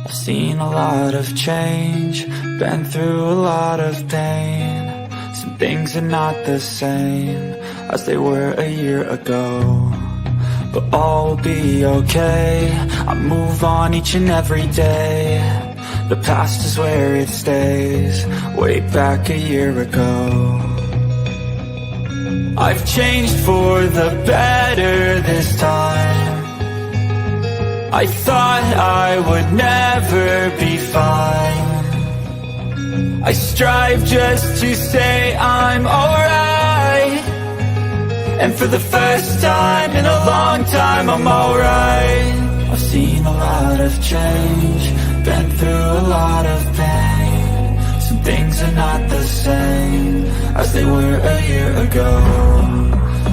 I've seen a lot of change, been through a lot of pain. Some things are not the same as they were a year ago, but all will be okay. I move on each and every day. The past is where it stays, way back a year ago. I've changed for the better this time. I thought I would never be fine. I strive just to say I'm alright, and for the first time in a long time I'm alright. I've seen a lot of change, been through a lot of pain. Some things are not the same as they were a year ago,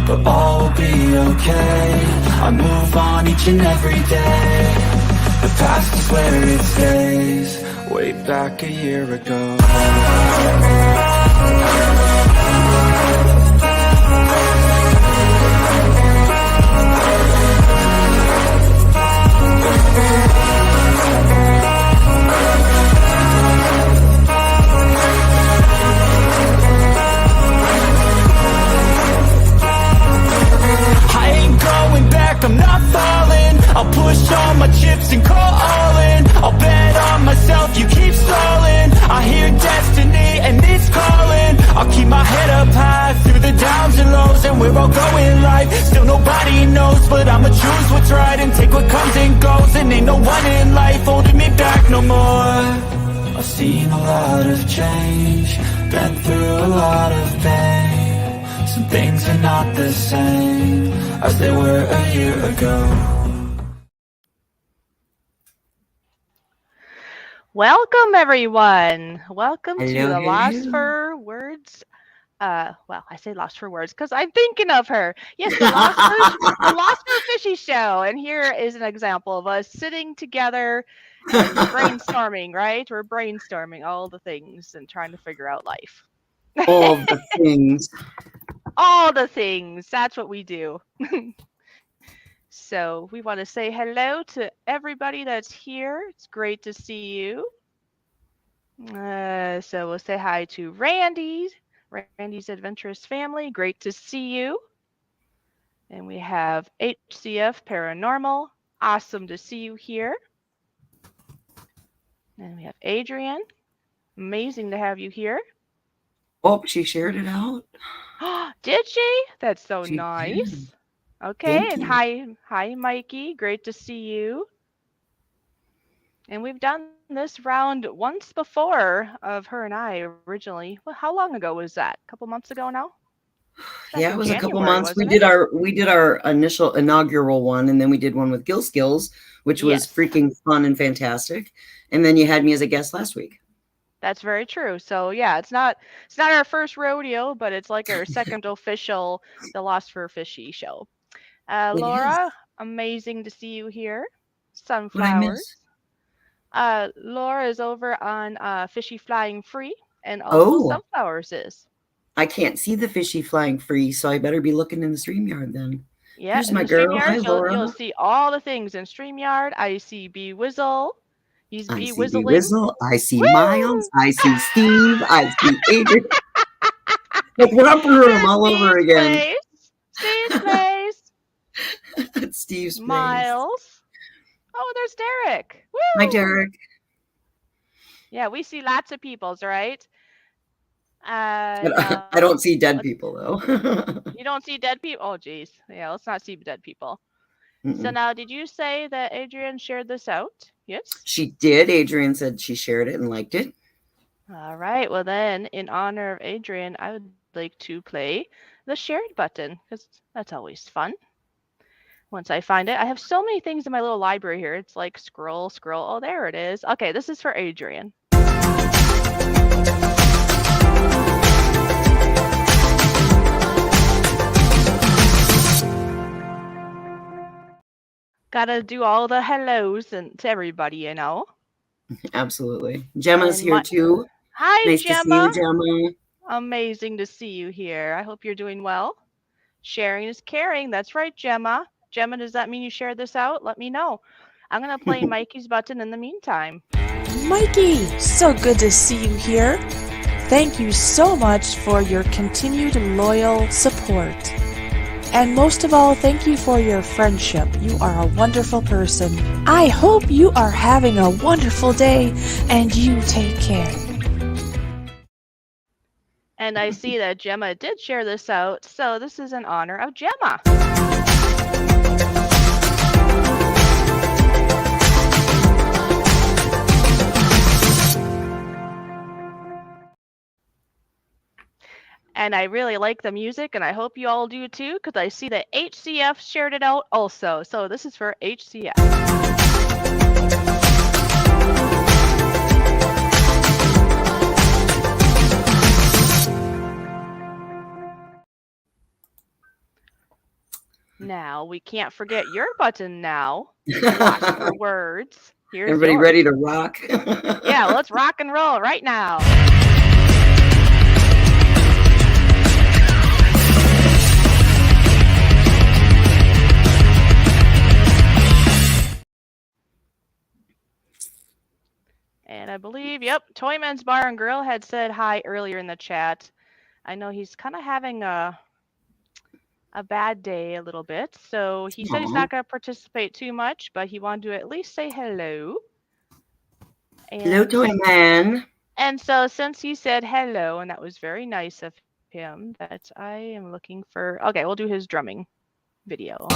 but all will be okay. I move on each and every day. The past is where it stays, way back a year ago. I'm not falling. I'll push all my chips and call all in. I'll bet on myself, you keep stalling. I hear destiny and it's calling. I'll keep my head up high through the downs and lows, and we're all going life. Still nobody knows, but I'ma choose what's right and take what comes and goes. And ain't no one in life holding me back no more. I've seen a lot of change, been through a lot of pain. Some things are not the same as they were a year ago. Welcome, everyone. Welcome to Hello, the hello. Losfer Words. Well, I say Losfer Words because I'm thinking of her. Yes, the Losfer Fishy Show. And here is an example of us sitting together and brainstorming, right? We're brainstorming all the things and trying to figure out life. All the things. All the things. That's what we do. So we want to say hello to everybody that's here. It's great to see you. So we'll say hi to Randy's Adventurous Family. Great to see you. And we have HCF Paranormal. Awesome to see you here. And we have Adrian. Amazing to have you here. Oh, she shared it out. Did she? That's so She nice. did. Okay, Thank and you. hi, Mikey. Great to see you. And we've done this round once before of her and I originally. Well, how long ago was that? A couple months ago now? Yeah, it was a couple months. We did our initial inaugural one, and then we did one with Gill Skills, which was freaking fun and fantastic. And then you had me as a guest last week. That's very true. So yeah, it's not our first rodeo, but it's like our second official The Losfer Fishy show. Laura, amazing to see you here. Sunflowers. Laura is over on Fishy Flying Free, and also Sunflowers is. I can't see the Fishy Flying Free, so I better be looking in the StreamYard then. Yeah, here's my girl. Hi, Laura. You'll see all the things in StreamYard. I see B Wizzle. He's I B see Wizzling. Wizzle. I see Miles. I see Steve. I see Adrian. Like Romper all over again. Steve's place. Steve's place. Miles. Oh, there's Derek. Woo! Hi, Derek. Yeah, we see lots of peoples, right? I don't see dead people, though. You don't see dead people? Oh, geez. Yeah, let's not see dead people. So now, did you say that Adrian shared this out? Yes? She did. Adrian said she shared it and liked it. All right. Well, then, in honor of Adrian, I would like to play the shared button, because that's always fun. Once I find it, I have so many things in my little library here. It's like scroll. Oh, there it is. Okay, this is for Adrian. Gotta do all the hellos and to everybody, you know. Absolutely. Gemma's here too. Hi, nice Gemma. to see you, Gemma. Amazing to see you here. I hope you're doing well. Sharing is caring. That's right, Gemma. Gemma, does that mean you shared this out? Let me know. I'm going to play Mikey's button in the meantime. Mikey, so good to see you here. Thank you so much for your continued loyal support. And most of all, thank you for your friendship. You are a wonderful person. I hope you are having a wonderful day, and you take care. And I see that Gemma did share this out, so this is in honor of Gemma. And I really like the music, and I hope you all do too, because I see that HCF shared it out also. So this is for HCF. Now, we can't forget your button now. Lost for words. Here's Everybody yours. ready to rock? Yeah, let's rock and roll right now. And I believe, yep, Toyman's Bar and Grill had said hi earlier in the chat. I know he's kind of having a bad day a little bit. So he said he's not going to participate too much, but he wanted to at least say hello. And hello, Toyman. And so since he said hello, and that was very nice of him, that I am looking for... Okay, we'll do his drumming video.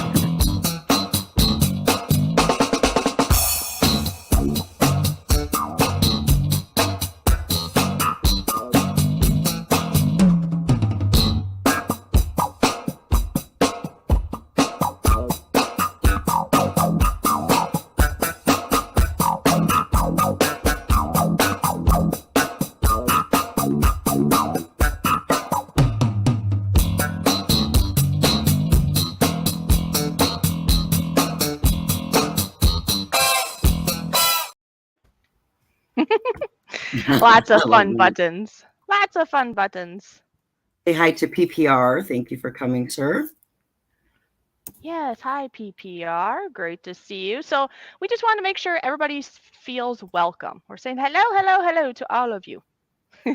Lots of fun buttons. Lots of fun buttons. Say hi to PPR. Thank you for coming, sir. Yes, hi PPR. Great to see you. So we just want to make sure everybody feels welcome. We're saying hello, hello, hello to all of you.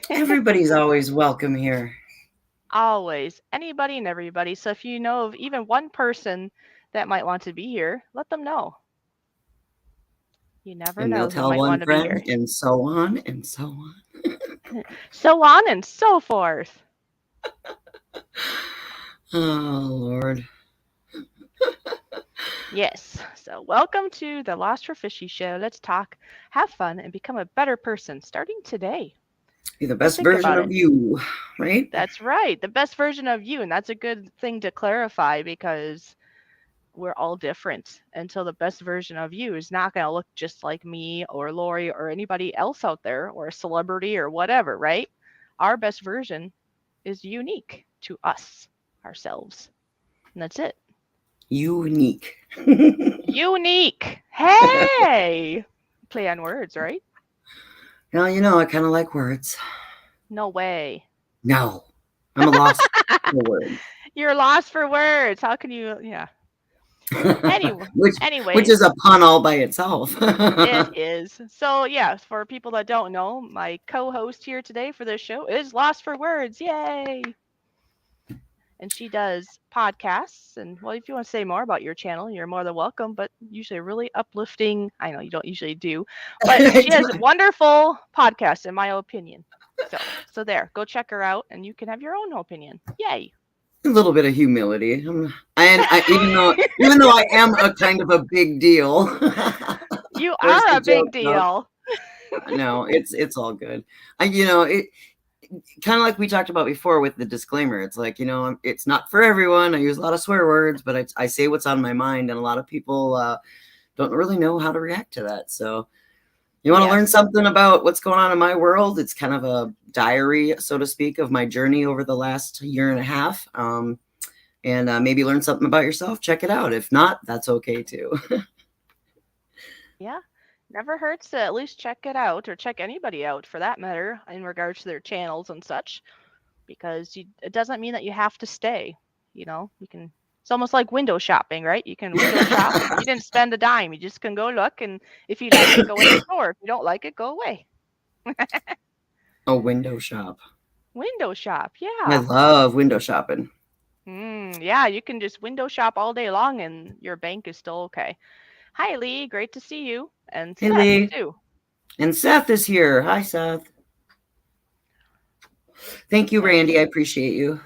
Everybody's always welcome here. Always. Anybody and everybody. So if you know of even one person that might want to be here, let them know. You never know who might want to be here. And so on and so on. So on and so forth. Oh, Lord. Yes. So welcome to the Losfer Fishy show. Let's talk, have fun, and become a better person starting today. Be the best version of you, right? That's right. The best version of you. And that's a good thing to clarify because we're all different until the best version of you is not going to look just like me or Lori or anybody else out there or a celebrity or whatever, right? Our best version is unique to us, ourselves. And that's it. Unique. Unique. Hey! Play on words, right? Well, you know, I kind of like words. No way. No. I'm a lost for words. You're lost for words. How can you, yeah. Anyway, which is a pun all by itself. It is. So yeah, for people that don't know, my co-host here today for this show is Lost for Words. Yay! And she does podcasts. And well, if you want to say more about your channel, you're more than welcome. But usually really uplifting. I know you don't usually do, but she has wonderful podcasts, in my opinion. So there, go check her out, and you can have your own opinion. Yay! A little bit of humility, even though I am a kind of a big deal. You are a big deal. No, it's all good. It kind of like we talked about before with the disclaimer. It's like, it's not for everyone. I use a lot of swear words, but I say what's on my mind, and a lot of people don't really know how to react to that. So you want to learn something about what's going on in my world? It's kind of a diary, so to speak, of my journey over the last year and a half. And maybe learn something about yourself. Check it out. If not, that's okay too. Yeah. Never hurts to at least check it out, or check anybody out for that matter, in regards to their channels and such, because it doesn't mean that you have to stay. You can It's almost like window shopping, right? You can window shop. You didn't spend a dime. You just can go look, and if you like it, go in the store. If you don't like it, go away. A window shop. Window shop, I yeah. love window shopping. Yeah, you can just window shop all day long, and your bank is still okay. Hi, Lee. Great to see you. And Hey, Seth, Lee. too. And Seth is here. Hi, Seth. Thank you, Randy. I appreciate you.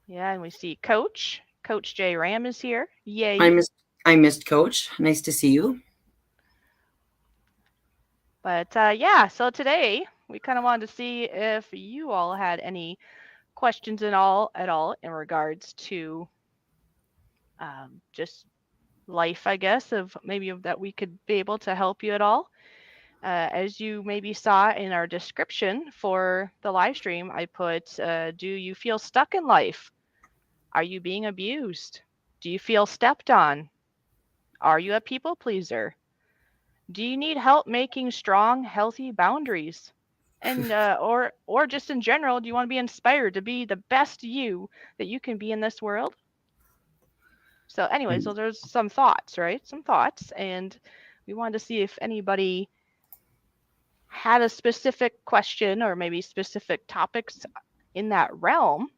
Yeah, and we see Coach. Coach J. Ram is here. Yay. I missed Coach. Nice to see you. But yeah, so today we kind of wanted to see if you all had any questions at all in regards to just life, I guess, of maybe that we could be able to help you at all. As you maybe saw in our description for the live stream, I put, do you feel stuck in life? Are you being abused? Do you feel stepped on? Are you a people pleaser? Do you need help making strong, healthy boundaries? And or just in general, do you want to be inspired to be the best you that you can be in this world? So anyway, so there's some thoughts, right? Some thoughts, and we wanted to see if anybody had a specific question or maybe specific topics in that realm.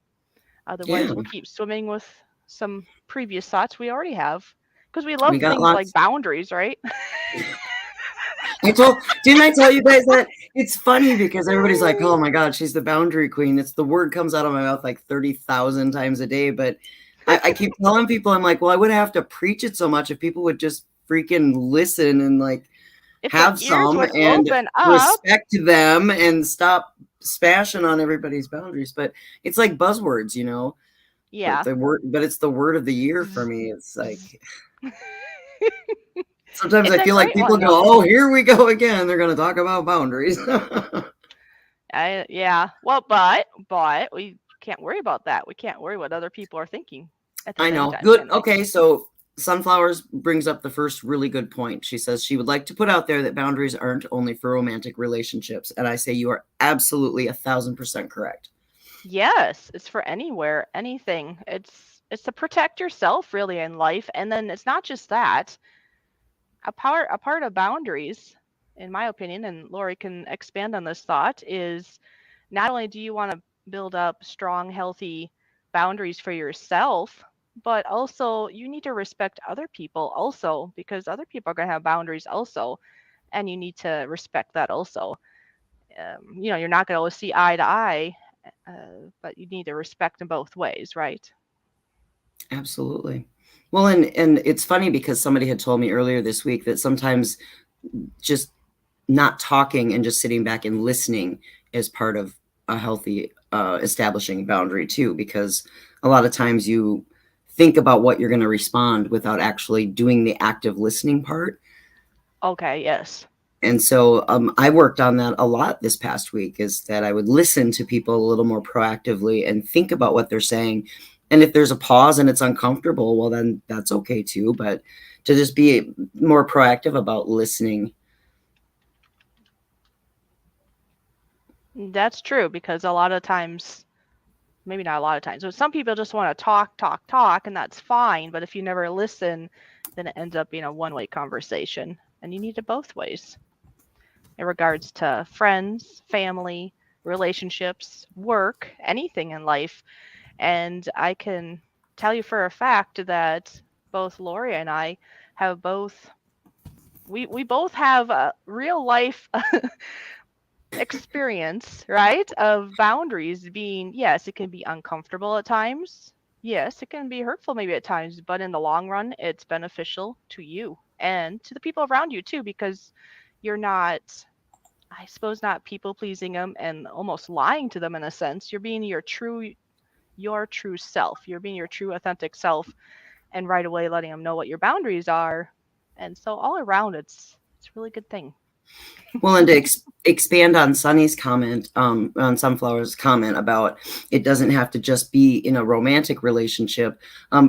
Otherwise, we'll keep swimming with some previous thoughts we already have, because we love things like boundaries, right? Didn't I tell you guys that? It's funny because everybody's like, oh my God, she's the boundary queen. It's the word comes out of my mouth like 30,000 times a day. But I keep telling people, I'm like, well, I would have to preach it so much if people would just freaking listen and like have some and respect them and stop smashing on everybody's boundaries. But it's like buzzwords, you know? Yeah. But it's the word of the year for me. It's like sometimes I feel like people go, oh, here we go again. They're going to talk about boundaries. Yeah. Well, but we can't worry about that. We can't worry what other people are thinking. I know. Good. Okay. So Sunflowers brings up the first really good point. She says she would like to put out there that boundaries aren't only for romantic relationships. And I say you are absolutely 1,000% correct. Yes. It's for anywhere, anything. It's to protect yourself really in life. And then it's not just that. A part of boundaries, in my opinion, and Lori can expand on this thought, is not only do you want to build up strong, healthy boundaries for yourself, but also you need to respect other people also, because other people are going to have boundaries also, and you need to respect that also. You know, you're not going to always see eye to eye, but you need to respect in both ways, right? Absolutely. Well, and it's funny because somebody had told me earlier this week that sometimes just not talking and just sitting back and listening is part of a healthy establishing boundary too, because a lot of times you think about what you're going to respond without actually doing the active listening part. Okay, yes. And so I worked on that a lot this past week, is that I would listen to people a little more proactively and think about what they're saying. And if there's a pause and it's uncomfortable, well, then that's okay too. But to just be more proactive about listening. That's true, because a lot of times, maybe not a lot of times, but some people just want to talk, and that's fine. But if you never listen, then it ends up being a one-way conversation, and you need it both ways. In regards to friends, family, relationships, work, anything in life. And I can tell you for a fact that both Lori and I have we both have a real life experience, right, of boundaries being, yes, it can be uncomfortable at times. Yes, it can be hurtful maybe at times, but in the long run, it's beneficial to you and to the people around you too, because you're not, I suppose, not people pleasing them and almost lying to them in a sense. You're being your true self. You're being your true authentic self, and right away letting them know what your boundaries are. And so all around, it's a really good thing. Well, and to expand on Sunny's comment, on Sunflower's comment about it doesn't have to just be in a romantic relationship.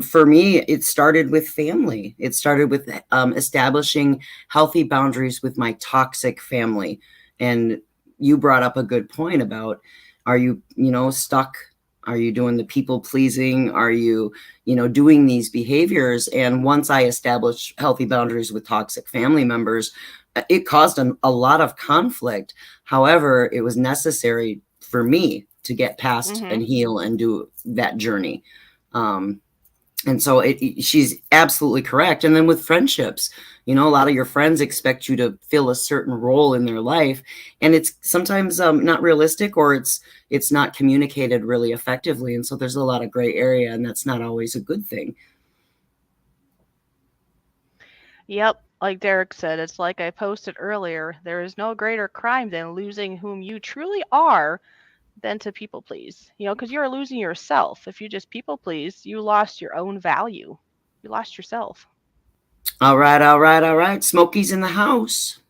For me, it started with family. It started with establishing healthy boundaries with my toxic family. And you brought up a good point about, are you, stuck Are you doing the people pleasing? Are you, doing these behaviors? And once I established healthy boundaries with toxic family members, it caused a lot of conflict. However, it was necessary for me to get past and heal and do that journey. And so she's absolutely correct. And then with friendships, a lot of your friends expect you to fill a certain role in their life. And it's sometimes not realistic, or it's not communicated really effectively. And so there's a lot of gray area, and that's not always a good thing. Yep. Like Derek said, it's like I posted earlier, there is no greater crime than losing whom you truly are than to people please, because you're losing yourself. If you just people please, you lost your own value. You lost yourself. All right. Smokey's in the house.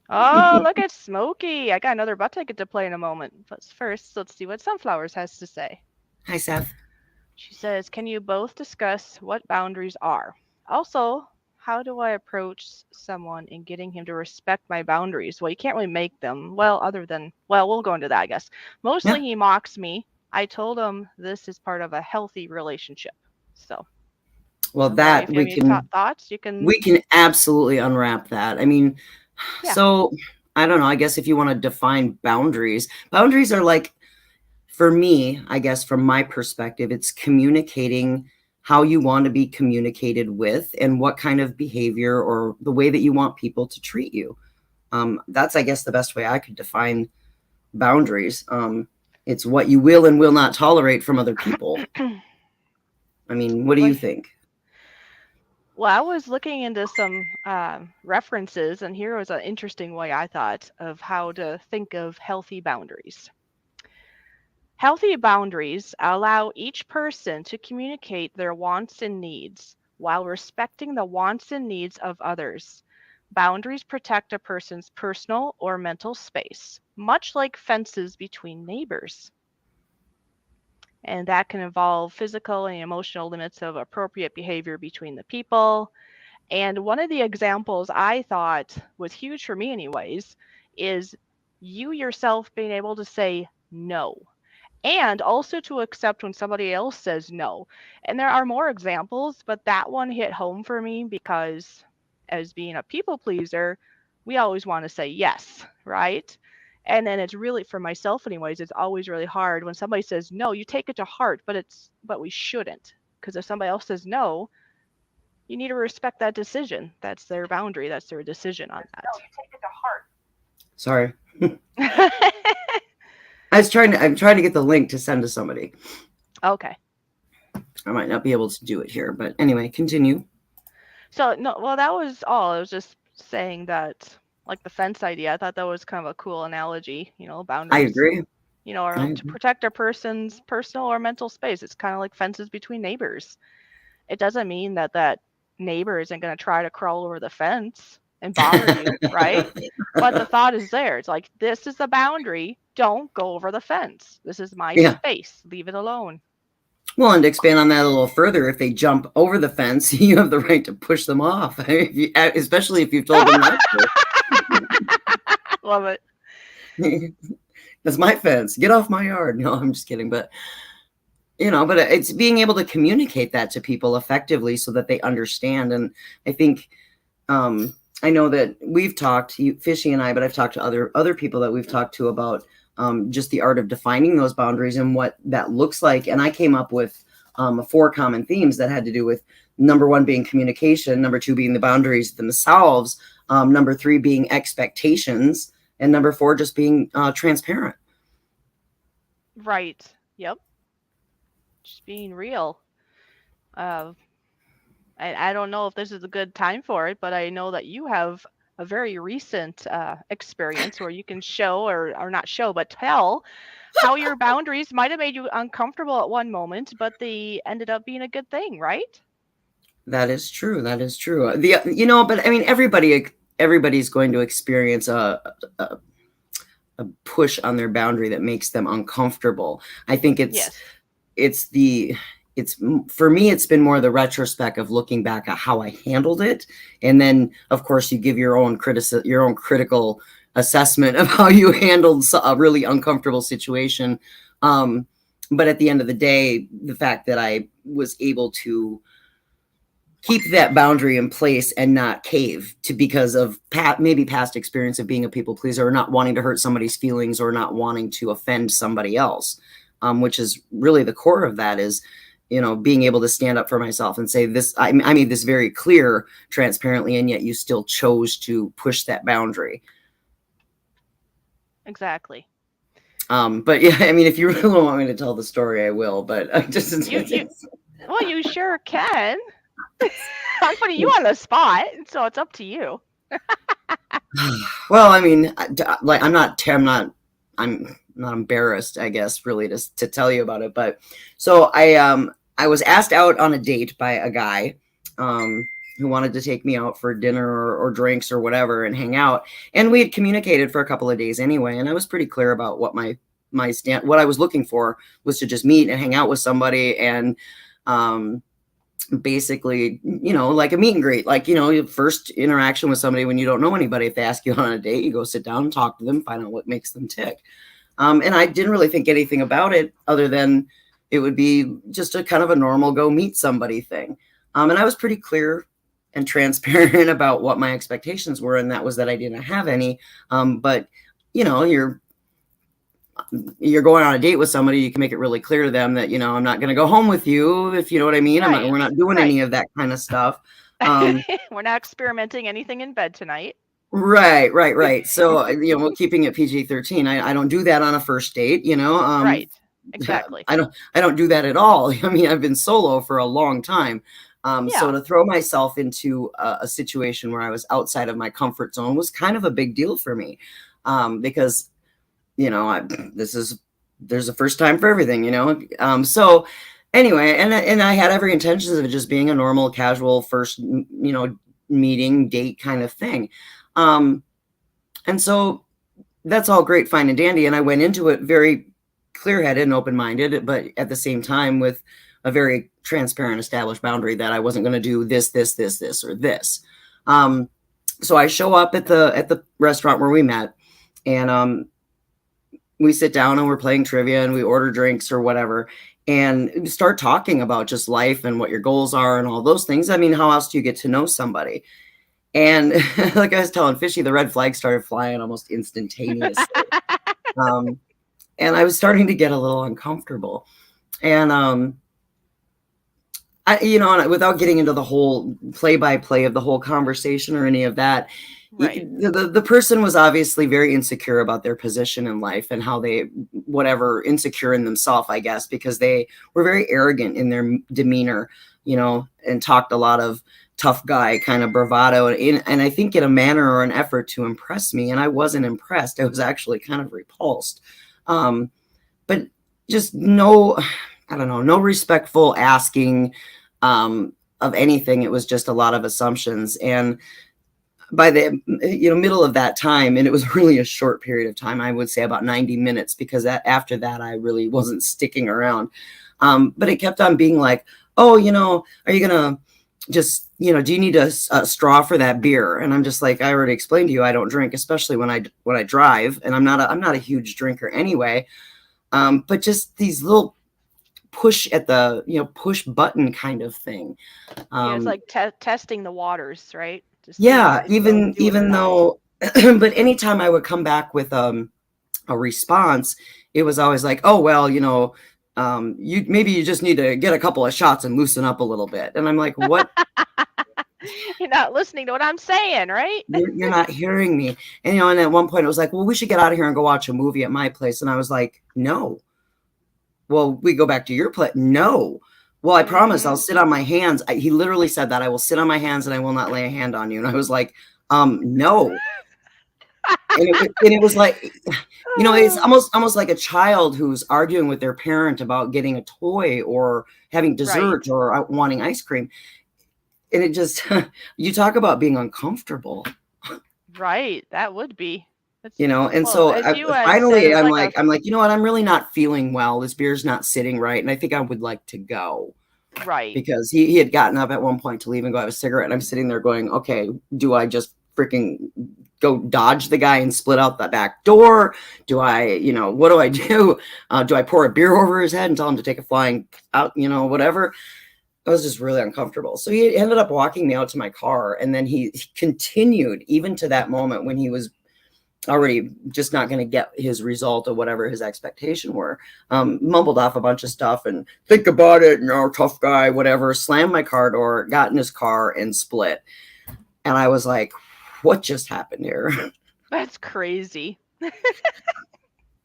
Oh, look at Smokey. I got another butt ticket to play in a moment. But first, let's see what Sunflowers has to say. Hi, Seth. She says, can you both discuss what boundaries are? Also, how do I approach someone in getting him to respect my boundaries? Well, you can't really make them. Well, we'll go into that, I guess. Mostly He mocks me. I told him this is part of a healthy relationship. So, well, that we can thoughts. We can absolutely unwrap that. I mean, so I don't know. I guess if you want to define boundaries are like, for me, I guess from my perspective, it's communicating how you want to be communicated with and what kind of behavior or the way that you want people to treat you. That's, I guess, the best way I could define boundaries. It's what you will and will not tolerate from other people. I mean, what do you think? Well, I was looking into some references, and here was an interesting way I thought of how to think of healthy boundaries. Healthy boundaries allow each person to communicate their wants and needs while respecting the wants and needs of others. Boundaries protect a person's personal or mental space, much like fences between neighbors. And that can involve physical and emotional limits of appropriate behavior between the people. And one of the examples I thought was huge for me anyways, is you yourself being able to say no. And also to accept when somebody else says no. And there are more examples, but that one hit home for me because as being a people pleaser, we always want to say yes, right? And then it's really, for myself anyways, it's always really hard when somebody says no, you take it to heart, but we shouldn't. Because if somebody else says no, you need to respect that decision. That's their boundary. That's their decision on that. No, you take it to heart. Sorry. I'm trying to get the link to send to somebody. Okay. I might not be able to do it here, but anyway, continue. So no, well, that was all. I was just saying that, like the fence idea, I thought that was kind of a cool analogy, boundaries. I agree. Or to protect a person's personal or mental space. It's kind of like fences between neighbors. It doesn't mean that neighbor isn't going to try to crawl over the fence and bother you, right? But the thought is there. It's like, this is the boundary. Don't go over the fence. This is my space. Leave it alone. Well, and to expand on that a little further, if they jump over the fence, you have the right to push them off, especially if you've told them not to. Love it. That's my fence. Get off my yard. No, I'm just kidding. But, but it's being able to communicate that to people effectively so that they understand. And I think, I know that we've talked, Fishy and I, but I've talked to other people that we've talked to about just the art of defining those boundaries and what that looks like. And I came up with 4 common themes that had to do with number 1 being communication, number 2 being the boundaries themselves, number 3 being expectations, and number 4 just being transparent. Right. Yep. Just being real. I don't know if this is a good time for it, but I know that you have a very recent experience where you can show or not show, but tell how your boundaries might have made you uncomfortable at one moment, but they ended up being a good thing, right? That is true. But I mean, everybody's going to experience a push on their boundary that makes them uncomfortable. I think for me, it's been more the retrospect of looking back at how I handled it. And then, of course, you give your own critical assessment of how you handled a really uncomfortable situation. But at the end of the day, the fact that I was able to keep that boundary in place and not cave to because of maybe past experience of being a people pleaser or not wanting to hurt somebody's feelings or not wanting to offend somebody else, which is really the core of that is, you know, being able to stand up for myself and say this, I made this very clear transparently, and yet you still chose to push that boundary. Exactly. But yeah, I mean, if you really want me to tell the story, I will, but I just, well, you sure can. I'm putting you on the spot, so it's up to you. well, I mean, like, I'm not embarrassed, I guess, really, to tell you about it. But so I was asked out on a date by a guy, who wanted to take me out for dinner or drinks or whatever and hang out. And we had communicated for a couple of days anyway. And I was pretty clear about what what I was looking for was to just meet and hang out with somebody. And, basically, you know, like a meet and greet, like, you know, your first interaction with somebody when you don't know anybody. If they ask you on a date, you go sit down and talk to them, find out what makes them tick. And I didn't really think anything about it other than it would be just a kind of a normal go meet somebody thing. And I was pretty clear and transparent about what my expectations were. And that was that I didn't have any. But, you know, you're going on a date with somebody, you can make it really clear to them that, you know, I'm not going to go home with you, if you know what I mean. Right. We're not doing any of that kind of stuff. We're not experimenting anything in bed tonight. Right. So, you know, keeping it PG-13, I don't do that on a first date, you know. Right. Exactly. I don't do that at all. I mean, I've been solo for a long time. So to throw myself into a situation where I was outside of my comfort zone was kind of a big deal for me. Because, you know, there's a first time for everything, you know? So anyway, and I had every intentions of it just being a normal, casual first, you know, meeting date kind of thing. And so that's all great, fine and dandy. And I went into it very clear-headed and open-minded, but at the same time with a very transparent, established boundary that I wasn't going to do this, or this. So I show up at the restaurant where we met, and, we sit down and we're playing trivia and we order drinks or whatever and start talking about just life and what your goals are and all those things. I mean, how else do you get to know somebody? And like I was telling Fishy, the red flag started flying almost instantaneously. And I was starting to get a little uncomfortable. And, you know, without getting into the whole play-by-play of the whole conversation or any of that, right. The person was obviously very insecure about their position in life and how whatever, insecure in themselves, I guess, because they were very arrogant in their demeanor, you know, and talked a lot of tough guy kind of bravado. And I think in a manner or an effort to impress me. And I wasn't impressed. I was actually kind of repulsed. But just no respectful asking of anything. It was just a lot of assumptions. And by the middle of that time, and it was really a short period of time, I would say about 90 minutes, because after that I really wasn't sticking around. But it kept on being like, oh, you know, are you gonna just, you know, do you need a straw for that beer? And I'm just like, I already explained to you, I don't drink, especially when I drive, and I'm not a huge drinker anyway. But just these little push button kind of thing. It's like testing the waters, right? Even though, but anytime I would come back with a response, it was always like, oh, well, you know, you just need to get a couple of shots and loosen up a little bit. And I'm like, what? You're not listening to what I'm saying, right? You're not hearing me. And, you know, and at one point it was like, well, we should get out of here and go watch a movie at my place. And I was like, no. Well, we go back to your place. No. Well, I promise I'll sit on my hands. He literally said that I will sit on my hands and I will not lay a hand on you. And I was like, no. and it was like, you know, it's almost like a child who's arguing with their parent about getting a toy or having dessert, right, or wanting ice cream. And it just, you talk about being uncomfortable. Right. That would be. You know, and so finally I'm like, you know what? I'm really not feeling well. This beer's not sitting right. And I think I would like to go. Right. Because he had gotten up at one point to leave and go have a cigarette. And I'm sitting there going, okay, do I just freaking go dodge the guy and split out the back door? Do I, what do I do? Do I pour a beer over his head and tell him to take a flying out, whatever? I was just really uncomfortable. So he ended up walking me out to my car, and then he continued even to that moment when he was already just not going to get his result or whatever his expectation were. Mumbled off a bunch of stuff and think about it, tough guy, whatever, slammed my car door, got in his car and split. And I was like, what just happened here? That's crazy.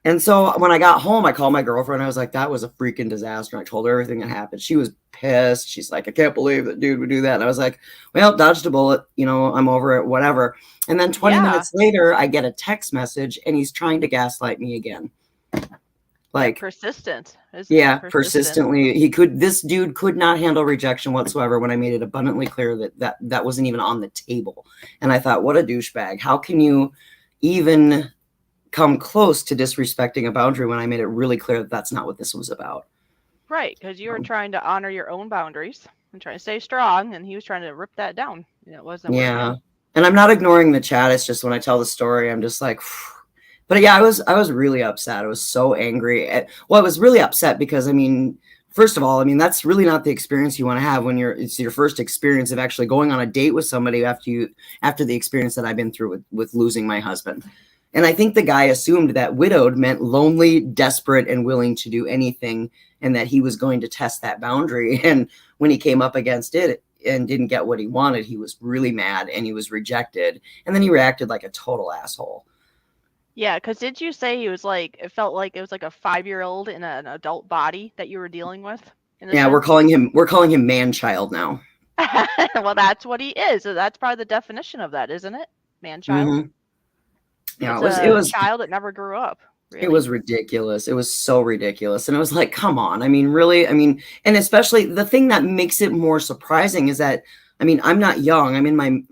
And so when I got home, I called my girlfriend. I was like, that was a freaking disaster. I told her everything that happened. She was pissed. She's like, I can't believe that dude would do that. And I was like, well, dodged a bullet. I'm over it, whatever. And then 20 minutes later, I get a text message and he's trying to gaslight me again. Like persistent. Persistently. This dude could not handle rejection whatsoever when I made it abundantly clear that wasn't even on the table. And I thought, what a douchebag. How can you even come close to disrespecting a boundary when I made it really clear that that's not what this was about? Right, because you were trying to honor your own boundaries and trying to stay strong, and he was trying to rip that down. It wasn't working. And I'm not ignoring the chat. It's just when I tell the story, I'm just like, phew. But yeah, I was really upset. I was so angry. I was really upset because, first of all, that's really not the experience you want to have when it's your first experience of actually going on a date with somebody after the experience that I've been through with losing my husband. And I think the guy assumed that widowed meant lonely, desperate, and willing to do anything, and that he was going to test that boundary. And when he came up against it and didn't get what he wanted, he was really mad and he was rejected. And then he reacted like a total asshole. Yeah, because did you say he was like, it felt like it was like a 5-year-old in an adult body that you were dealing with? Yeah, we're calling him man-child now. Well, that's what he is. So that's probably the definition of that, isn't it? Man-child. Mm-hmm. Yeah, it was a child that never grew up. Really. It was ridiculous. It was so ridiculous. And it was like, come on. Really? And especially the thing that makes it more surprising is that, I'm not young.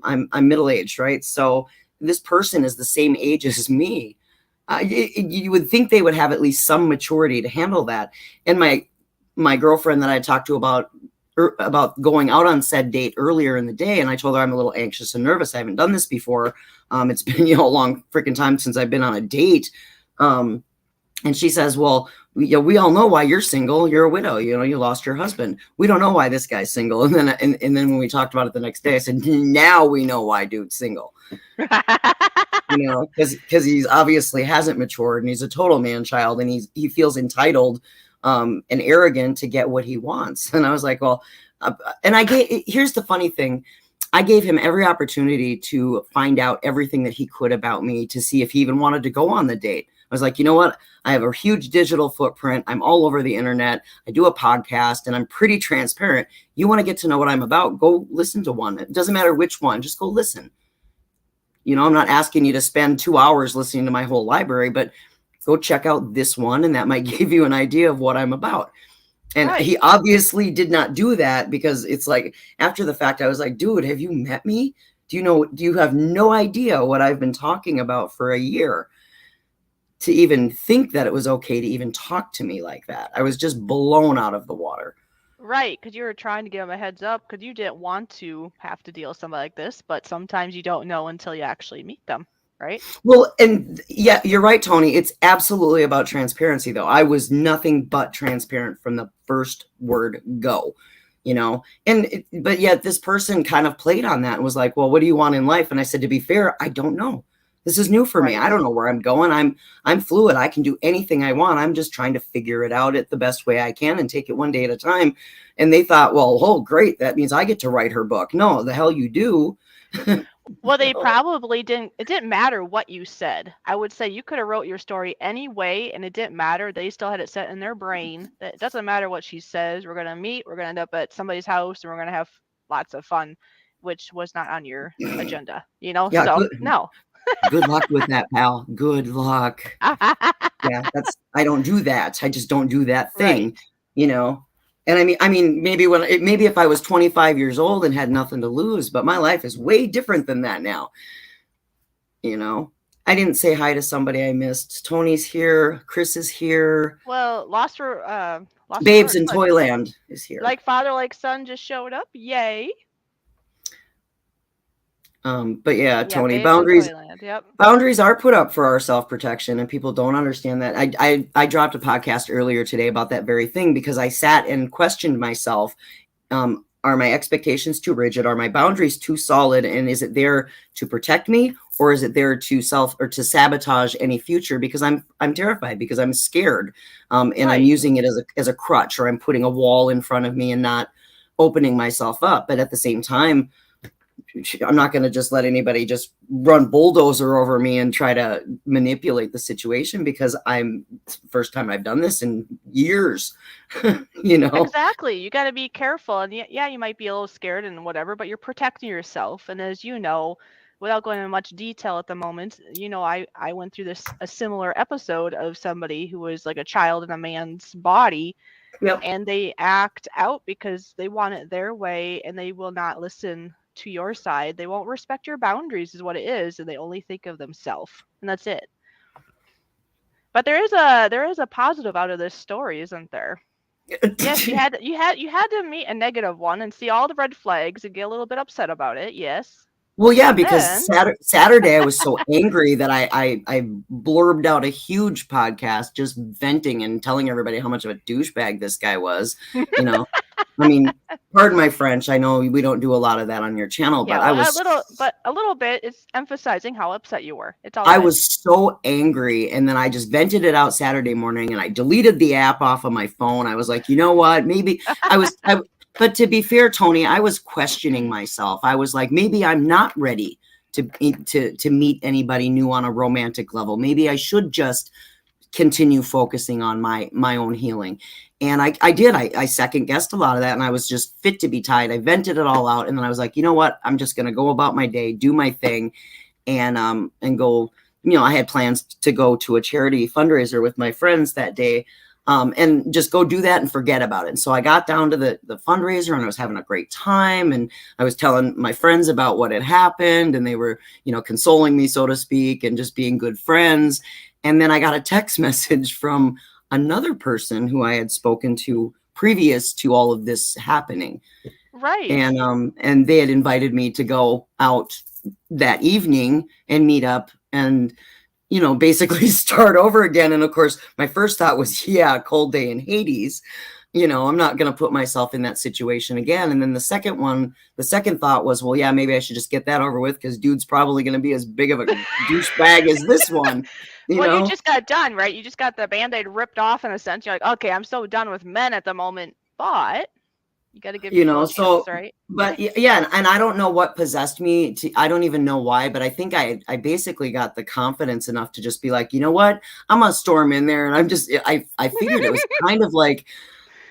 I'm middle-aged, right? So this person is the same age as me. You would think they would have at least some maturity to handle that. And my girlfriend that I talked to about going out on said date earlier in the day, and I told her I'm a little anxious and nervous. I haven't done this before. It's been a long freaking time since I've been on a date. And she says, well, we all know why you're single. You're a widow. You lost your husband. We don't know why this guy's single. And then when we talked about it the next day, I said, now we know why dude's single. Because he's obviously hasn't matured and he's a total man-child and he feels entitled and arrogant to get what he wants. And I was like, well, here's the funny thing. I gave him every opportunity to find out everything that he could about me to see if he even wanted to go on the date. I was like, you know what? I have a huge digital footprint. I'm all over the internet. I do a podcast and I'm pretty transparent. You want to get to know what I'm about? Go listen to one. It doesn't matter which one. Just go listen. I'm not asking you to spend 2 hours listening to my whole library, but go check out this one. And that might give you an idea of what I'm about. And He obviously did not do that because it's like after the fact, I was like, dude, have you met me? Do you have no idea what I've been talking about for a year to even think that it was okay to even talk to me like that? I was just blown out of the water. Right, because you were trying to give him a heads up because you didn't want to have to deal with somebody like this, but sometimes you don't know until you actually meet them, right? Well, and yeah, you're right, Tony. It's absolutely about transparency, though. I was nothing but transparent from the first word go, but yet this person kind of played on that and was like, well, what do you want in life? And I said, to be fair, I don't know. This is new for me. I don't know where I'm going. I'm fluid. I can do anything I want. I'm just trying to figure it out the best way I can and take it one day at a time. And they thought, well, oh, great. That means I get to write her book. No, the hell you do. Well, they probably didn't. It didn't matter what you said. I would say you could have wrote your story anyway, and it didn't matter. They still had it set in their brain that it doesn't matter what she says. We're going to meet. We're going to end up at somebody's house, and we're going to have lots of fun, which was not on your agenda, Yeah, so, no. Good luck with that, pal. Good luck. Yeah, I don't do that. I just don't do that thing, And I mean, maybe if I was 25 years old and had nothing to lose, but my life is way different than that now. I didn't say hi to somebody I missed. Tony's here. Chris is here. Well, Losfer, Babes in Toyland is here. Like father, like son just showed up. Yay. But yeah, Yeah, Tony, babes in boundaries Toyland. Yep. boundaries are put up for our self-protection, and people don't understand that. I dropped a podcast earlier today about that very thing because I sat and questioned myself. Are my expectations too rigid? Are my boundaries too solid? And is it there to protect me, or is it there to sabotage any future? Because I'm terrified, because I'm scared, and I'm Right. using it as a crutch, or I'm putting a wall in front of me and not opening myself up. But at the same time, I'm not going to just let anybody just run bulldozer over me and try to manipulate the situation, because it's the first time I've done this in years, you know? Exactly. You got to be careful. And yeah, you might be a little scared and whatever, but you're protecting yourself. And as you know, without going into much detail at the moment, I went through a similar episode of somebody who was like a child in a man's body, Yep. and they act out because they want it their way and they will not listen to your side. They won't respect your boundaries, is what it is, and they only think of themselves. And that's it. But there is a positive out of this story, isn't there? Yes, you had to meet a negative one and see all the red flags and get a little bit upset about it. Yes. Well, yeah, But because then Saturday I was so angry that I blurbed out a huge podcast just venting and telling everybody how much of a douchebag this guy was. You know, I mean, pardon my French. I know we don't do a lot of that on your channel, yeah, but well, a little bit is emphasizing how upset you were. It's all I good. was so angry, and then I just vented it out Saturday morning, and I deleted the app off of my phone. I was like, you know what? Maybe but to be fair, Tony, I was questioning myself. I was like, maybe I'm not ready to meet anybody new on a romantic level. Maybe I should just continue focusing on my own healing. And I did. I second guessed a lot of that, and I was just fit to be tied. I vented it all out, and then I was like, you know what? I'm just going to go about my day, do my thing, and go. I had plans to go to a charity fundraiser with my friends that day, and just go do that and forget about it. And so I got down to the fundraiser, and I was having a great time, and I was telling my friends about what had happened, and they were, consoling me, so to speak, and just being good friends. And then I got a text message from another person who I had spoken to previous to all of this happening. Right. And they had invited me to go out that evening and meet up and basically start over again. And of course, my first thought was, yeah, cold day in Hades. I'm not going to put myself in that situation again. And then the second thought was, well, yeah, maybe I should just get that over with, because dude's probably going to be as big of a douchebag as this one. Well, you just got done, right? You just got the Band-Aid ripped off in a sense. You're like, okay, I'm so done with men at the moment, but you got to give people a chance, right? But yeah, and I don't know what possessed me I don't even know why, but I think I basically got the confidence enough to just be like, you know what, I'm gonna storm in there. And I figured it was kind of like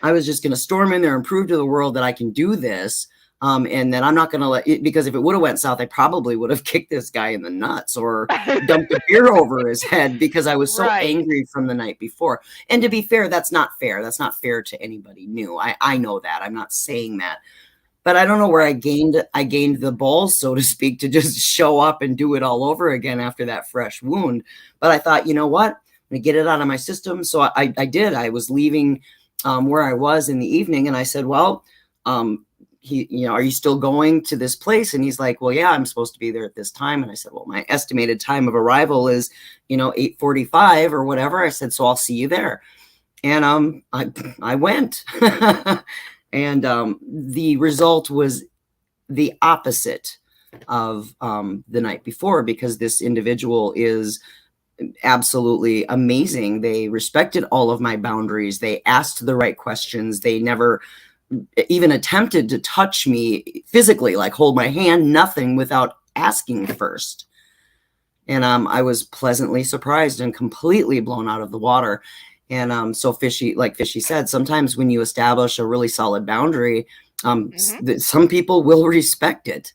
I was just gonna storm in there and prove to the world that I can do this. And then I'm not going to let it, because if it would have went south, I probably would have kicked this guy in the nuts or dumped a beer over his head, because I was so angry from the night before. And to be fair, that's not fair. That's not fair to anybody new. I know that. I'm not saying that. But I don't know where I gained the balls, so to speak, to just show up and do it all over again after that fresh wound. But I thought, you know what? I'm going to get it out of my system. So I did. I was leaving where I was in the evening, and I said, well, are you still going to this place? And he's like, well, yeah, I'm supposed to be there at this time. And I said, well, my estimated time of arrival is, 8:45 or whatever. I said, so I'll see you there. And I went. And the result was the opposite of the night before, because this individual is absolutely amazing. They respected all of my boundaries. They asked the right questions. They never even attempted to touch me physically, like hold my hand, nothing, without asking first. And I was pleasantly surprised and completely blown out of the water. And so Fishy, like Fishy said, sometimes when you establish a really solid boundary, some people will respect it.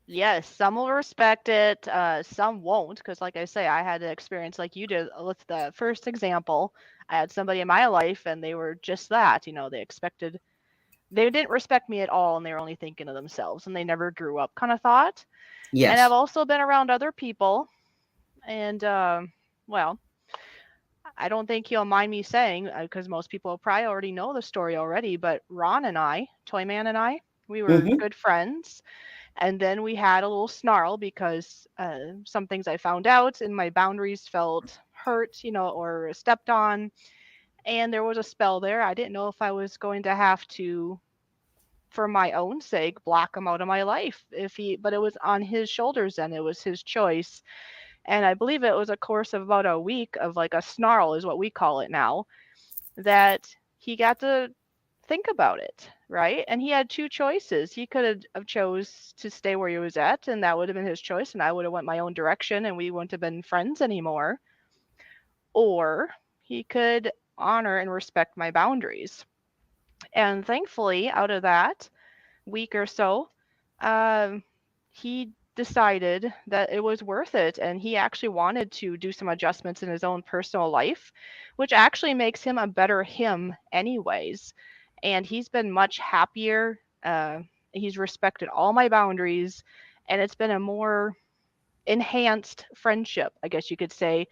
Yes, some will respect it, some won't, because like I say, I had an experience like you did with the first example. I had somebody in my life, and they were just that. They didn't respect me at all, and they were only thinking of themselves, and they never grew up, kind of thought. Yes. And I've also been around other people, and well, I don't think you'll mind me saying, because most people probably already know the story already, but Ron and I, Toyman and I, we were good friends. And then we had a little snarl because some things I found out and my boundaries felt hurt, or stepped on. And there was a spell there. I didn't know if I was going to have to, for my own sake, block him out of my life but it was on his shoulders and it was his choice. And I believe it was a course of about a week of like a snarl is what we call it now, that he got to think about it, right? And he had two choices. He could have chose to stay where he was at, and that would have been his choice, and I would have went my own direction, and we wouldn't have been friends anymore. Or he could honor and respect my boundaries. And thankfully, out of that week or so, he decided that it was worth it, and he actually wanted to do some adjustments in his own personal life, which actually makes him a better him anyways. And he's been much happier. He's respected all my boundaries, and it's been a more enhanced friendship, I guess you could say,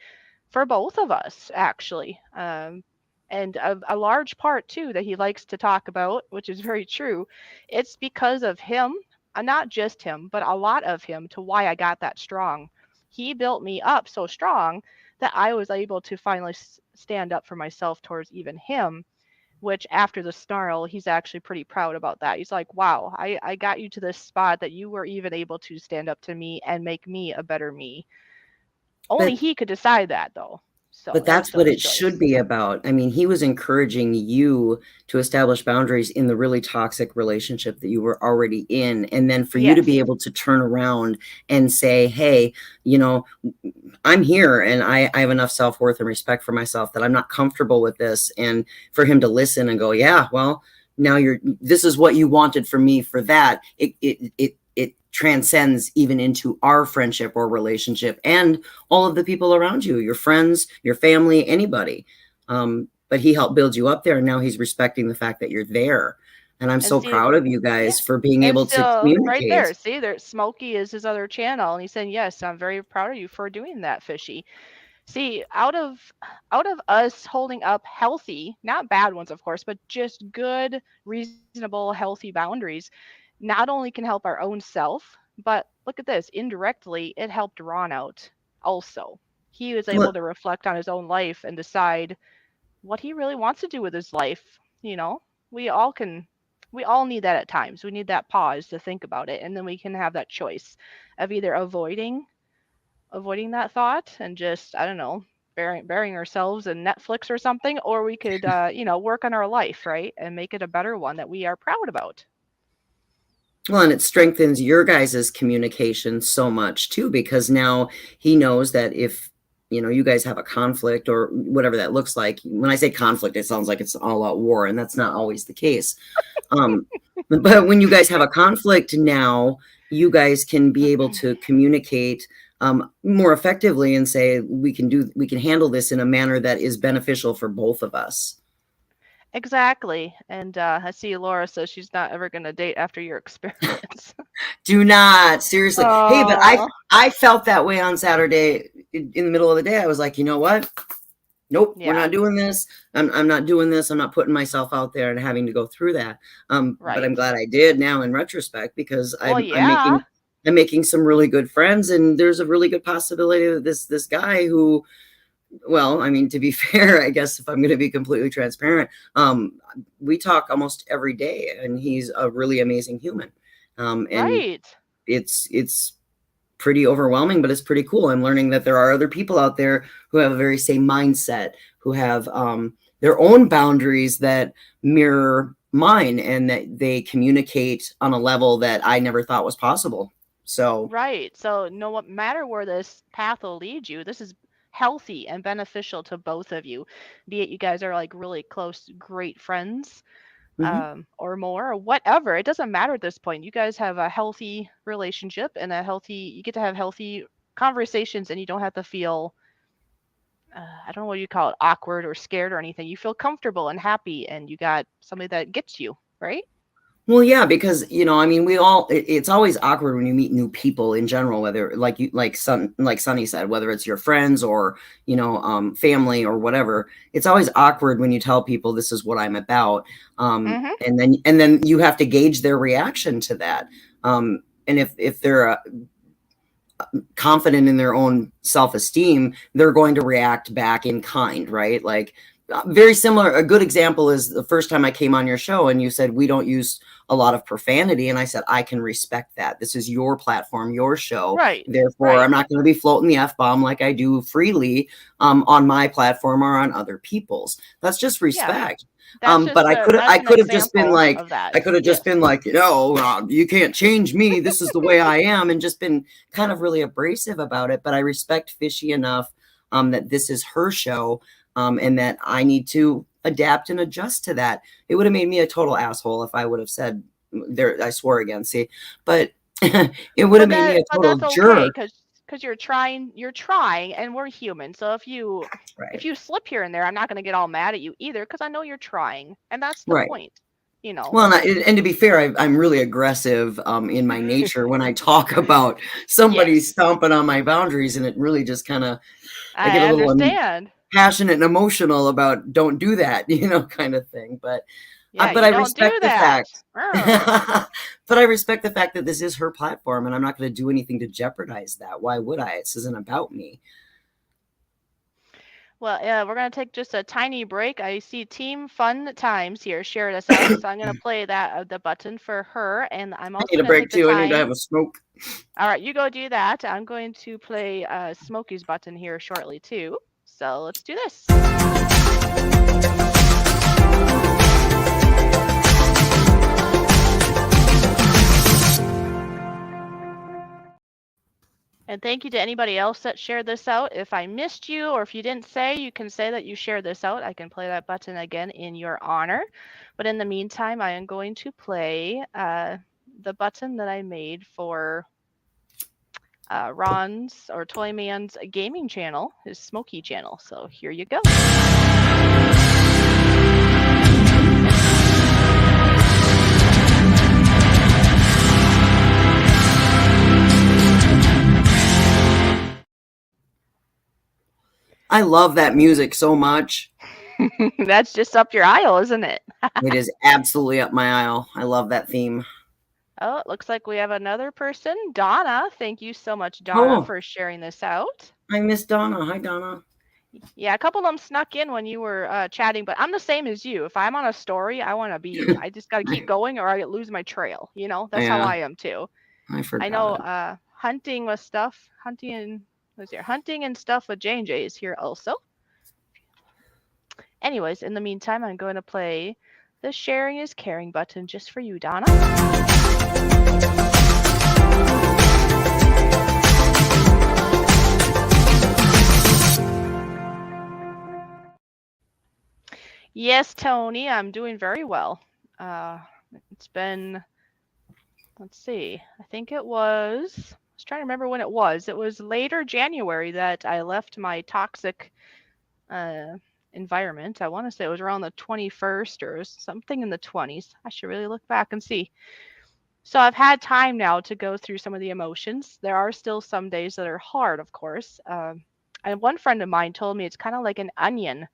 for both of us, actually. And a large part, too, that he likes to talk about, which is very true, it's because of him, not just him, but a lot of him, to why I got that strong. He built me up so strong that I was able to finally stand up for myself towards even him, which after the snarl, he's actually pretty proud about that. He's like, wow, I got you to this spot that you were even able to stand up to me and make me a better me. Only But he could decide that, though. So But it was that's still what his it choice. should be about. I mean, he was encouraging you to establish boundaries in the really toxic relationship that you were already in. And then for you to be Yes. able to turn around and say, hey, I'm here and I have enough self-worth and respect for myself that I'm not comfortable with this. And for him to listen and go, yeah, well, now this is what you wanted from me for that. It transcends even into our friendship or relationship and all of the people around you, your friends, your family, anybody. But he helped build you up there, and now he's respecting the fact that you're there. And I'm And so see, proud of you yeah. guys for being And able to so right communicate. there, see, there Smokey is his other channel, and he's saying, yes, I'm very proud of you for doing that, Fishy. See, out of us holding up healthy, not bad ones, of course, but just good, reasonable, healthy boundaries, not only can help our own self, but look at this, indirectly, it helped Ron out also. He was able Well, to reflect on his own life and decide what he really wants to do with his life. You know, we all can, we all need that at times. We need that pause to think about it, and then we can have that choice of either avoiding that thought and just, I don't know, burying ourselves in Netflix or something, or we could work on our life, right, and make it a better one that we are proud about. Well, and it strengthens your guys' communication so much too, because now he knows that if you guys have a conflict or whatever that looks like. When I say conflict, it sounds like it's all out war, and that's not always the case. But when you guys have a conflict now, you guys can be able to communicate more effectively and say we can handle this in a manner that is beneficial for both of us. Exactly. And I see Laura says she's not ever going to date after your experience. Do not, seriously. Hey, but Oh, I felt that way on Saturday in the middle of the day. I was like, you know what? Nope, we're yeah, not doing this. I'm not doing this. I'm not putting myself out there and having to go through that. But I'm right. glad I did now in retrospect, because Well, I'm yeah, making some really good friends, and there's a really good possibility that this guy who, well, I mean, to be fair, I guess if I'm going to be completely transparent, we talk almost every day, and he's a really amazing human. And right. it's pretty overwhelming, but it's pretty cool. I'm learning that there are other people out there who have a very same mindset, who have their own boundaries that mirror mine, and that they communicate on a level that I never thought was possible. So, Right. So no matter where this path will lead you, this is healthy and beneficial to both of you. Be it you guys are like really close, great friends, mhm. or more, or whatever. It doesn't matter at this point. You guys have a healthy relationship and you get to have healthy conversations, and you don't have to feel, I don't know what you call it, awkward or scared or anything. You feel comfortable and happy, and you got somebody that gets you, right? Well, yeah, because I mean, it's always awkward when you meet new people in general, whether like Sonny said, whether it's your friends or family or whatever. It's always awkward when you tell people this is what I'm about, Mm-hmm. and then you have to gauge their reaction to that. if they're confident in their own self-esteem, they're going to react back in kind, right? Like very similar. A good example is the first time I came on your show and you said we don't use a lot of profanity, and I said I can respect that. This is your platform, your show. Right. Therefore, I'm not going to be floating the F-bomb like I do freely on my platform or on other people's. That's just respect. That's just but I could have just been like, that. I could have just been like, you can't change me. This is the way I am, and just been kind of really abrasive about it. But I respect Fishy enough that this is her show, and that I need to adapt and adjust to that. It would have made me a total asshole if I would have said there. I swore again. See, but it would have made me a total jerk. Because you're trying, and we're human. So if you slip here and there, I'm not going to get all mad at you either, because I know you're trying, and that's the point. Well, and to be fair, I'm really aggressive in my nature when I talk about somebody stomping on my boundaries, and it really just kind of I get a little passionate and emotional about don't do that, kind of thing. But I respect the fact. But I respect the fact that this is her platform, and I'm not going to do anything to jeopardize that. Why would I? This isn't about me. Well, we're going to take just a tiny break. I see Team Fun Times here shared us out, so I'm going to play the button for her, and I'm also I need a break too. I need to have a smoke. All right, you go do that. I'm going to play Smokey's button here shortly too. So let's do this. And thank you to anybody else that shared this out. If I missed you, or if you didn't say, you can say that you shared this out. I can play that button again in your honor. But in the meantime, I am going to play the button that I made for Ron's or Toyman's gaming channel, his Smokey channel. So here you go. I love that music so much. That's just up your aisle, isn't it? It is absolutely up my aisle. I love that theme. Oh, it looks like we have another person. Donna. Thank you so much, Donna, for sharing this out. I miss Donna. Hi, Donna. Yeah, a couple of them snuck in when you were chatting, but I'm the same as you. If I'm on a story, I just got to keep going or I lose my trail. That's how I am too. I forgot. I know hunting and stuff with J&J is here also. Anyways, in the meantime, I'm going to play the sharing is caring button just for you, Donna. Yes, Tony, I'm doing very well. It's been, let's see, I think I was trying to remember when it was. It was later January that I left my toxic environment. I want to say it was around the 21st or something in the 20s. I should really look back and see. So I've had time now to go through some of the emotions. There are still some days that are hard, of course. And one friend of mine told me it's kind of like an onion.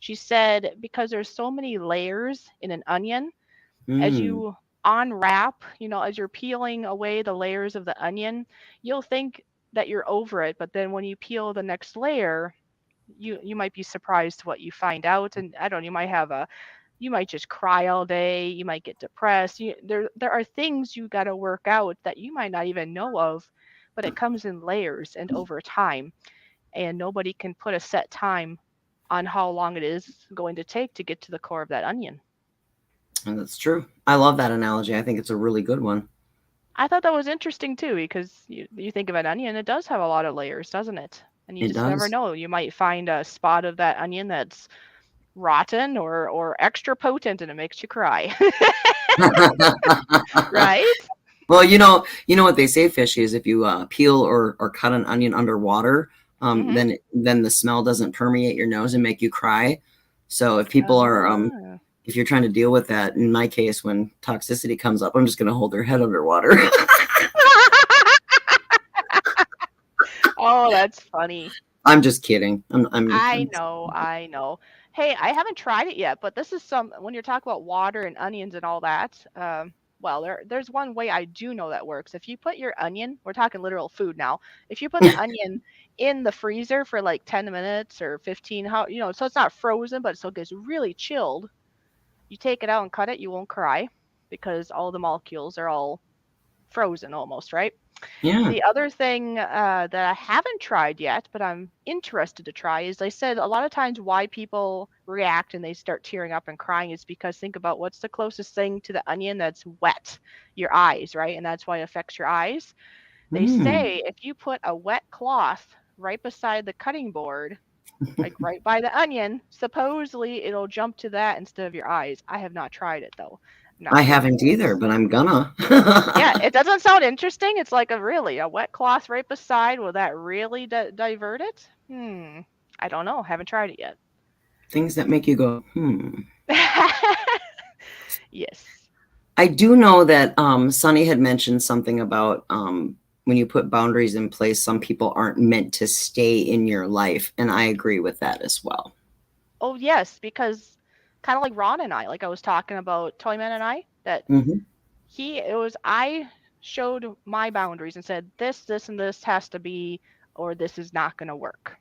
She said because there's so many layers in an onion, as you unwrap, as you're peeling away the layers of the onion, you'll think that you're over it, but then when you peel the next layer, you might be surprised what you find out. And I don't know, you might just cry all day, you might get depressed. There are things you got to work out that you might not even know of, but it comes in layers and over time, and nobody can put a set time on how long it is going to take to get to the core of that onion. And that's true. I love that analogy. I think it's a really good one. I thought that was interesting too, because you think of an onion, it does have a lot of layers, doesn't it? And you just never know. You might find a spot of that onion that's rotten or extra potent, and it makes you cry. Right? Well, you know what they say, Fishy, is if you peel or cut an onion underwater, then the smell doesn't permeate your nose and make you cry. So if people are if you're trying to deal with that, in my case, when toxicity comes up, I'm just going to hold their head underwater. Oh, that's funny. I'm just kidding. I know. Hey, I haven't tried it yet, but this is when you're talking about water and onions and all that, well, there's one way I do know that works. If you put your onion, we're talking literal food now. If you put the onion in the freezer for like 10 minutes or 15, so it's not frozen, but so it gets really chilled. You take it out and cut it, you won't cry because all the molecules are all frozen almost, right? Yeah. The other thing that I haven't tried yet, but I'm interested to try, is I said a lot of times why people react and they start tearing up and crying is because think about what's the closest thing to the onion that's wet? Your eyes, right? And that's why it affects your eyes. They Mm. say if you put a wet cloth right beside the cutting board, like right by the onion, supposedly it'll jump to that instead of your eyes. I have not tried it though. I'm not I sure if haven't either, it's but I'm gonna. yeah, it doesn't sound interesting. It's like a wet cloth right beside. Will that really divert it? I don't know. Haven't tried it yet. Things that make you go, hmm. Yes. I do know that Sunny had mentioned something about when you put boundaries in place, some people aren't meant to stay in your life. And I agree with that as well. Oh, yes, because kind of like Ron and I, like I was talking about Toyman and I, that Mm-hmm. I showed my boundaries and said, this, and this has to be, or this is not going to work.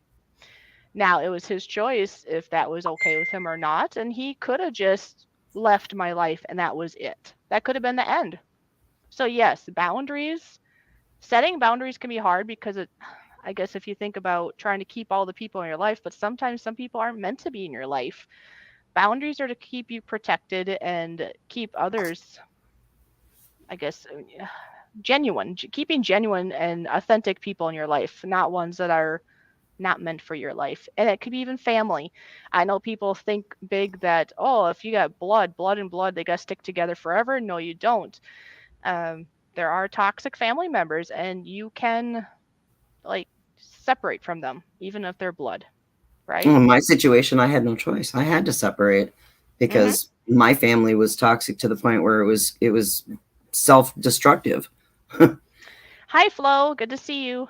Now, it was his choice if that was okay with him or not, and he could have just left my life and that was it. That could have been the end. So, yes, setting boundaries can be hard because I guess if you think about trying to keep all the people in your life, but sometimes some people aren't meant to be in your life. Boundaries are to keep you protected and keep others, I guess, keeping genuine and authentic people in your life, not ones that are not meant for your life. And it could be even family. I know people think big that, oh, if you got blood and blood, they got to stick together forever. No, you don't. There are toxic family members, and you can like separate from them, even if they're blood, right? In my situation, I had no choice. I had to separate Mm-hmm. because my family was toxic to the point where it was self-destructive. Hi, Flo. Good to see you.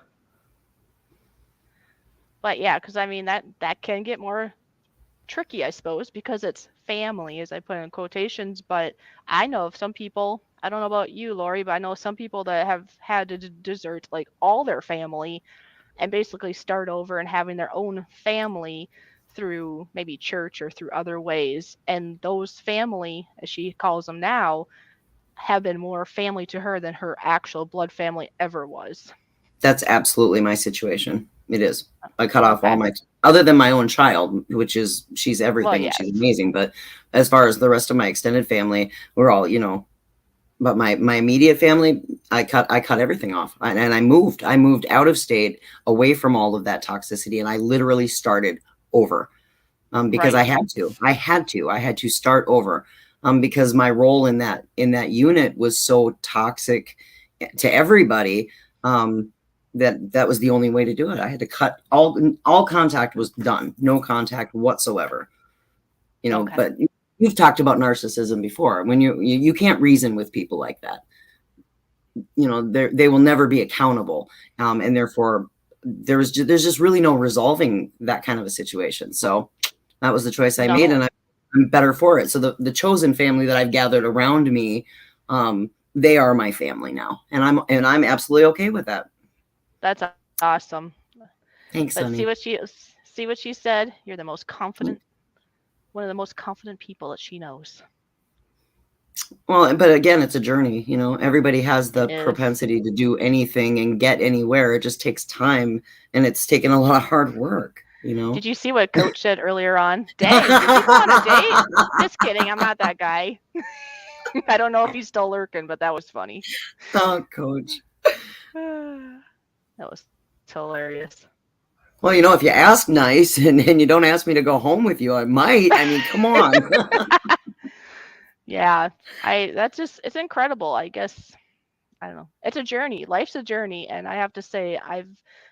But yeah, because I mean that can get more tricky, I suppose, because it's family, as I put in quotations. But I know of some people. I don't know about you, Lori, but I know some people that have had to desert like all their family and basically start over and having their own family through maybe church or through other ways. And those family, as she calls them now, have been more family to her than her actual blood family ever was. That's absolutely my situation. It is. I cut off all Okay. my, other than my own child, which is, she's Well, everything and yes. she's amazing. But as far as the rest of my extended family, we're all, but my immediate family, I cut everything off, and I moved out of state, away from all of that toxicity, and I literally started over, because Right. I had to start over, because my role in that unit was so toxic to everybody, that was the only way to do it. I had to cut all contact was done, no contact whatsoever, Okay. but you've talked about narcissism before. When you can't reason with people like that, they will never be accountable, and therefore there's just really no resolving that kind of a situation. So that was the choice I made, No, and I'm better for it. So the chosen family that I've gathered around me, they are my family now, and I'm absolutely okay with that. that's awesome. Thanks, But Sonny. see what she said. You're the most confident, one of the most confident people that she knows. Well, but again, it's a journey. Everybody has the It is. propensity to do anything and get anywhere. It just takes time, and it's taken a lot of hard work. Did you see what Coach said earlier on? Dang, did you go on a date? Just kidding. I'm not that guy. I don't know if he's still lurking, but that was funny. Oh, Coach. That was hilarious. Well, if you ask nice and you don't ask me to go home with you, I might. I mean, come on. Yeah, it's incredible. I guess I don't know. It's a journey. Life's a journey, and I have to say I've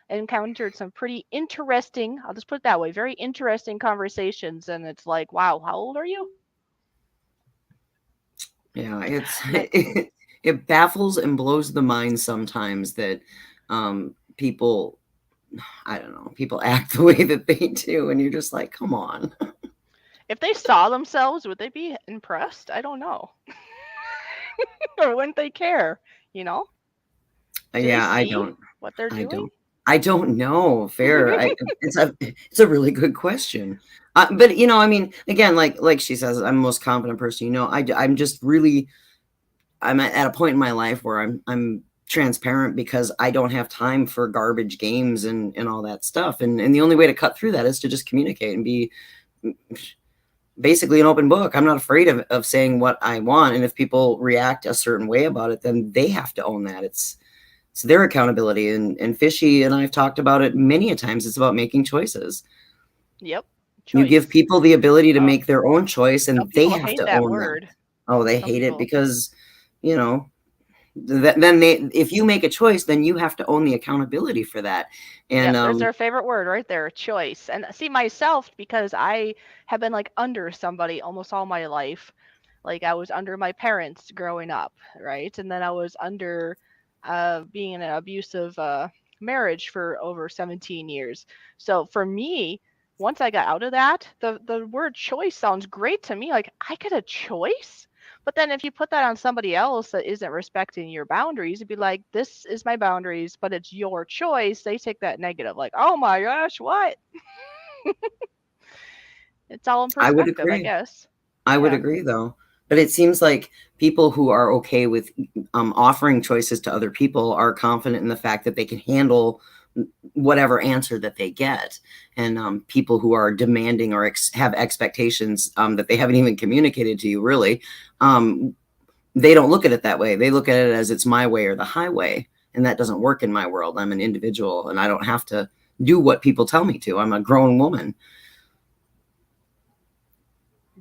encountered some pretty interesting, I'll just put it that way, very interesting conversations, and it's like, wow, how old are you? Yeah, But it baffles and blows the mind sometimes that people, I don't know, people act the way that they do, and you're just like, come on. if they saw themselves, would they be impressed? I don't know. Or wouldn't they care? You know? Do they Yeah, see what they're I doing? don't. I don't know. Fair. It's a really good question. But you know, I mean, again, like she says, I'm the most confident person. You know, I'm just really I'm at a point in my life where I'm transparent because I don't have time for garbage games and all that stuff. And the only way to cut through that is to just communicate and be basically an open book. I'm not afraid of saying what I want. And if people react a certain way about it, then they have to own that. It's their accountability. And Fishy and I've talked about it many a times. It's about making choices. Yep. You give Choice. people the ability to Oh, make their own choice, some and they people have hate to that own that. word. Oh, they Some hate it people. because, you know, then if you make a choice, then you have to own the accountability for that. And Yep, there's their favorite word right there, choice. And see myself, because I have been like under somebody almost all my life. Like I was under my parents growing up, right? And then I was under being in an abusive marriage for over 17 years. So for me, once I got out of that, the word choice sounds great to me. Like I get a choice. But then if you put that on somebody else that isn't respecting your boundaries, it'd be like, this is my boundaries, but it's your choice. They take that negative, like, oh my gosh, what? It's all in I would perspective, I agree. guess. I would Yeah. agree, though. But it seems like people who are okay with offering choices to other people are confident in the fact that they can handle whatever answer that they get. And people who are demanding or have expectations that they haven't even communicated to you, really, they don't look at it that way. They look at it as it's my way or the highway. And that doesn't work in my world. I'm an individual and I don't have to do what people tell me to. I'm a grown woman.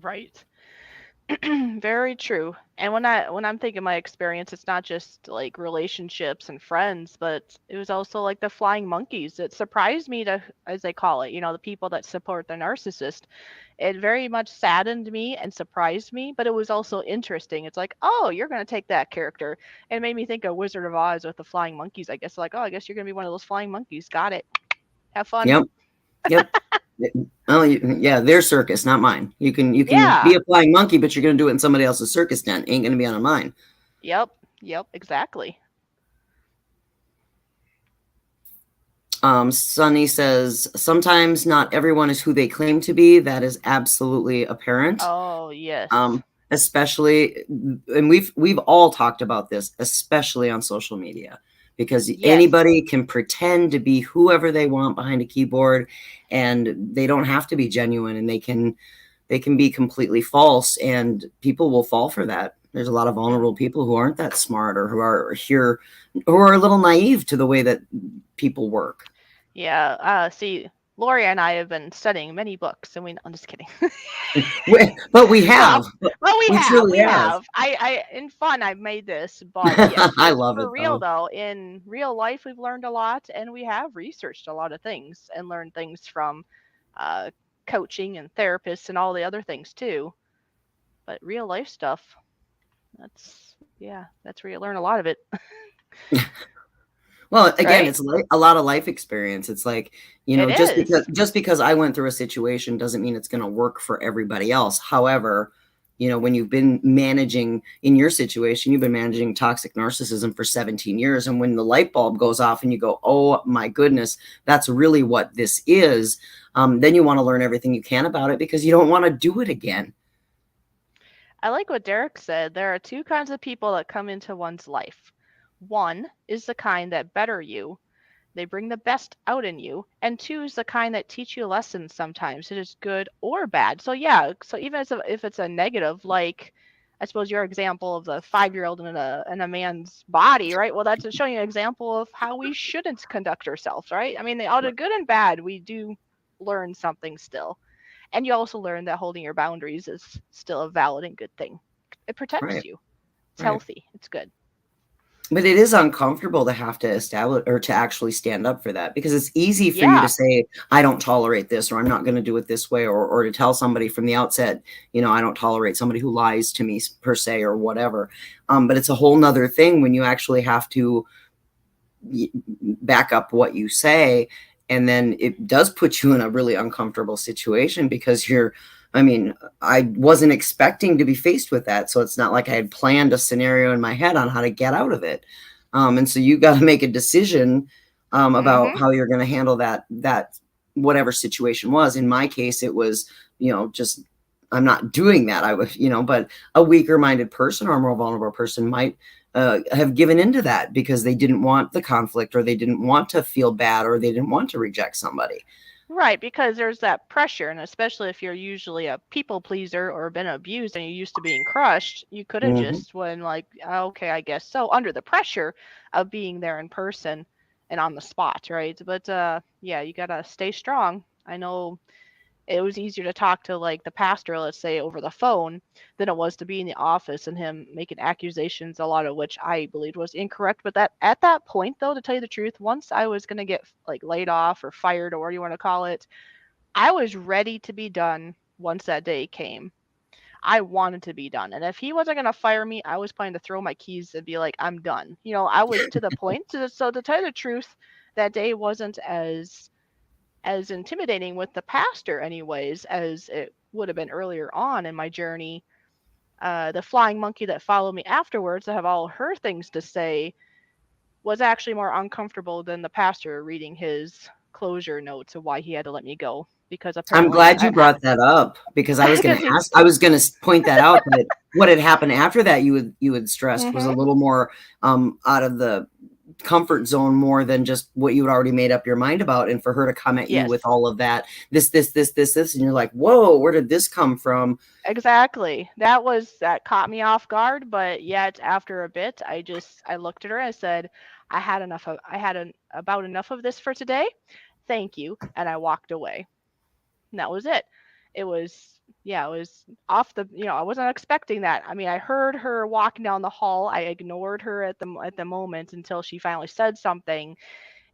Right. Very true. And when I'm thinking my experience, it's not just like relationships and friends, but it was also like the flying monkeys. It surprised me to, as they call it, the people that support the narcissist. It very much saddened me and surprised me, but it was also interesting. It's like, oh, you're gonna take that character. And it made me think of Wizard of Oz with the flying monkeys. I guess like, oh, I guess you're gonna be one of those flying monkeys. Got it. Have fun. Yep. Yep. Well, yeah, their circus, not mine. You can Yeah. be a flying monkey, but you're going to do it in somebody else's circus tent. Ain't going to be on mine. Yep. Yep. Exactly. Sunny says sometimes not everyone is who they claim to be. That is absolutely apparent. Oh yes. Especially, and we've all talked about this, especially on social media, because Yes. anybody can pretend to be whoever they want behind a keyboard, and they don't have to be genuine, and they can be completely false, and people will fall for that. There's a lot of vulnerable people who aren't that smart or who are a little naive to the way that people work. Yeah. See, Lori and I have been studying many books, and I'm just kidding. But we have. Well, we have. truly We have. In fun, I've made this, but yes, I love for it, real though. though. In real life, we've learned a lot, and we have researched a lot of things and learned things from uh, coaching and therapists and all the other things too. But real life stuff, that's where you learn a lot of it. Well, again, Right? it's a lot of life experience. It's like, It is. just because I went through a situation doesn't mean it's going to work for everybody else. However, when you've been managing in your situation, you've been managing toxic narcissism for 17 years. And when the light bulb goes off and you go, oh my goodness, that's really what this is. Then you want to learn everything you can about it because you don't want to do it again. I like what Derek said. There are two kinds of people that come into one's life. One is the kind that better you. They bring the best out in you. And two is the kind that teach you lessons sometimes. It is good or bad. So yeah, so even if it's a negative, like I suppose your example of the 5-year-old in a man's body, right? Well, that's showing you an example of how we shouldn't conduct ourselves, right? I mean, out of good and bad, we do learn something still. And you also learn that holding your boundaries is still a valid and good thing. It protects Right. you. It's Right. healthy. It's good. But it is uncomfortable to have to establish or to actually stand up for that, because it's easy for you to say, I don't tolerate this, or I'm not going to do it this way, or to tell somebody from the outset, I don't tolerate somebody who lies to me per se, or whatever. But it's a whole nother thing when you actually have to back up what you say And then it does put you in a really uncomfortable situation because I wasn't expecting to be faced with that. So it's not like I had planned a scenario in my head on how to get out of it. And so you got to make a decision about how you're going to handle that whatever situation was. In my case, it was, just I'm not doing that. I was, but a weaker minded person or a more vulnerable person might have given into that because they didn't want the conflict, or they didn't want to feel bad, or they didn't want to reject somebody. Right, because there's that pressure, and especially if you're usually a people pleaser or been abused and you're used to being crushed, you could have just went like, okay, I guess so, under the pressure of being there in person and on the spot, right? But yeah, you gotta stay strong. I know it was easier to talk to like the pastor, let's say, over the phone than it was to be in the office and him making accusations, a lot of which I believed was incorrect. But that at that point, though, to tell you the truth, once I was gonna get like laid off or fired or whatever you want to call it, I was ready to be done once that day came. I wanted to be done. And if he wasn't going to fire me, I was planning to throw my keys and be like, I'm done. I was to the point. So to tell you the truth, that day wasn't as intimidating with the pastor anyways as it would have been earlier on in my journey. The flying monkey that followed me afterwards, to have all her things to say, was actually more uncomfortable than the pastor reading his closure notes of why he had to let me go, because I'm apparently glad you brought that up, because I was going to ask, I was going to point that out, that what had happened after that you had stressed was a little more out of the comfort zone, more than just what you had already made up your mind about. And for her to come at you with all of that, this, and you're like, whoa, where did this come from? Exactly. That caught me off guard, but yet after a bit, I looked at her and I said, I had about enough of this for today. Thank you. And I walked away. And that was it. It was off the, I wasn't expecting that. I mean, I heard her walking down the hall. I ignored her at the moment until she finally said something.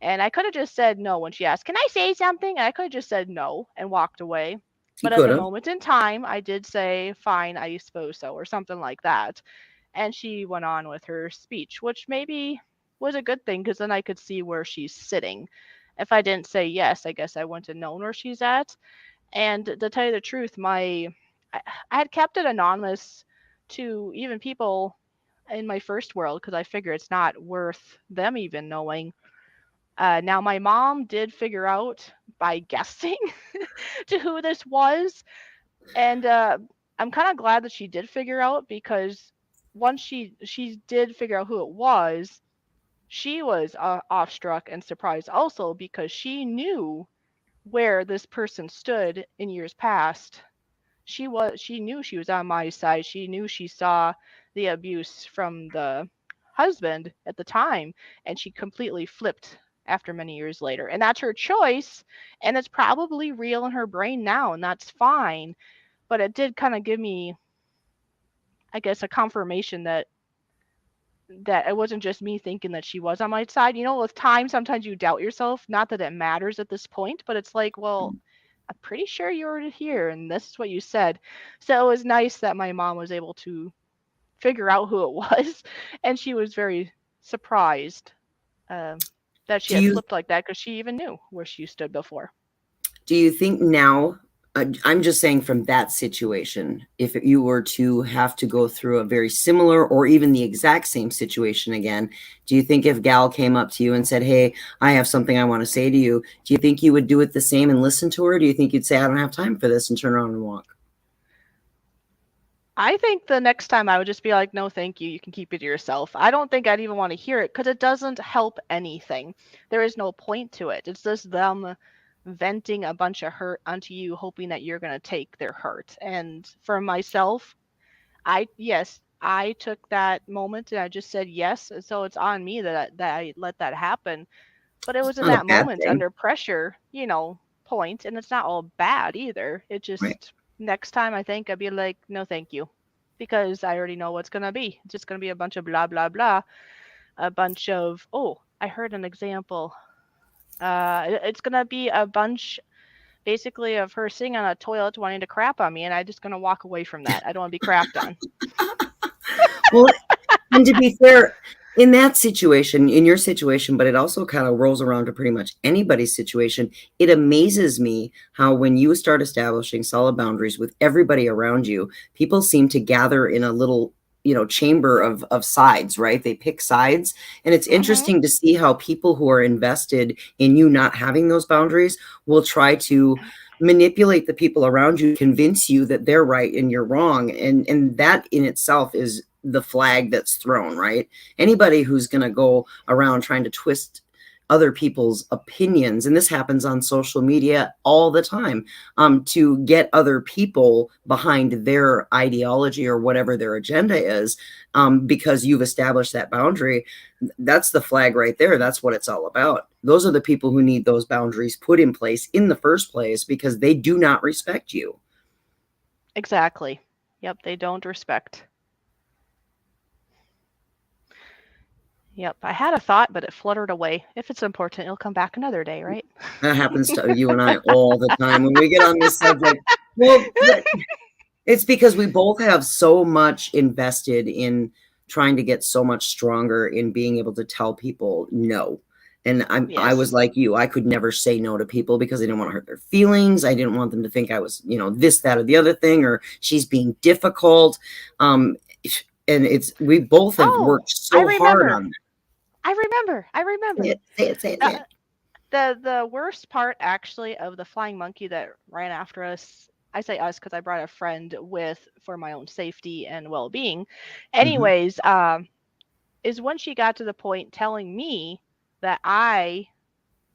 And I could have just said no when she asked, "Can I say something?" And I could have just said no and walked away. But at the moment in time, I did say, "Fine, I suppose so," or something like that. And she went on with her speech, which maybe was a good thing, because then I could see where she's sitting. If I didn't say yes, I guess I wouldn't have known where she's at. And to tell you the truth, I had kept it anonymous to even people in my first world, because I figure it's not worth them even knowing. Now, my mom did figure out by guessing to who this was. And I'm kind of glad that she did figure out, because once she did figure out who it was, she was awestruck and surprised also, because she knew where this person stood in years past. She knew she was on my side. She knew she saw the abuse from the husband at the time, and she completely flipped after many years later. And that's her choice, and it's probably real in her brain now, and that's fine. But it did kind of give me, I guess, a confirmation that it wasn't just me thinking that she was on my side. With time, sometimes you doubt yourself. Not that it matters at this point, but it's like, well, I'm pretty sure you were here, and this is what you said. So it was nice that my mom was able to figure out who it was, and she was very surprised that she had flipped like that, because she even knew where she stood before. Do you think now, I'm just saying from that situation, if you were to have to go through a very similar or even the exact same situation again, do you think if Gal came up to you and said, "Hey, I have something I want to say to you," do you think you would do it the same and listen to her? Or do you think you'd say, "I don't have time for this," and turn around and walk? I think the next time I would just be like, "No, thank you. You can keep it to yourself." I don't think I'd even want to hear it, because it doesn't help anything. There is no point to it. It's just them venting a bunch of hurt onto you, hoping that you're going to take their hurt. And for myself, I took that moment and I just said yes. And so it's on me that I let that happen. But it was in that moment under pressure, point. And it's not all bad either. It just, next time I think I'd be like, "No, thank you." Because I already know what's going to be. It's just going to be a bunch of blah, blah, blah. A bunch of, oh, I heard an example. It's going to be a bunch basically of her sitting on a toilet wanting to crap on me, and I'm just going to walk away from that. I don't want to be crapped on. Well, and to be fair, in that situation, in your situation, but it also kind of rolls around to pretty much anybody's situation. It amazes me how when you start establishing solid boundaries with everybody around you, people seem to gather in a little, chamber of sides, right? They pick sides. And it's Mm-hmm. interesting to see how people who are invested in you not having those boundaries will try to manipulate the people around you, convince you that they're right and you're wrong. And that in itself is the flag that's thrown, right? Anybody who's going to go around trying to twist other people's opinions, and this happens on social media all the time, to get other people behind their ideology or whatever their agenda is, because you've established that boundary. That's the flag right there. That's what it's all about. Those are the people who need those boundaries put in place in the first place because they do not respect you. Exactly. Yep, they don't respect. Yep, I had a thought, but it fluttered away. If it's important, it'll come back another day, right? That happens to you and I all the time when we get on this subject. Well, it's because we both have so much invested in trying to get so much stronger in being able to tell people no. And I was Yes. like you. I could never say no to people because I didn't want to hurt their feelings. I didn't want them to think I was, this, that, or the other thing, or she's being difficult. And we both have Oh, worked I so hard remember. on that. I remember. Say it, say it. The worst part actually of the flying monkey that ran after us, I say us because I brought a friend with for my own safety and well-being. Anyways, is when she got to the point telling me that I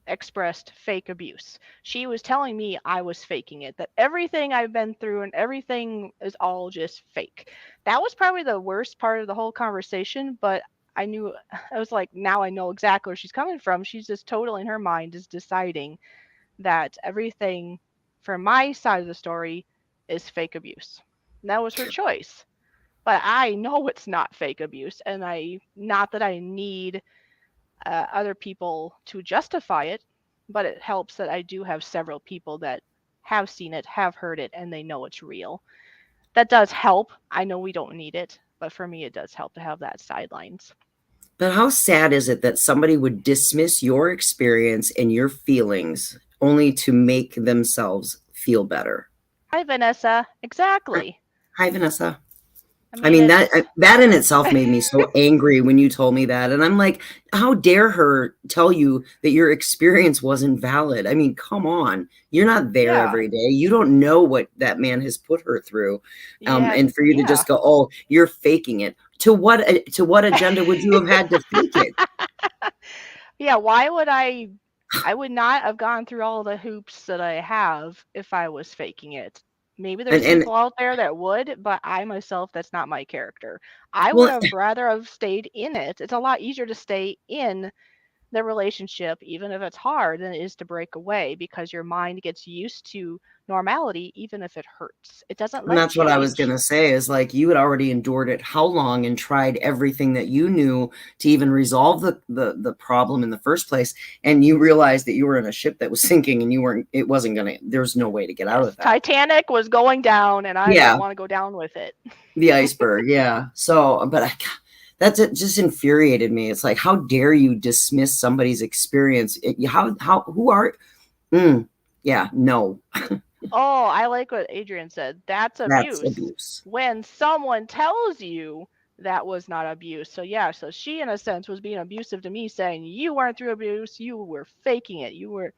expressed fake abuse. She was telling me I was faking it, that everything I've been through and everything is all just fake. That was probably the worst part of the whole conversation, but I knew, I was like, now I know exactly where she's coming from. She's just totally in her mind is deciding that everything from my side of the story is fake abuse. And that was her choice. But I know it's not fake abuse, and not that I need other people to justify it, but it helps that I do have several people that have seen it, have heard it, and they know it's real. That does help. I know we don't need it, but for me, it does help to have that sidelines. But how sad is it that somebody would dismiss your experience and your feelings only to make themselves feel better? Hi, Vanessa. Exactly. Hi, Vanessa. I mean, that in itself made me so angry when you told me that. And I'm like, how dare her tell you that your experience wasn't valid? I mean, come on. You're not there yeah, every day. You don't know what that man has put her through. And for you to yeah. just go, oh, you're faking it. To what agenda would you have had to fake it? Yeah, why would I would not have gone through all the hoops that I have if I was faking it. Maybe there's And people out there that would, but I myself, that's not my character. I would well, have rather have stayed in it. It's a lot easier to stay in the relationship, even if it's hard, than it is to break away because your mind gets used to normality, even if it hurts. It doesn't and like that's what I was change. gonna say is like you had already endured it how long and tried everything that you knew to even resolve the problem in the first place, and you realized that you were in a ship that was sinking and it wasn't gonna, there's no way to get out Yes, of that. Titanic was going down, and I Yeah, didn't want to go down with it. the iceberg. Yeah. So, but that's it. Just infuriated me. It's like, how dare you dismiss somebody's experience? Who are? Yeah. No, Oh, I like what Adrian said. That's that's abuse. abuse. When someone tells you that was not abuse. So yeah, so she in a sense was being abusive to me, saying you weren't through abuse, you were faking it. You were,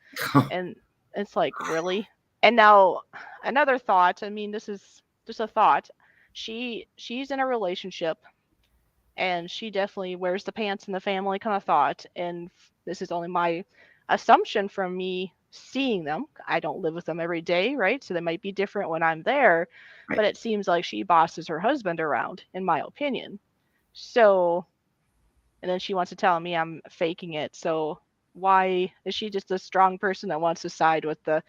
and it's like, really? And now another thought, I mean, this is just a thought. She's in a relationship and she definitely wears the pants in the family kind of thought. And this is only my assumption from me seeing them. I don't live with them every day, right? So they might be different when I'm there, Right. but it seems like she bosses her husband around, in my opinion. So, and then she wants to tell me I'm faking it. So why is she just a strong person that wants to side with the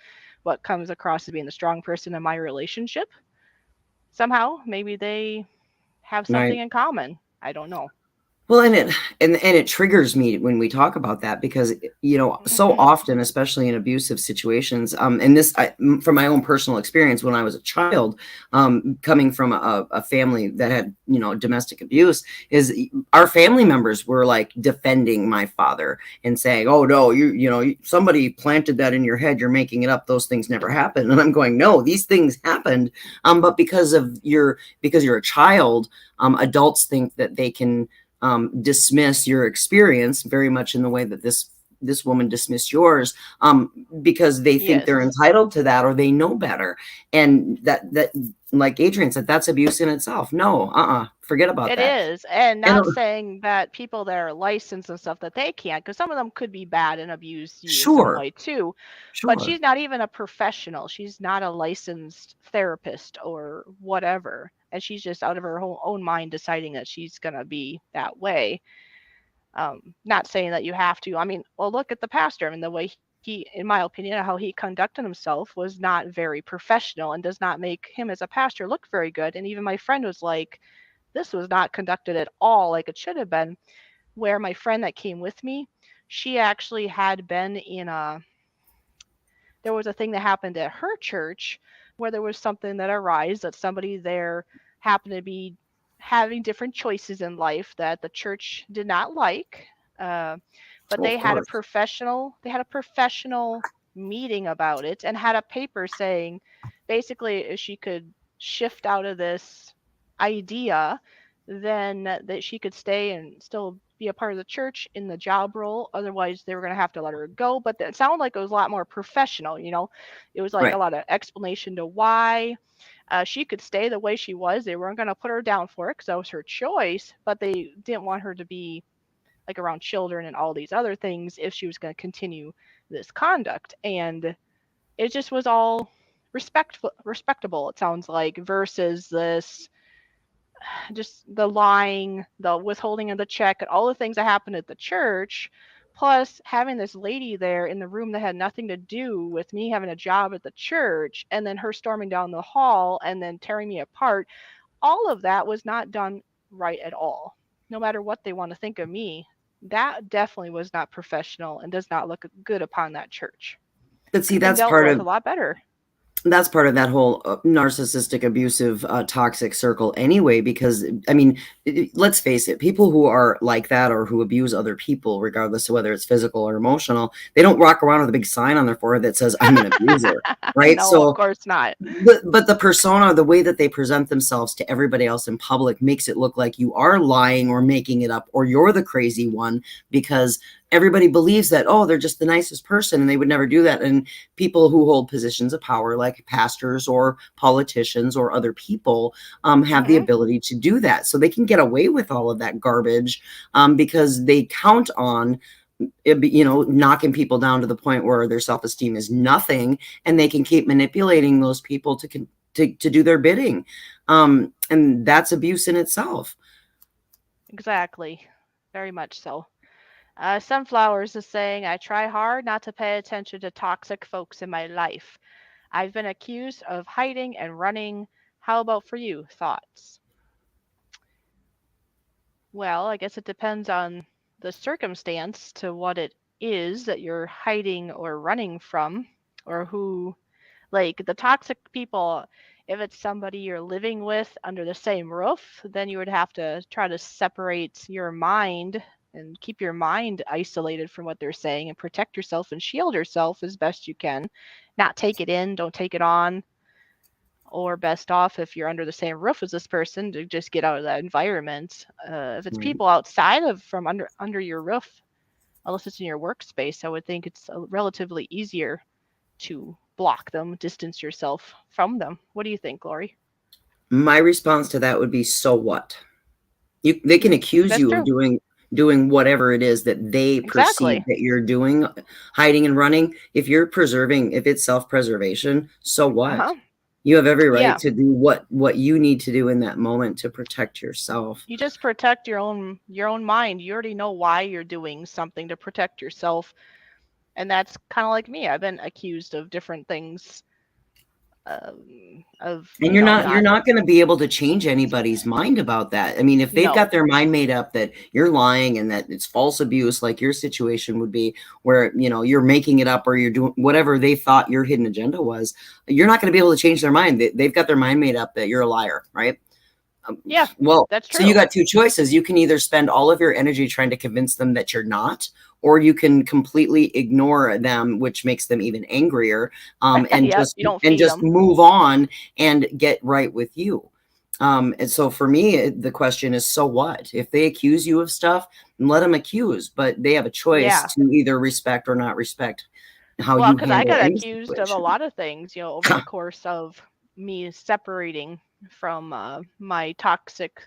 what comes across as being the strong person in my relationship? Somehow, maybe they have something Right. in common. I don't know. Well, and it triggers me when we talk about that because so often, especially in abusive situations, and from my own personal experience when I was a child, coming from a family that had domestic abuse, is our family members were like defending my father and saying, "Oh no, somebody planted that in your head. You're making it up. Those things never happened." And I'm going, "No, these things happened, but because you're a child, adults think that they can." Dismiss your experience very much in the way that this woman dismissed yours, because they think they're entitled to that or they know better. And that like Adrian said, that's abuse in itself. No, forget about that. It is. And not saying that people that are licensed and stuff that they can't, because some of them could be bad and abuse you in some way too. But she's not even a professional. She's not a licensed therapist or whatever. And she's just out of her own mind deciding that she's going to be that way. Not saying that you have to. I mean, well, look at the pastor. I mean, the way he, in my opinion, how he conducted himself was not very professional and does not make him as a pastor look very good. And even my friend was like, this was not conducted at all like it should have been. Where my friend that came with me, she actually had been in there was a thing that happened at her church where there was something that arose that somebody there happened to be having different choices in life that the church did not like. But they had a professional meeting about it and had a paper saying basically if she could shift out of this idea, then that she could stay and still be a part of the church in the job role. Otherwise, they were going to have to let her go. But it sounded like it was a lot more professional. It was like a lot of explanation to why she could stay the way she was. They weren't going to put her down for it because that was her choice. But they didn't want her to be like around children and all these other things if she was going to continue this conduct. And it just was all respectable, it sounds like, versus this just the lying, the withholding of the check, and all the things that happened at the church, plus having this lady there in the room that had nothing to do with me having a job at the church, and then her storming down the hall and then tearing me apart. All of that was not done right at all. No matter what they want to think of me, that definitely was not professional and does not look good upon that church. But see, that's part of a lot better. That's part of that whole narcissistic, abusive, toxic circle anyway, because I mean, let's face it, people who are like that or who abuse other people, regardless of whether it's physical or emotional, they don't walk around with a big sign on their forehead that says, I'm an abuser, right? No, so, of course not. But the persona, the way that they present themselves to everybody else in public makes it look like you are lying or making it up, or you're the crazy one, because everybody believes that, oh, they're just the nicest person and they would never do that. And people who hold positions of power, like pastors or politicians or other people, have the ability to do that. So they can get away with all of that garbage because they count on knocking people down to the point where their self-esteem is nothing, and they can keep manipulating those people to do their bidding. And that's abuse in itself. Exactly. Very much so. Sunflowers is saying, I try hard not to pay attention to toxic folks in my life. I've been accused of hiding and running. How about for you? Thoughts? Well, I guess it depends on the circumstance to what it is that you're hiding or running from, or who, like the toxic people. If it's somebody you're living with under the same roof, then you would have to try to separate your mind and keep your mind isolated from what they're saying and protect yourself and shield yourself as best you can. Not take it in, don't take it on. Or best off, if you're under the same roof as this person, to just get out of that environment. If it's people outside of from under your roof, unless it's in your workspace, I would think it's relatively easier to block them, distance yourself from them. What do you think, Lori? My response to that would be, so what? They can accuse you of doing whatever it is that they perceive that you're doing, hiding and running. If it's self-preservation, so what? You have every right to do what you need to do in that moment to protect yourself. You just protect your own mind. You already know why you're doing something to protect yourself. And that's kind of like me. I've been accused of different things And you're not going to be able to change anybody's mind about that. I mean, if they've got their mind made up that you're lying and that it's false abuse, like your situation would be, where you're making it up or you're doing whatever they thought your hidden agenda was, you're not going to be able to change their mind. They've got their mind made up that you're a liar, right? Yeah, well, that's true. So you got two choices. You can either spend all of your energy trying to convince them that you're not, or you can completely ignore them, which makes them even angrier, and just move on and get right with you. And so for me, the question is, so what? If they accuse you of stuff, let them accuse, but they have a choice to either respect or not respect how you handle because I got accused situation. of a lot of things, over the course of me separating from my toxic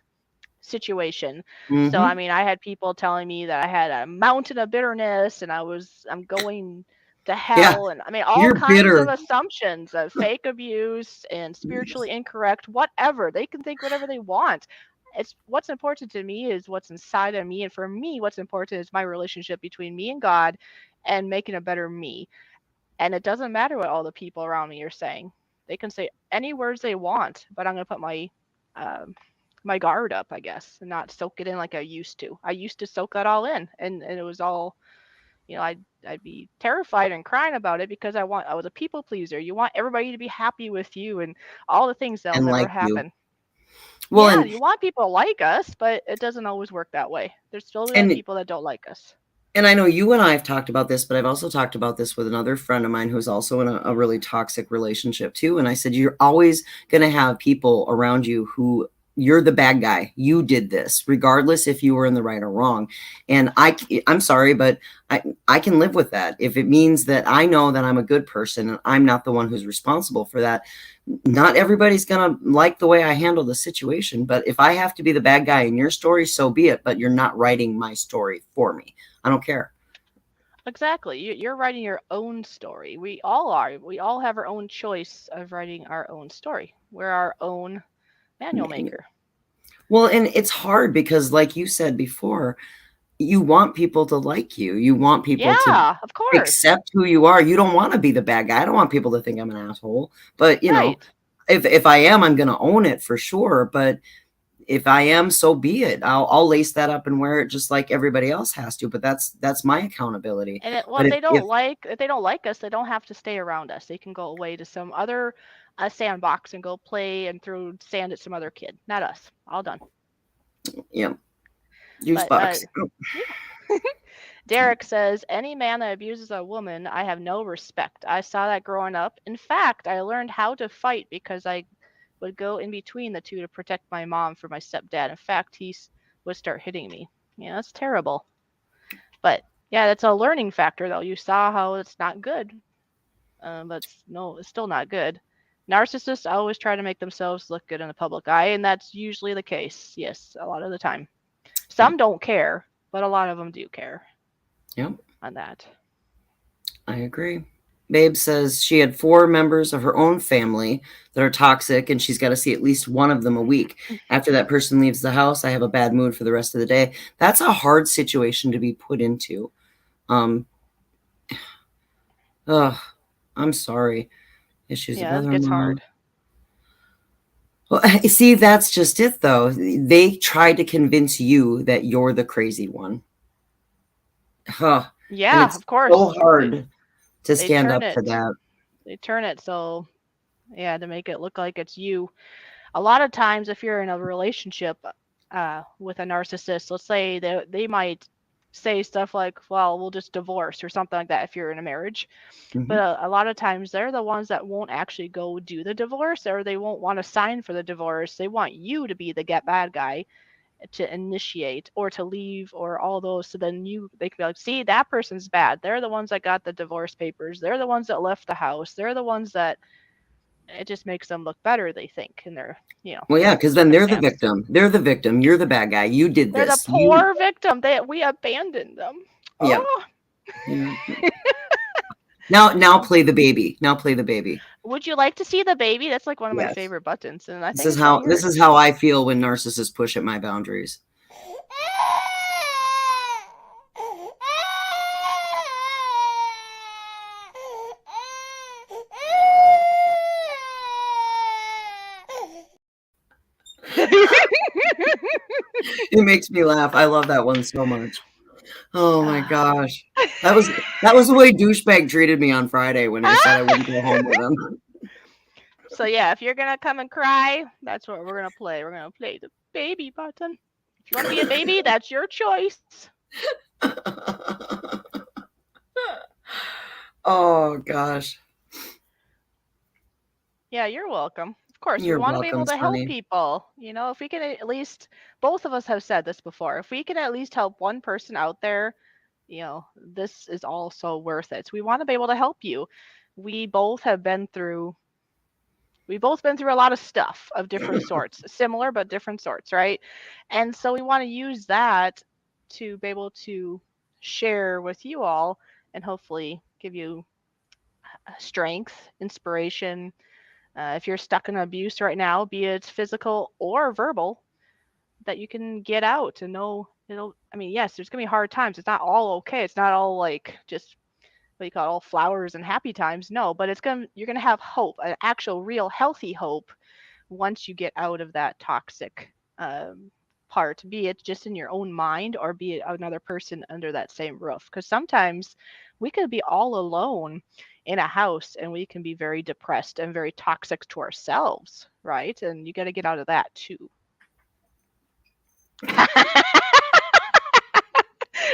situation. So I mean, I had people telling me that I had a mountain of bitterness and I'm going to hell, and I mean all kinds of assumptions of fake abuse and spiritually incorrect, whatever. They can think whatever they want. It's what's important to me is what's inside of me, and for me what's important is my relationship between me and God and making a better me. And it doesn't matter what all the people around me are saying. They can say any words they want, but I'm going to put my guard up, I guess, and not soak it in like I used to. I used to soak that all in, and it was all, I'd be terrified and crying about it because I was a people pleaser. You want everybody to be happy with you and all the things that'll never happen. Well, you want people to like us, but it doesn't always work that way. There's still people that don't like us. And I know you and I have talked about this, but I've also talked about this with another friend of mine who's also in a really toxic relationship too. And I said, you're always going to have people around you who you're the bad guy. You did this, regardless if you were in the right or wrong. And I'm sorry, but I can live with that. If it means that I know that I'm a good person and I'm not the one who's responsible for that. Not everybody's going to like the way I handle the situation, but if I have to be the bad guy in your story, so be it. But you're not writing my story for me. I don't care. Exactly. You're writing your own story. We all are. We all have our own choice of writing our own story. We're our own manual maker. Well, and it's hard because, like you said before, you want people to like you. You want people to of course. accept who you are. You don't want to be the bad guy. I don't want people to think I'm an asshole. But, you know, if I am, I'm going to own it for sure. But if I am, so be it. I'll lace that up and wear it just like everybody else has to. But that's my accountability. And if they don't like us, they don't have to stay around us. They can go away to some other sandbox and go play and throw sand at some other kid. Not us. All done. Yeah. Juice box. Derek says, any man that abuses a woman, I have no respect. I saw that growing up. In fact, I learned how to fight because I would go in between the two to protect my mom from my stepdad. In fact, he would start hitting me. Yeah, that's terrible. But yeah, that's a learning factor, though. You saw how it's not good. But it's still not good. Narcissists always try to make themselves look good in the public eye, and that's usually the case. Yes, a lot of the time. Some don't care, but a lot of them do care. Yep. On that. I agree. Babe says she had 4 members of her own family that are toxic, and she's got to see at least one of them a week. After that person leaves the house, I have a bad mood for the rest of the day. That's a hard situation to be put into. I'm sorry. Issues of other it's mom. hard. Well, see, that's just it, though. They try to convince you that you're the crazy one. Yeah, of course. So hard to stand up to that. They turn it so, to make it look like it's you. A lot of times, if you're in a relationship with a narcissist, let's say they might say stuff like, well, we'll just divorce or something like that if you're in a marriage. Mm-hmm. But a lot of times they're the ones that won't actually go do the divorce, or they won't want to sign for the divorce. They want you to be the bad guy to initiate or to leave or all those. So then they can be like, see, that person's bad. They're the ones that got the divorce papers. They're the ones that left the house. They're the ones that it just makes them look better, they think. And they're, Well, yeah, because then they're the victim. They're the victim. You're the bad guy. You did this. They're the poor victim. We abandoned them. Yeah. Oh. Yeah. Now play the baby. Now play the baby. Would you like to see the baby? That's like one of my favorite buttons. And I think this is how I feel when narcissists push at my boundaries. It makes me laugh. I love that one so much. Oh my gosh. That was the way douchebag treated me on Friday when I said I wouldn't go home with him. So yeah, if you're gonna come and cry, that's what we're gonna play. We're gonna play the baby button. If you want to be a baby, that's your choice. Oh gosh. Yeah, you're welcome. Of course, we You're want to be able welcome, to help Sunny. people. You know, if we can at least, both of us have said this before, if we can at least help one person out there, you know, this is also worth it. We want to be able to help you. We both have been through We've both been through a lot of stuff of different sorts, similar but different sorts, right? And so we want to use that to be able to share with you all and hopefully give you strength, inspiration. If you're stuck in abuse right now, be it physical or verbal, that you can get out and know I mean, yes, there's going to be hard times. It's not all okay. It's not all like just what you call it, all flowers and happy times. No, but you're gonna have hope, an actual, real, healthy hope, once you get out of that toxic part, be it just in your own mind or be it another person under that same roof. Because sometimes we could be all alone in a house and we can be very depressed and very toxic to ourselves, right? And you got to get out of that too.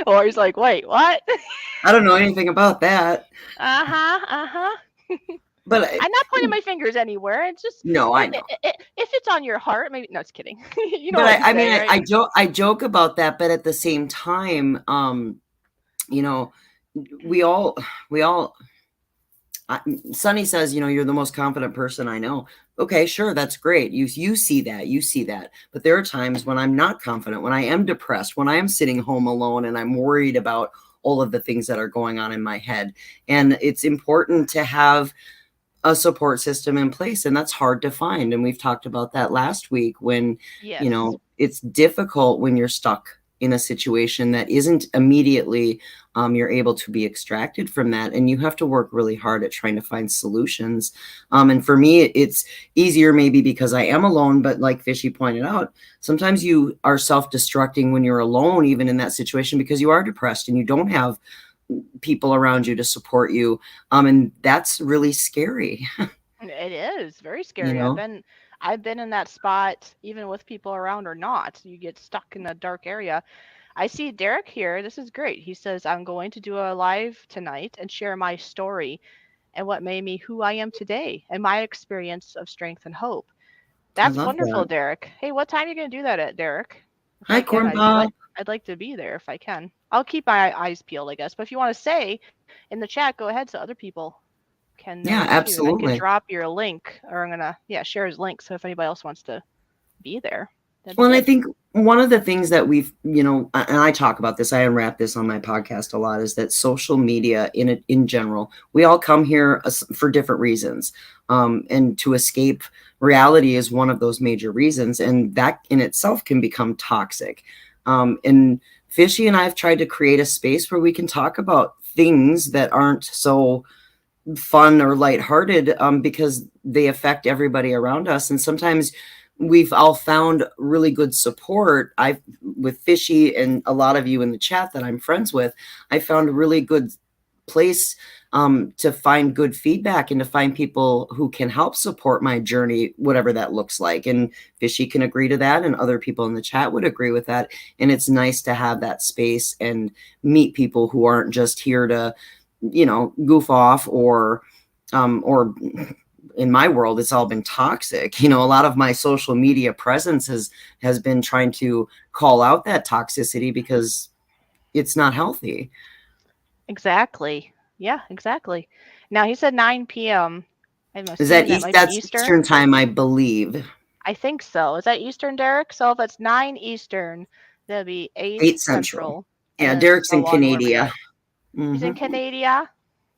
Or he's like, wait, what? I don't know anything about that. But I'm not pointing my fingers anywhere. It's just no, I know. If it's on your heart, maybe. No, it's kidding. You know. But I mean, right? I joke about that, but at the same time, you know, we all. Sunny says, you know, you're the most confident person I know. Okay, sure, that's great. You see that. But there are times when I'm not confident, when I am depressed, when I am sitting home alone and I'm worried about all of the things that are going on in my head. And it's important to have a support system in place, and that's hard to find. And we've talked about that last week when, yes. You know, it's difficult when you're stuck in a situation that isn't immediately you're able to be extracted from that, and you have to work really hard at trying to find solutions. And for me, it's easier maybe because I am alone, but like Fishy pointed out, sometimes you are self-destructing when you're alone, even in that situation, because you are depressed and you don't have people around you to support you, and that's really scary. It is very scary. You know? I've been in that spot, even with people around or not. You get stuck in a dark area. I see Derek here. This is great. He says, I'm going to do a live tonight and share my story and what made me who I am today and my experience of strength and hope. That's wonderful, that. Derek. Hey, what time are you going to do that at, Derek? If Hi, Corn Pop. I'd like to be there if I can. I'll keep my eyes peeled, I guess. But if you want to say in the chat, go ahead so other people can know. Yeah, absolutely. I can drop your link, or I'm going to share his link. So if anybody else wants to be there. Well, and I think one of the things that we've, you know, and I talk about this, I unwrap this on my podcast a lot, is that social media in general, we all come here for different reasons. And to escape reality is one of those major reasons. And that in itself can become toxic. And Fishy and I have tried to create a space where we can talk about things that aren't so fun or lighthearted, because they affect everybody around us. And sometimes we've all found really good support. With Fishy and a lot of you in the chat that I'm friends with, I found a really good place to find good feedback and to find people who can help support my journey, whatever that looks like. And Fishy can agree to that, and other people in the chat would agree with that. And it's nice to have that space and meet people who aren't just here to, you know, goof off or in my world, it's all been toxic. You know, a lot of my social media presence has been trying to call out that toxicity because it's not healthy. Exactly. Yeah, exactly. Now he said 9 p.m. Is that's Eastern time, I believe. I think so. Is that Eastern, Derek? So if it's 9 Eastern, that'll be 8 Central. Yeah, Derek's in Canada. He's in Canada.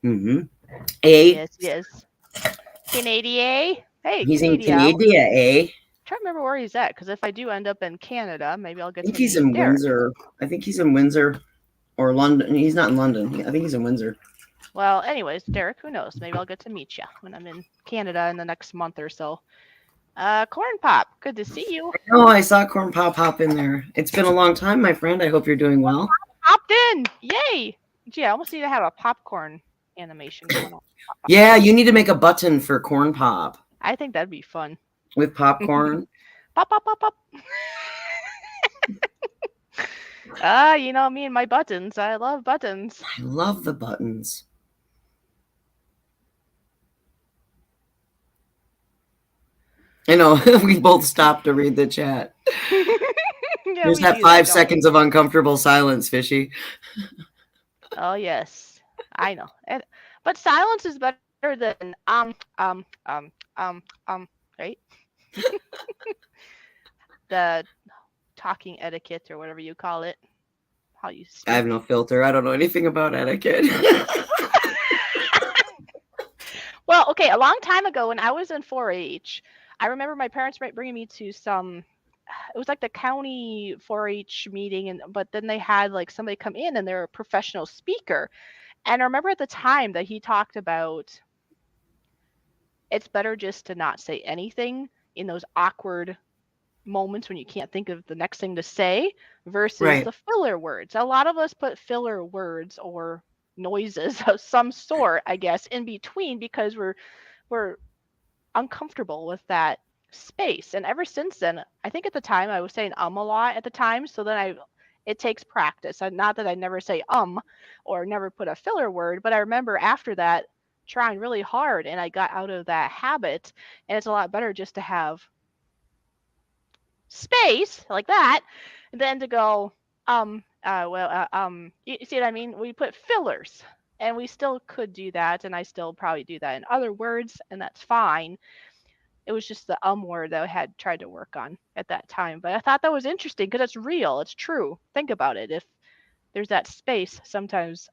Mm-hmm. Yes. Canada. Hey, he's in Canada. Try to remember where he's at, because if I do end up in Canada, maybe I'll get. I think he's in Windsor. I think he's in Windsor or London. He's not in London. I think he's in Windsor. Well, anyways, Derek, who knows? Maybe I'll get to meet you when I'm in Canada in the next month or so. Corn Pop, good to see you. Oh, I saw Corn Pop hop in there. It's been a long time, my friend. I hope you're doing well. Popped in, yay! Gee, I almost need to have a popcorn animation going on. Yeah, you need to make a button for Corn Pop I think that'd be fun. with popcorn. Pop, pop, pop, pop. You know me and my buttons. I love buttons. I love the buttons. I know, we both stopped to read the chat. Yeah, There's we that do 5 don't we? seconds of uncomfortable silence, Fishy. Oh yes, I know. But silence is better than right? The talking etiquette or whatever you call it. How you speak. I have no filter. I don't know anything about etiquette. Well, okay, a long time ago when I was in 4-H, I remember my parents bringing me to some. It was like the county 4-H meeting, but then they had like somebody come in and they're a professional speaker. And I remember at the time that he talked about it's better just to not say anything in those awkward moments when you can't think of the next thing to say versus Right. the filler words. A lot of us put filler words or noises of some sort, I guess, in between because we're uncomfortable with that space. And ever since then, I think at the time I was saying a lot at the time, so then it takes practice. Not that I never say or never put a filler word, but I remember after that trying really hard and I got out of that habit, and it's a lot better just to have space like that than to go you see what I mean? We put fillers, and we still could do that, and I still probably do that in other words, and that's fine. It was just the word that I had tried to work on at that time. But I thought that was interesting because it's real. It's true. Think about it. If there's that space, sometimes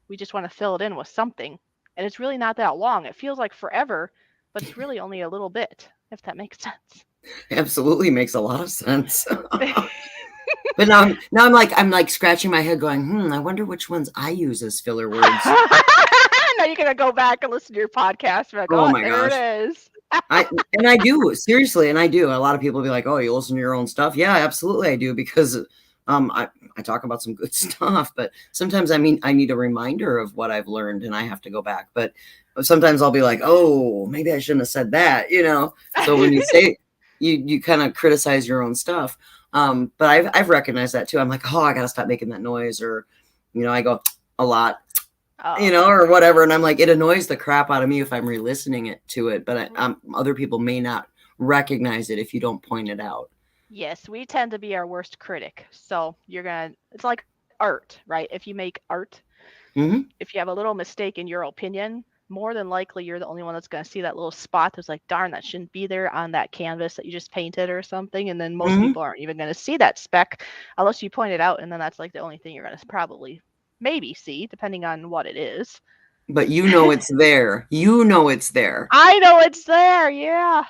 we just want to fill it in with something. And it's really not that long. It feels like forever, but it's really only a little bit, if that makes sense. Absolutely makes a lot of sense. But now I'm like scratching my head going, I wonder which ones I use as filler words. Now you're gonna go back and listen to your podcast. Like, Oh my there gosh. it is. I do, seriously, and I do. A lot of people be like, "Oh, you listen to your own stuff?" Yeah, absolutely, I do, because I talk about some good stuff, but sometimes I need a reminder of what I've learned, and I have to go back. But sometimes I'll be like, "Oh, maybe I shouldn't have said that," So when you say you kind of criticize your own stuff, but I've recognized that too. I'm like, "Oh, I gotta stop making that noise," or I go a lot. Or whatever. And I'm like, it annoys the crap out of me if I'm re-listening to it, but other people may not recognize it if you don't point it out. Yes, we tend to be our worst critic. So it's like art, right? If you make art, if you have a little mistake in your opinion, more than likely you're the only one that's going to see that little spot that's like, darn, that shouldn't be there on that canvas that you just painted or something. And then most people aren't even going to see that speck unless you point it out. And then that's like the only thing you're going to probably maybe see, depending on what it is. But it's there. It's there. I know it's there. Yeah.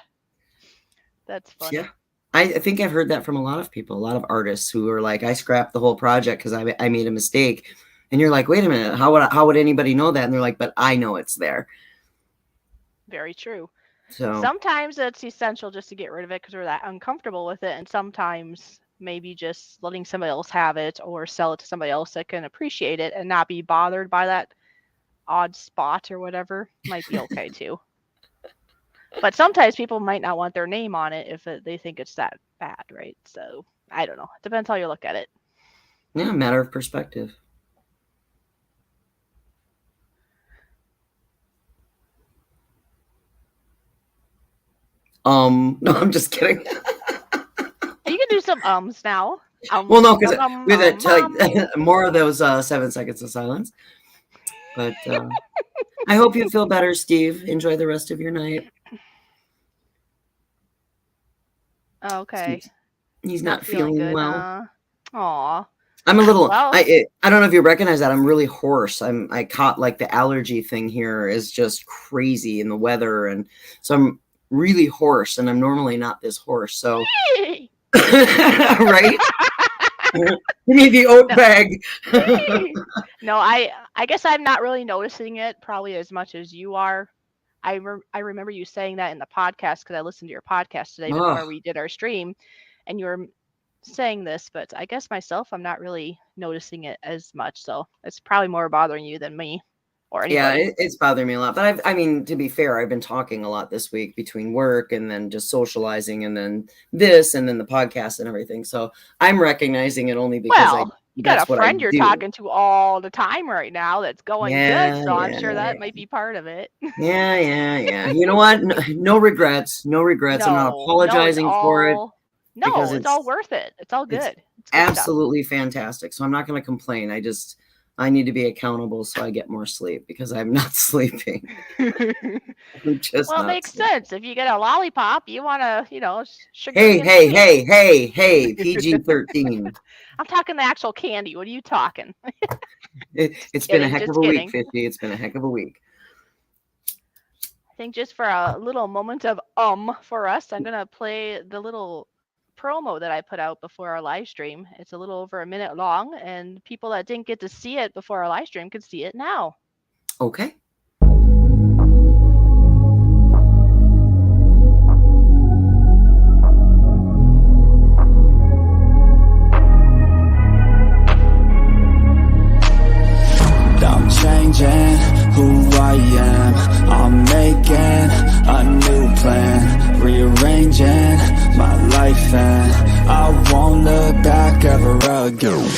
That's funny. Yeah. I think I've heard that from a lot of people, a lot of artists who are like, I scrapped the whole project because I made a mistake. And you're like, wait a minute, how would anybody know that? And they're like, but I know it's there. Very true. So sometimes it's essential just to get rid of it because we're that uncomfortable with it. And sometimes maybe just letting somebody else have it or sell it to somebody else that can appreciate it and not be bothered by that odd spot or whatever might be okay too. But sometimes people might not want their name on it if they think it's that bad, right? So I don't know. It depends how you look at it. Yeah, matter of perspective. No, I'm just kidding. You can do some ums now. Well, no, because with it, more of those 7 seconds of silence. But I hope you feel better, Steve. Enjoy the rest of your night. Okay. He's not feeling good, well. Aw. I'm a little. Well, I don't know if you recognize that. I'm really hoarse. I caught like the allergy thing here is just crazy in the weather, and so I'm really hoarse, and I'm normally not this hoarse. So, right? Give me the oat bag. No, I guess I'm not really noticing it probably as much as you are. I remember you saying that in the podcast because I listened to your podcast today Oh, before we did our stream, and you were saying this, but I guess myself, I'm not really noticing it as much. So it's probably more bothering you than me or yeah, anybody. it's bothering me a lot. But I mean, to be fair, I've been talking a lot this week between work and then just socializing and then this and then the podcast and everything. So I'm recognizing it only because Well, you got a that's what I friend you're do. talking to all the time right now that's going good, Yeah, so I'm yeah, sure that might be part of it. yeah. You know what? No, no regrets. No regrets. I'm not No, apologizing for it because it's all worth it. It's all it's good. It's good stuff. absolutely fantastic. So I'm not going to complain. I need to be accountable so I get more sleep because I'm not sleeping. I'm just Well, it not makes sleeping. sense. If you get a lollipop, you want to, sugar Hey, and sweet. hey, PG-13. I'm talking the actual candy. What are you talking? It's been a heck Just of a week, kidding. 50. It's been a heck of a week. I think just for a little moment of for us, I'm going to play the little promo that I put out before our live stream. It's a little over a minute long, and people that didn't get to see it before our live stream could see it now. Okay. I'm changing who I am. I'm making a new plan, rearranging my life, and I won't look back ever again.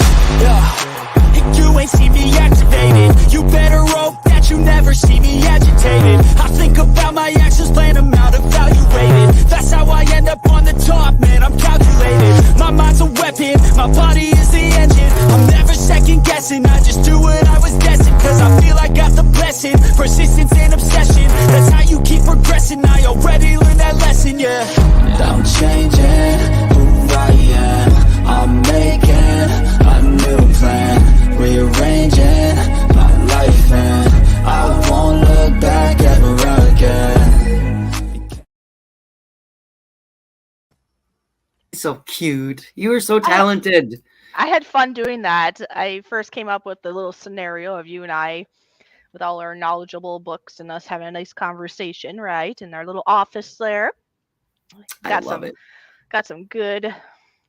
You ain't see me activated. You better hope that you never see me agitated. I think about my actions, plan them out, evaluated. That's how I end up on the top, man, I'm calculated. My mind's a weapon, my body is the engine. I'm never second guessing, I just do what I was destined. Cause I feel I got the blessing, persistence and obsession. That's how you keep progressing, I already learned that lesson, yeah. I'm changing who I am. I'm making a new plan, rearranging my life, and I won't look back ever again. So cute. You are so talented. I had fun doing that. I first came up with the little scenario of you and I with all our knowledgeable books and us having a nice conversation, right? In our little office there. I love it. Got some good,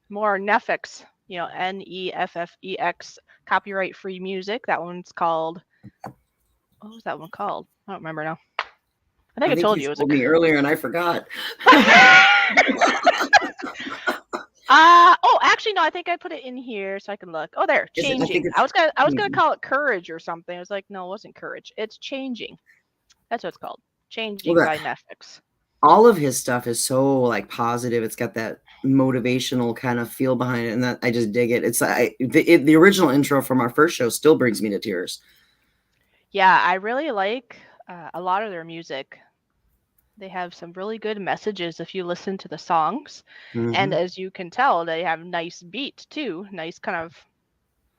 more Neffix, Neffex copyright free music. That one's called, what was that one called? I don't remember now. I think I told you. You told me earlier and I forgot. Actually no, I think I put it in here so I can look. Oh, there, Changing. I was gonna call it Courage or something. I was like, no, it wasn't Courage. It's Changing. That's what it's called. Changing by Neffex. All of his stuff is so like positive. It's got that motivational kind of feel behind it, and that I just dig it. It's the original intro from our first show still brings me to tears. Yeah, I really like a lot of their music. They have some really good messages if you listen to the songs. Mm-hmm. And as you can tell, they have nice beat too. Nice kind of,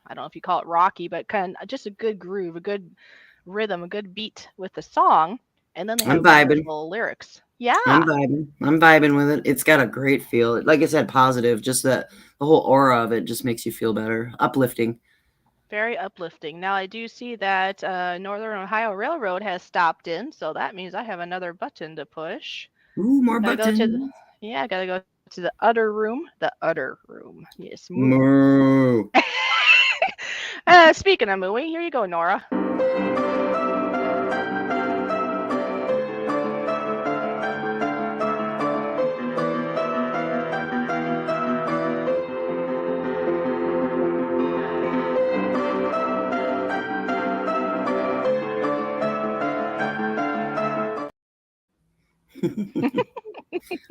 I don't know if you call it rocky, but kind of just a good groove, a good rhythm, a good beat with the song. And then they have wonderful lyrics. Yeah. I'm vibing with it. It's got a great feel. Like I said, positive. Just the whole aura of it just makes you feel better. Uplifting. Very uplifting. Now I do see that Northern Ohio Railroad has stopped in, so that means I have another button to push. Ooh, more buttons. I gotta go to the udder room. The udder room. Yes. Moo. Speaking of mooing, here you go, Nora.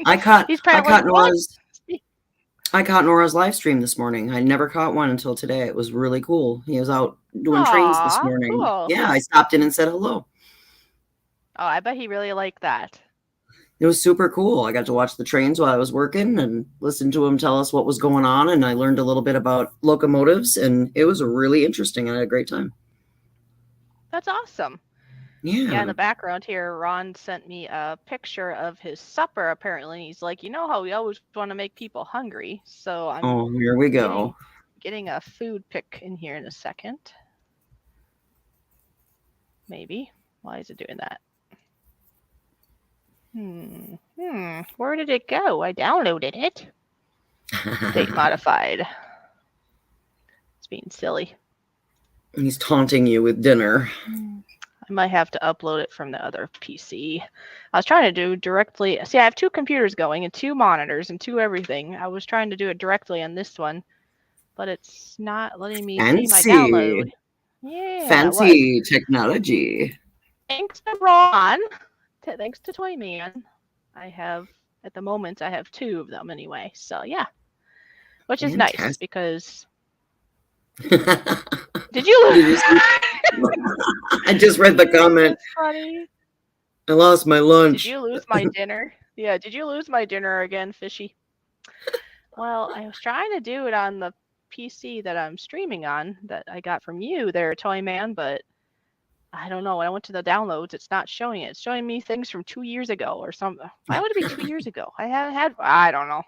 I caught Nora's live stream this morning. I never caught one until today. It was really cool. He was out doing trains this morning. Cool. Yeah, I stopped in and said hello. Oh, I bet he really liked that. It was super cool. I got to watch the trains while I was working and listen to him tell us what was going on, and I learned a little bit about locomotives, and it was really interesting. I had a great time. That's awesome. Yeah, in the background here, Ron sent me a picture of his supper, apparently. He's like, you know how we always want to make people hungry. So I'm here we go. Getting a food pic in here in a second. Maybe. Why is it doing that? Where did it go? I downloaded it. State modified. It's being silly. He's taunting you with dinner. I might have to upload it from the other PC. I was trying to do directly. See, I have 2 computers going and 2 monitors and 2 everything. I was trying to do it directly on this one, but it's not letting me see my download. Yeah. Fancy technology. Thanks to Ron. Thanks to Toyman. I have, at the moment, I have 2 of them anyway. So, yeah. Which is nice because... Did you lose? I just read the comment. That's funny. I lost my lunch. Did you lose my dinner? Yeah, did you lose my dinner again, Fishy? Well, I was trying to do it on the PC that I'm streaming on that I got from you there, Toyman, but I don't know. When I went to the downloads, it's not showing it. It's showing me things from 2 years ago or something. Why would it be 2 years ago? I haven't had, I don't know.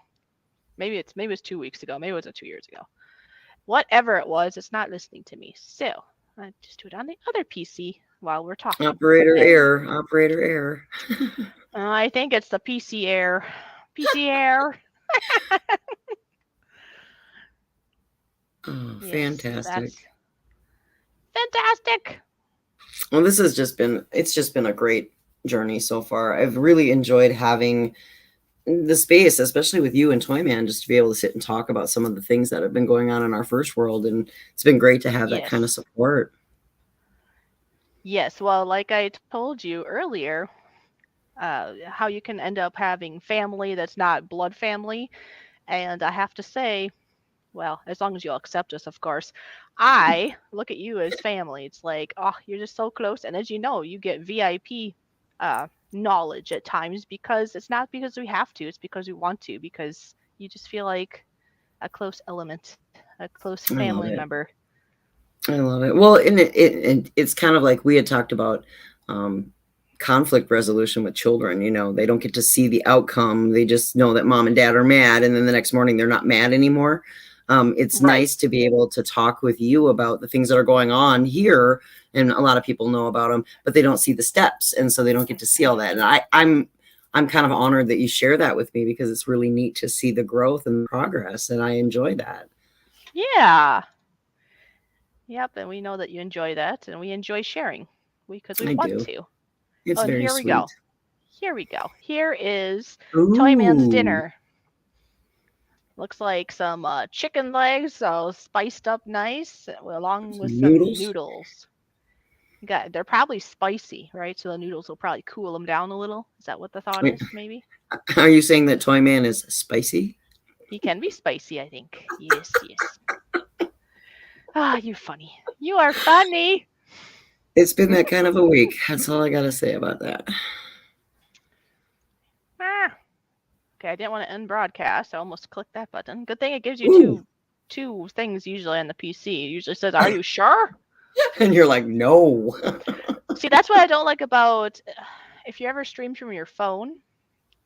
Maybe it's 2 weeks ago. Maybe it wasn't 2 years ago. Whatever it was, it's not listening to me. So I just do it on the other PC while we're talking. Operator error. I think it's the PC error. PC error. Oh, Yes, fantastic. Fantastic. Well, it's just been a great journey so far. I've really enjoyed having the space, especially with you and Toyman, just to be able to sit and talk about some of the things that have been going on in our first world. And it's been great to have that kind of support. Yes. Well, like I told you earlier, how you can end up having family that's not blood family. And I have to say, well, as long as you'll accept us, of course, I look at you as family. It's like, oh, you're just so close. And as you know, you get VIP knowledge at times because it's not because we have to, it's because we want to, because you just feel like a close element, a close family member. I love it. Well, and it's kind of like we had talked about conflict resolution with children. You know, they don't get to see the outcome. They just know that mom and dad are mad, and then the next morning they're not mad anymore. It's nice to be able to talk with you about the things that are going on here, and a lot of people know about them, but they don't see the steps, and so they don't get to see all that. And I'm kind of honored that you share that with me because it's really neat to see the growth and the progress, and I enjoy that. Yeah. Yep, and we know that you enjoy that, and we enjoy sharing because we want to. It's very here sweet. We go. Here we go. Here is Toyman's dinner. Looks like some chicken legs, so spiced up nice, along with some noodles. They're probably spicy, right? So the noodles will probably cool them down a little. Is that what the thought is, maybe? Are you saying that Toyman is spicy? He can be spicy, I think. Yes. Ah, you're funny. You are funny. It's been that kind of a week. That's all I got to say about that. Okay, I didn't want to end broadcast. I almost clicked that button. Good thing it gives you two things usually on the PC. It usually says, "Are you sure?" And you're like, "No." See, that's what I don't like about if you ever stream from your phone.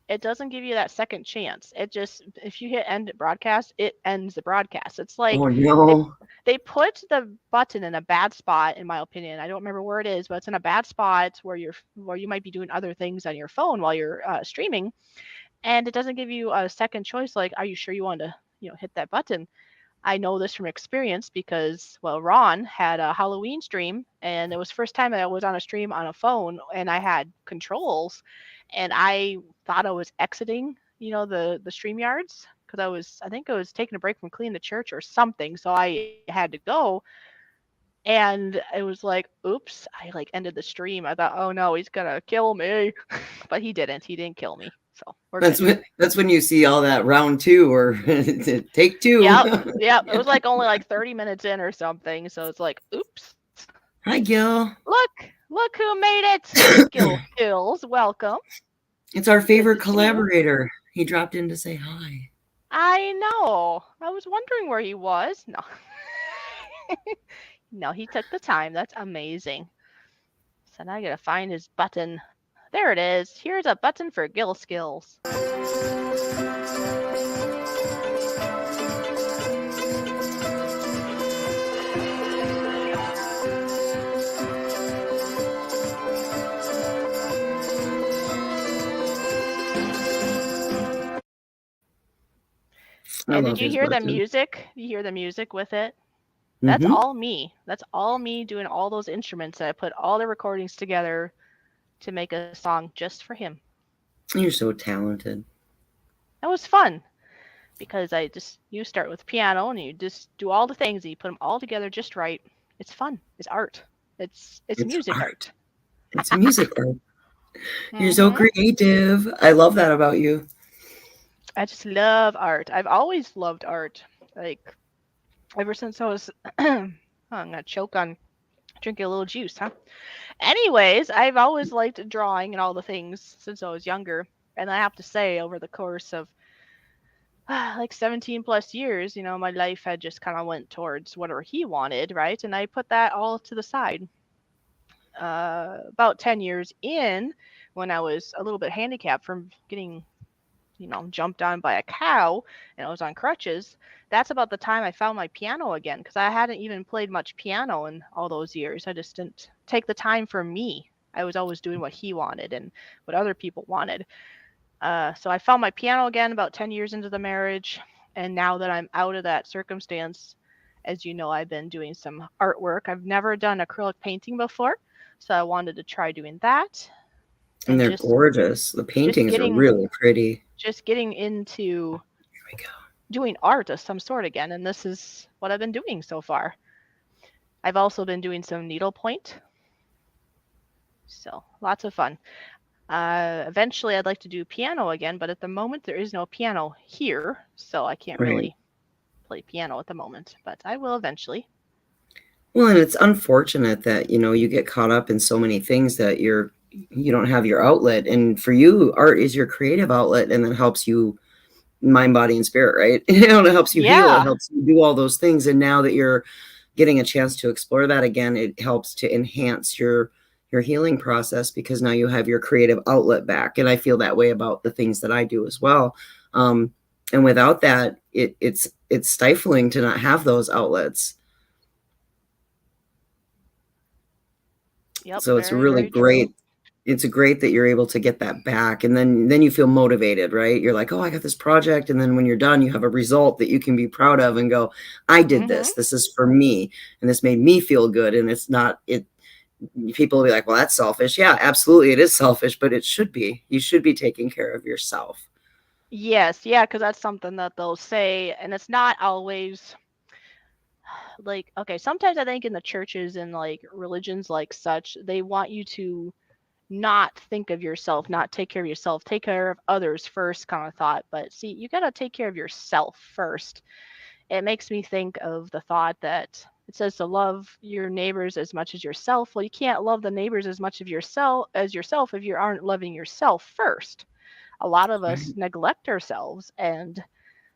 It doesn't give you that second chance. It just, if you hit end broadcast, it ends the broadcast. It's like, oh no. They put the button in a bad spot, in my opinion. I don't remember where it is, but it's in a bad spot where you might be doing other things on your phone while you're streaming, and it doesn't give you a second choice. Like, are you sure you want to, hit that button? I know this from experience because, well, Ron had a Halloween stream, and it was the first time that I was on a stream on a phone, and I had controls, and I thought I was exiting, the StreamYards, because I think I was taking a break from cleaning the church or something, so I had to go, and it was like, oops, I ended the stream. I thought, oh no, he's gonna kill me, but he didn't kill me. So that's when you see all that round 2 or take 2. Yep. It was only 30 minutes in or something. So it's like, oops. Hi, Gil. Look who made it. Gil's welcome. It's our favorite collaborator. He dropped in to say hi. I know. I was wondering where he was. No. No, he took the time. That's amazing. So now I gotta find his button. There it is. Here's a button for Gil Skills. I And love did you his hear the button. music? You hear the music with it? That's all me. That's all me doing all those instruments. I put all the recordings together to make a song just for him. You're so talented. That was fun because you start with piano and you just do all the things and you put them all together just right. It's fun. It's art. It's music art. It's music art. You're so Mhm. creative. I love that about you. I just love art. I've always loved art. Like ever since I was oh, I'm gonna choke on drinking a little juice, huh? Anyways, I've always liked drawing and all the things since I was younger. And I have to say, over the course of like 17 plus years, my life had just kind of went towards whatever he wanted, right? And I put that all to the side. About 10 years in, when I was a little bit handicapped from getting, jumped on by a cow and I was on crutches, that's about the time I found my piano again because I hadn't even played much piano in all those years. I just didn't take the time for me. I was always doing what he wanted and what other people wanted. So I found my piano again about 10 years into the marriage. And now that I'm out of that circumstance, as you know, I've been doing some artwork. I've never done acrylic painting before. So I wanted to try doing that. And they're just gorgeous. The paintings are really pretty. Just getting into Here we go. doing art of some sort again. And this is what I've been doing so far. I've also been doing some needlepoint. So lots of fun. Eventually, I'd like to do piano again, but at the moment, there is no piano here, so I can't really play piano at the moment, but I will eventually. Well, and it's unfortunate that, you get caught up in so many things that you don't have your outlet. And for you, art is your creative outlet, and it helps you mind, body, and spirit, right? It helps you heal. It helps you do all those things. And now that you're getting a chance to explore that again, it helps to enhance your healing process because now you have your creative outlet back. And I feel that way about the things that I do as well. And without that, it's stifling to not have those outlets. Yep, so it's really great. True. It's great that you're able to get that back. And then you feel motivated, right? You're like, oh, I got this project. And then when you're done, you have a result that you can be proud of and go, I did this. This is for me. And this made me feel good. And it's not, people will be like, well, that's selfish. Yeah, absolutely. It is selfish, but it should be. You should be taking care of yourself. Yes. Yeah. Because that's something that they'll say. And it's not always like, okay, sometimes I think in the churches and like religions like such, they want you to not think of yourself, not take care of yourself, take care of others first kind of thought. But see, you got to take care of yourself first. It makes me think of the thought that it says to love your neighbors as much as yourself. Well, you can't love the neighbors as much of yourself if you aren't loving yourself first. A lot of us neglect ourselves and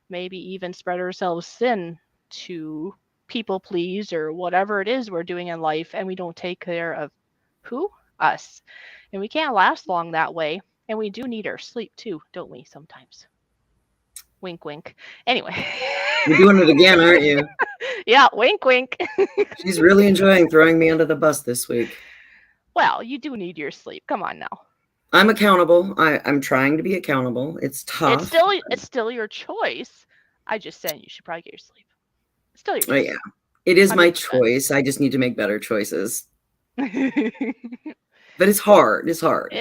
maybe even spread ourselves thin to people please or whatever it is we're doing in life, and we don't take care of us. And we can't last long that way. And we do need our sleep too, don't we, sometimes? Wink, wink. Anyway. You're doing it again, aren't you? Yeah, wink, wink. She's really enjoying throwing me under the bus this week. Well, you do need your sleep. Come on now. I'm accountable. I'm trying to be accountable. It's tough. It's still your choice. I just said you should probably get your sleep. It's still your choice. Yeah. It is 100%. My choice. I just need to make better choices. But it's hard. It's hard.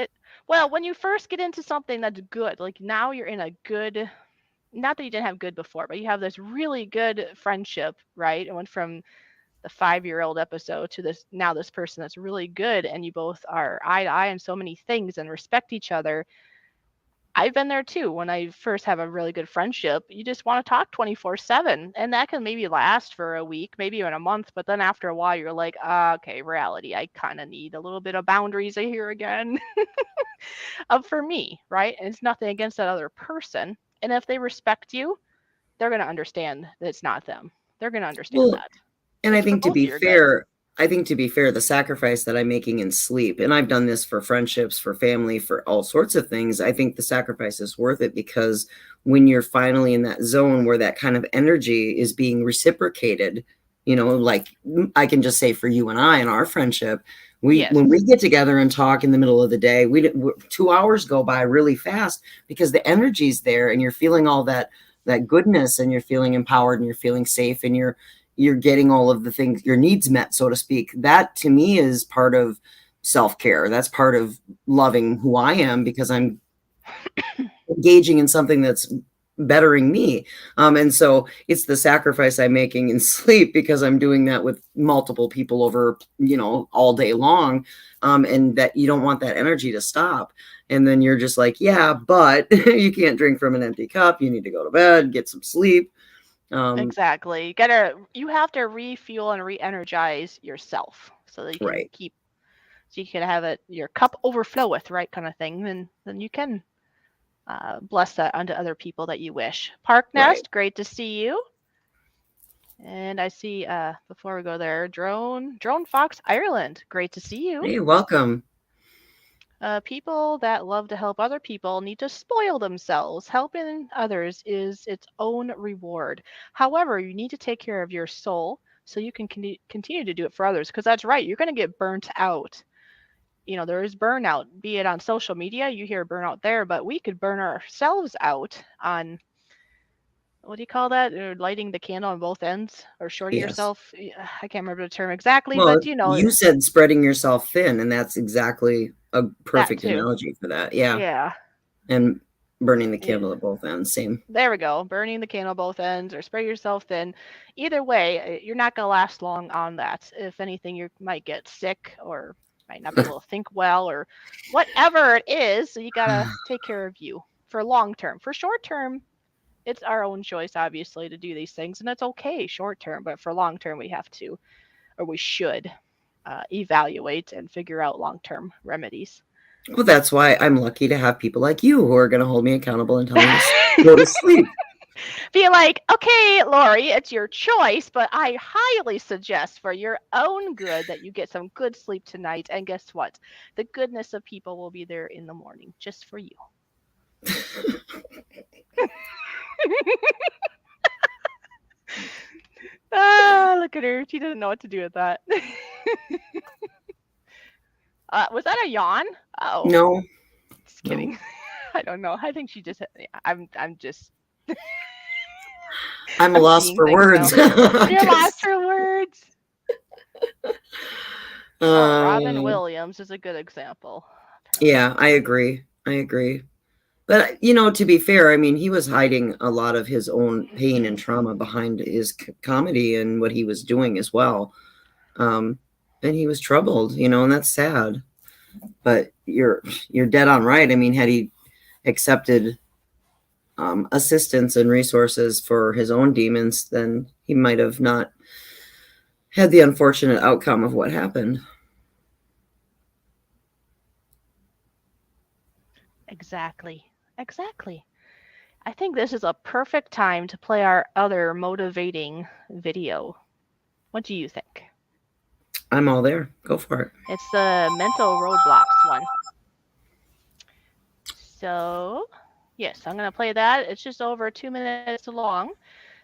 Well, when you first get into something that's good, like now you're in a good, not that you didn't have good before, but you have this really good friendship, right? It went from the 5-year-old episode to this person that's really good, and you both are eye to eye on so many things and respect each other. I've been there too. When I first have a really good friendship, you just want to talk 24/7, and that can maybe last for a week, maybe even a month, but then after a while you're like, okay, reality, I kind of need a little bit of boundaries here again. For me, right? And it's nothing against that other person. And if they respect you, they're going to understand that it's not them. They're going to understand that. And I think to be fair, the sacrifice that I'm making in sleep, and I've done this for friendships, for family, for all sorts of things, I think the sacrifice is worth it because when you're finally in that zone where that kind of energy is being reciprocated, like I can just say for you and I in our friendship, when we get together and talk in the middle of the day, 2 hours go by really fast because the energy's there and you're feeling all that that goodness, and you're feeling empowered and you're feeling safe and you're getting all of the things, your needs met, so to speak. That to me is part of self-care. That's part of loving who I am, because I'm engaging in something that's bettering me. And so it's the sacrifice I'm making in sleep, because I'm doing that with multiple people over, all day long. And that you don't want that energy to stop. And then you're just like, yeah, but you can't drink from an empty cup. You need to go to bed, get some sleep. Exactly. You have to refuel and re-energize yourself so that you can Right. so you can have your cup overfloweth, right, kind of thing. Then you can bless that onto other people that you wish. Park Nest, Right. great to see you. And I see before we go there, Drone Fox Ireland, great to see you. Hey, welcome. People that love to help other people need to spoil themselves. Helping others is its own reward. However, you need to take care of your soul so you can continue to do it for others, because that's right, you're going to get burnt out. There is burnout, be it on social media, you hear burnout there, but we could burn ourselves out on, what do you call that? Or lighting the candle on both ends, or shorting Yes. yourself. I can't remember the term exactly, Well, but you said spreading yourself thin, and that's exactly a perfect too. analogy for that. Yeah. Yeah. And burning the candle at both ends, same. There we go. Burning the candle both ends, or spread yourself thin. Either way, you're not going to last long on that. If anything, you might get sick, or might not be able to think well, or whatever it is. So you got to take care of you for long term. For short term, it's our own choice, obviously, to do these things, and it's okay short term. But for long term, we have to, or we should, evaluate and figure out long term remedies. Well, that's why I'm lucky to have people like you who are going to hold me accountable and tell me to go to sleep. Be like, okay, Lori, it's your choice, but I highly suggest for your own good that you get some good sleep tonight. And guess what? The goodness of people will be there in the morning just for you. Look at her. She doesn't know what to do with that. Was that a yawn? Oh. No. Just kidding. No. I don't know. I think she just, I'm just. I'm lost for words. You're lost for words. Robin Williams is a good example. Yeah, I agree. But, to be fair, I mean, he was hiding a lot of his own pain and trauma behind his comedy and what he was doing as well. And he was troubled, and that's sad. But you're dead on right. I mean, had he accepted assistance and resources for his own demons, then he might have not had the unfortunate outcome of what happened. Exactly. I think this is a perfect time to play our other motivating video. What do you think? I'm all there. Go for it. It's the mental roadblocks one. So, yes, I'm going to play that. It's just over 2 minutes long.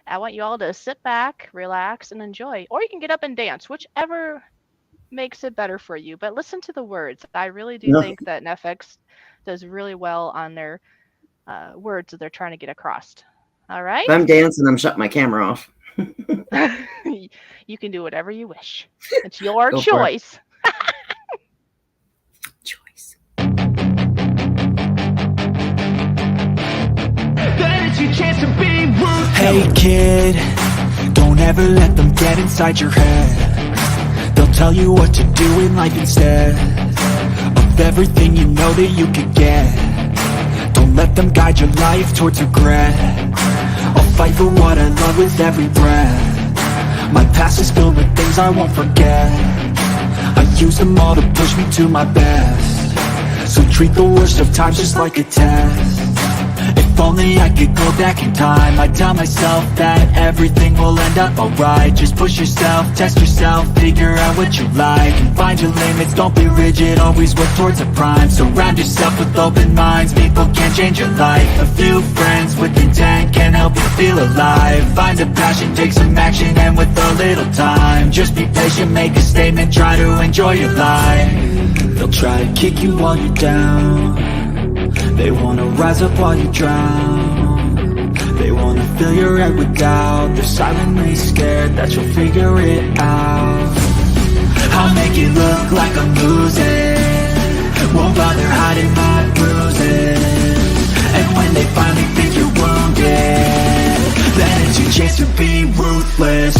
I want you all to sit back, relax, and enjoy. Or you can get up and dance, whichever makes it better for you. But listen to the words. I really do think that NFX does really well on their words that they're trying to get across. All right? If I'm dancing, I'm shutting my camera off. You can do whatever you wish. It's your choice. Choice. Hey kid, don't ever let them get inside your head. They'll tell you what to do in life instead of everything you know that you could get. Don't let them guide your life towards regret. I'll fight for what I love with every breath. My past is filled with things I won't forget. I use them all to push me to my best. So treat the worst of times just like a test. If only I could go back in time, I'd tell myself that everything will end up alright. Just push yourself, test yourself, figure out what you like, and find your limits, don't be rigid, always work towards a prime. Surround yourself with open minds, people can change your life. A few friends with intent can help you feel alive. Find a passion, take some action, and with a little time, just be patient, make a statement, try to enjoy your life. They'll try to kick you while you're down. They wanna rise up while you drown. They wanna fill your head with doubt. They're silently scared that you'll figure it out. I'll make it look like I'm losing, won't bother hiding my bruises. And when they finally think you're wounded, then it's your chance to be ruthless.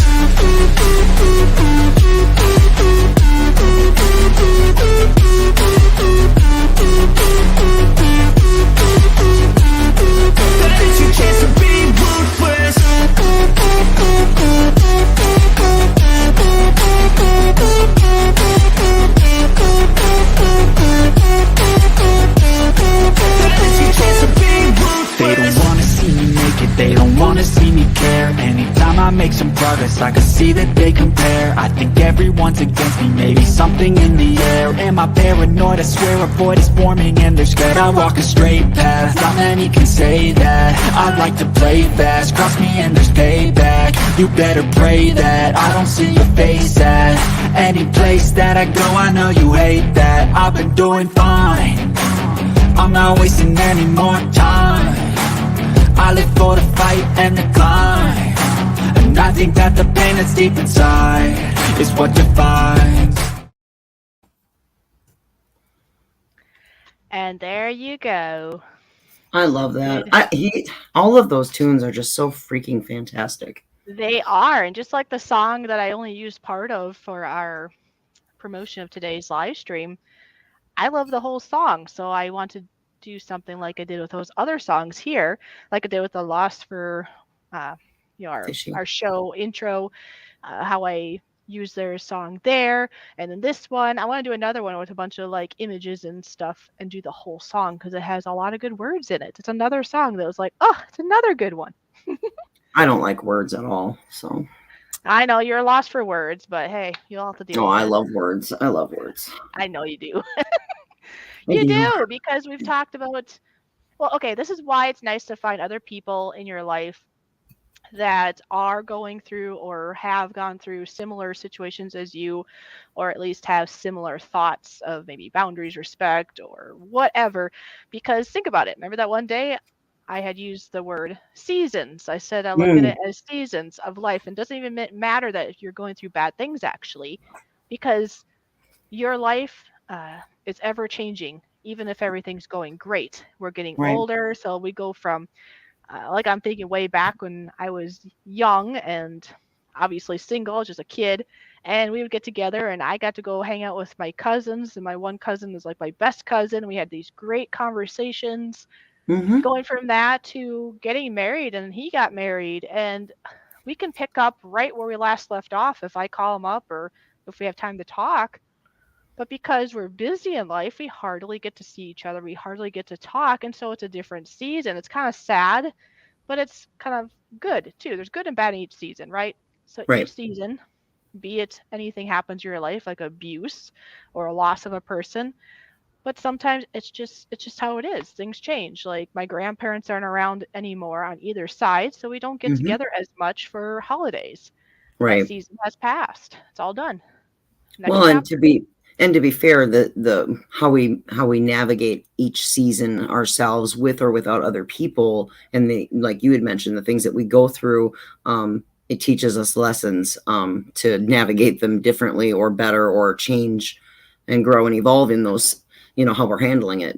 Then it's your chance to be ruthless. They don't wanna see me make it, they don't wanna see me care. Anytime I make some progress, I can see that they compare. I think everyone's against me, maybe something in the air. Am I paranoid? I swear a void is forming and they're scared. I walk a straight path, not many can say that. I like to play fast, cross me and there's payback. You better pray that I don't see your face at any place that I go. I know you hate that. I've been doing fine, I'm not wasting any more time. I live for the fight and the climb, and I think that the pain that's deep inside is what defines. And there you go. I love that. All of those tunes are just so freaking fantastic. They are, and just like the song that I only used part of for our promotion of today's live stream, I love the whole song, so I want to do something like I did with those other songs here, like I did with the Losfer, our show intro, how I use their song there, and then this one, I want to do another one with a bunch of like images and stuff and do the whole song because it has a lot of good words in it. It's another song that was like, oh, it's another good one. I don't like words at all, so. I know you're lost for words, but hey, you'll have to deal with it. I love words. I love words. I know you do. You do, because we've talked about, well, okay, this is why it's nice to find other people in your life that are going through or have gone through similar situations as you, or at least have similar thoughts of maybe boundaries, respect, or whatever. Because think about it. Remember that one day I had used the word seasons. I said I look at it as seasons of life. And it doesn't even matter that if you're going through bad things, actually, because your life is ever changing, even if everything's going great. We're getting older, so we go from like I'm thinking way back when I was young and obviously single, just a kid, and we would get together and I got to go hang out with my cousins, and my one cousin is like my best cousin. We had these great conversations, going from that to getting married, and he got married, and we can pick up right where we last left off if I call him up or if we have time to talk. But because we're busy in life, we hardly get to see each other. We hardly get to talk. And so it's a different season. It's kind of sad, but it's kind of good too. There's good and bad in each season, right? So each season, be it anything happens in your life, like abuse or a loss of a person, but sometimes it's just how it is. Things change. Like my grandparents aren't around anymore on either side, so we don't get together as much for holidays. That season has passed. It's all done. Well, and to be fair, the how we navigate each season ourselves with or without other people, and like you had mentioned, the things that we go through, it teaches us lessons to navigate them differently or better or change and grow and evolve in those, how we're handling it.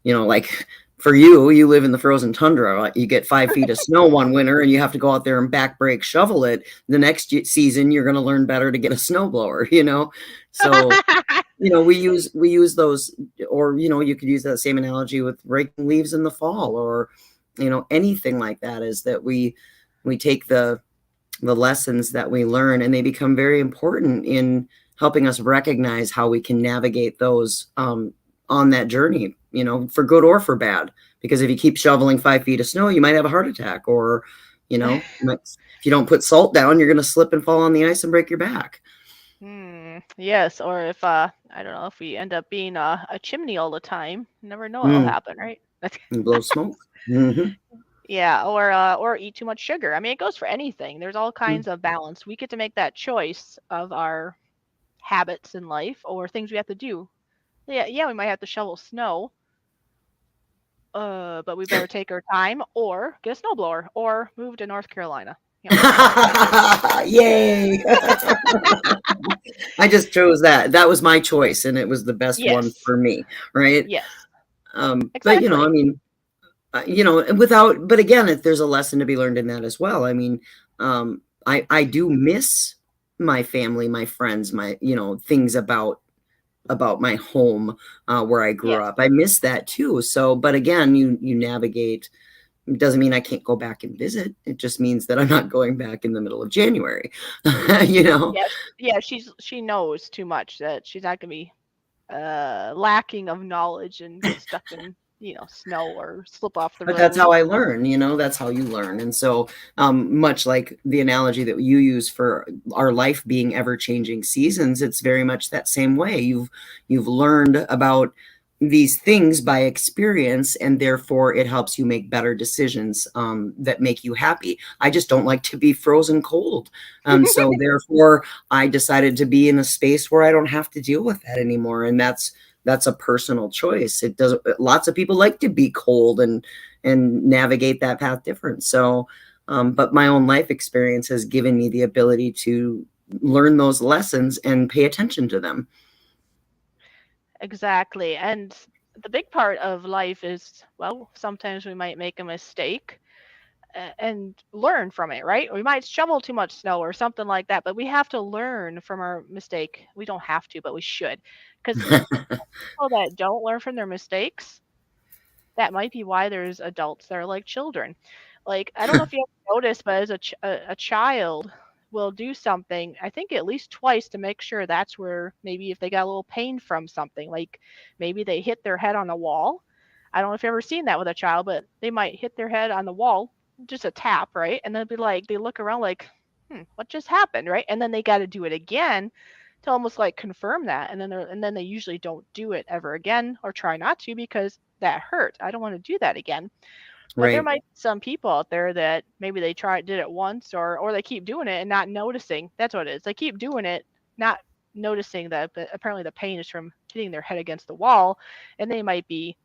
Like for you live in the frozen tundra. You get 5 feet of snow one winter and you have to go out there and back break shovel it. The next season, you're going to learn better to get a snowblower, So, we use those, or, you could use that same analogy with raking leaves in the fall, or, anything like that, is that we take the lessons that we learn and they become very important in helping us recognize how we can navigate those on that journey, for good or for bad. Because if you keep shoveling 5 feet of snow, you might have a heart attack, or, if you don't put salt down, you're going to slip and fall on the ice and break your back. Yes, or if I don't know, if we end up being a chimney all the time, you never know what'll happen, right? And blow smoke. Yeah, or eat too much sugar. I mean, it goes for anything. There's all kinds of balance. We get to make that choice of our habits in life or things we have to do. Yeah, we might have to shovel snow, but we better take our time or get a snowblower or move to North Carolina. You know. Yay! I just chose that. That was my choice, and it was the best one Yes. for me, right? Yes. But you know, I Exactly. mean, you know, without, but again, there's a lesson to be learned in that as well. I mean, I do miss my family, my friends, my, you know, things about my home, where I grew Yes. up. I miss that too. So, but again, you navigate. It doesn't mean I can't go back and visit. It just means that I'm not going back in the middle of January. You know? Yeah. Yeah. She knows too much that she's not gonna be lacking of knowledge and get stuck in snow or slip off the But that's how road. I learn, you know, that's how you learn. And so, much like the analogy that you use for our life being ever changing seasons, it's very much that same way. You've learned about these things by experience, and therefore it helps you make better decisions, that make you happy. I just don't like to be frozen cold. So therefore I decided to be in a space where I don't have to deal with that anymore. And that's a personal choice. It doesn't, lots of people like to be cold and navigate that path different. So, but my own life experience has given me the ability to learn those lessons and pay attention to them. Exactly. And the big part of life is, well, sometimes we might make a mistake and learn from it, right? We might shovel too much snow or something like that, but we have to learn from our mistake. We don't have to, but we should. Because people that don't learn from their mistakes, that might be why there's adults that are like children. Like, I don't know if you ever noticed, but as a child will do something, I think at least twice to make sure that's where maybe if they got a little pain from something, like maybe they hit their head on a wall. I don't know if you've ever seen that with a child, but they might hit their head on the wall, just a tap, right? And they'll be like, they look around like, what just happened, right? And then they got to do it again to almost like confirm that, and then they usually don't do it ever again or try not to because that hurt. I don't want to do that again. But there Right. might be some people out there that maybe they did it once, or they keep doing it and not noticing. That's what it is. They keep doing it, not noticing that, but apparently the pain is from hitting their head against the wall, and they might be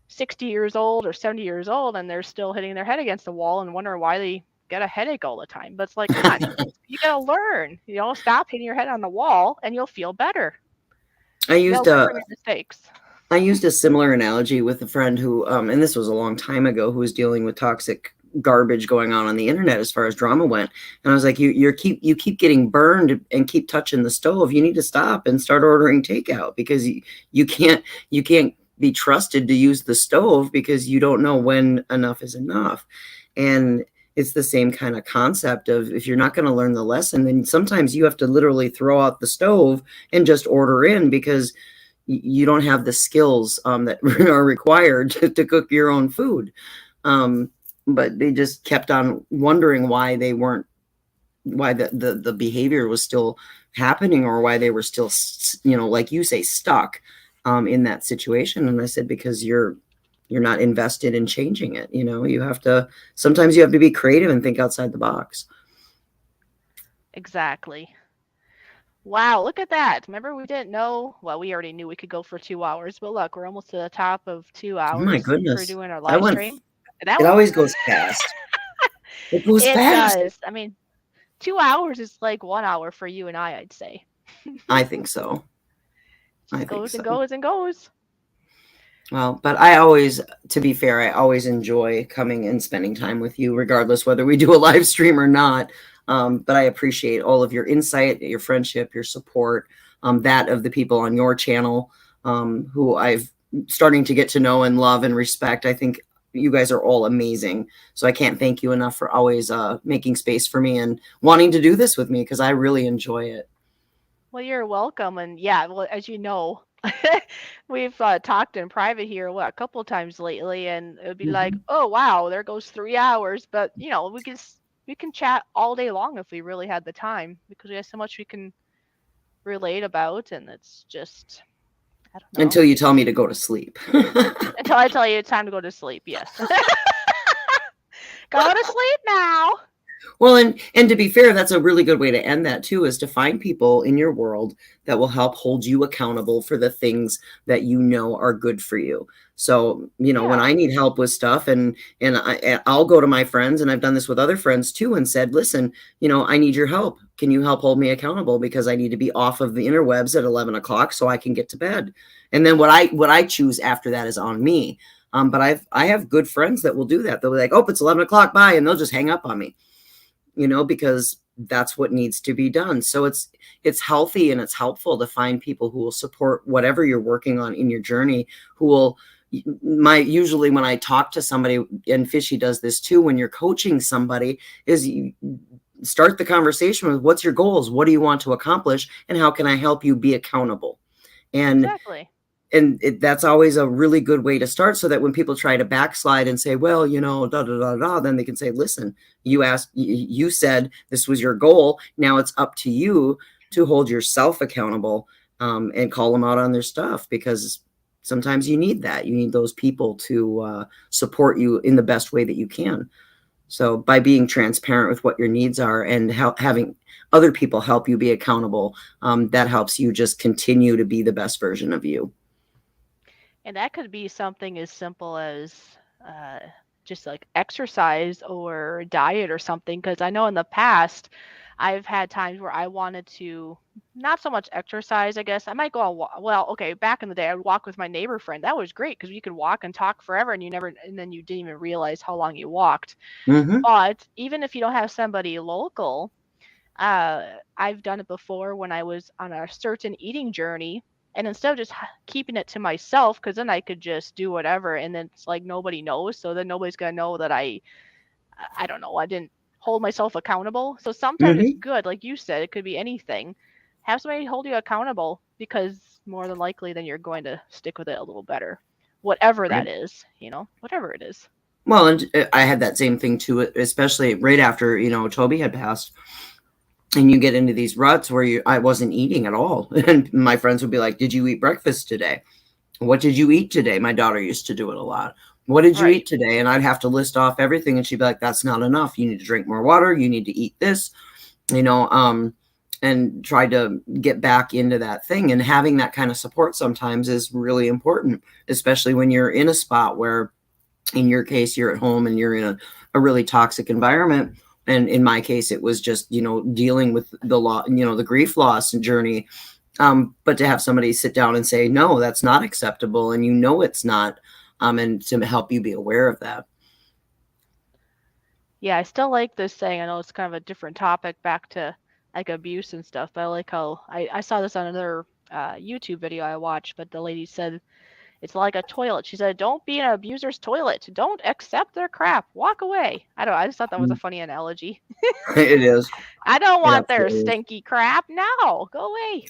60 years old or 70 years old and they're still hitting their head against the wall and wonder why they get a headache all the time. But it's like, come on, you gotta learn. Stop hitting your head on the wall and you'll feel better. I You gotta used learn a from your mistakes. I used a similar analogy with a friend who, and this was a long time ago, who was dealing with toxic garbage going on the internet as far as drama went. And I was like, you keep getting burned and keep touching the stove. You need to stop and start ordering takeout, because you can't be trusted to use the stove, because you don't know when enough is enough. And it's the same kind of concept of, if you're not going to learn the lesson, then sometimes you have to literally throw out the stove and just order in, because you don't have the skills, that are required to cook your own food. But they just kept on wondering why the behavior was still happening, or why they were still, like you say, stuck, in that situation. And I said, because you're not invested in changing it. Sometimes you have to be creative and think outside the box. Exactly. Wow, look at that. Remember, we didn't know, well, we already knew we could go for 2 hours, but look, we're almost to the top of two Oh my hours for goodness. doing our That live went, stream. That it one, always goes fast. It goes it fast. does. I mean, 2 hours is like 1 hour for you and I'd say. I think so. Just goes and goes and goes. Well, but I always, to be fair, I always enjoy coming and spending time with you, regardless whether we do a live stream or not. But I appreciate all of your insight, your friendship, your support, that of the people on your channel, who I've starting to get to know and love and respect. I think you guys are all amazing. So I can't thank you enough for always making space for me and wanting to do this with me, because I really enjoy it. Well, you're welcome. And yeah, well, as you know, we've talked in private here, a couple of times lately, and it would be like, oh, wow, there goes 3 hours. But, we can chat all day long if we really had the time, because we have so much we can relate about. And it's just, I don't know. Until you tell me to go to sleep. Until I tell you it's time to go to sleep. Yes. Go to sleep now. Well, and to be fair, that's a really good way to end that too, is to find people in your world that will help hold you accountable for the things that you know are good for you. So, you know, when Yeah, I need help with stuff and I'll go to my friends, and I've done this with other friends too, and said, listen, you know, I need your help. Can you help hold me accountable? Because I need to be off of the interwebs at 11 o'clock so I can get to bed. And then what I choose after that is on me. But I have good friends that will do that. They'll be like, oh, it's 11 o'clock, bye. And they'll just hang up on me, you know, because that's what needs to be done. So it's healthy and it's helpful to find people who will support whatever you're working on in your journey, who will usually when I talk to somebody, and Fishy does this too, when you're coaching somebody, is you start the conversation with, what's your goals? What do you want to accomplish? And how can I help you be accountable? And exactly. that's always a really good way to start, so that when people try to backslide and say, well, you know, da da da da, then they can say, listen, you said this was your goal. Now it's up to you to hold yourself accountable, and call them out on their stuff, because sometimes you need that. You need those people to support you in the best way that you can. So by being transparent with what your needs are and having other people help you be accountable, that helps you just continue to be the best version of you. And that could be something as simple as uh, just like exercise or diet or something. Because I know in the past, I've had times where I wanted to not so much exercise, I guess. I might go on well, okay, back in the day, I would walk with my neighbor friend. That was great because you could walk and talk forever and and then you didn't even realize how long you walked. Mm-hmm. But even if you don't have somebody local, uh, I've done it before when I was on a certain eating journey, and instead of just keeping it to myself, because then I could just do whatever, and then it's like nobody knows, so then nobody's gonna know that I don't know, I didn't hold myself accountable. So sometimes it's Mm-hmm. good, like you said, it could be anything. Have somebody hold you accountable, because more than likely then you're going to stick with it a little better, whatever that Right. is, whatever it is. Well, and I had that same thing too, especially right after, you know, Toby had passed. And you get into these ruts where I wasn't eating at all. And my friends would be like, did you eat breakfast today? What did you eat today? My daughter used to do it a lot. What did you Right. eat today? And I'd have to list off everything. And she'd be like, that's not enough. You need to drink more water. You need to eat this, you know, and try to get back into that thing. And having that kind of support sometimes is really important, especially when you're in a spot where, in your case, you're at home and you're in a really toxic environment. And in my case, it was just, you know, dealing with the grief loss and journey. But to have somebody sit down and say, no, that's not acceptable. And you know, it's not, and to help you be aware of that. Yeah, I still like this saying. I know it's kind of a different topic, back to like abuse and stuff, but I like how I saw this on another YouTube video I watched, but the lady said it's like a toilet. She said, don't be an abuser's toilet. Don't accept their crap. Walk away. I don't know. I just thought that was a funny analogy. It is. I don't It want their absolutely is. stinky crap. No, go away.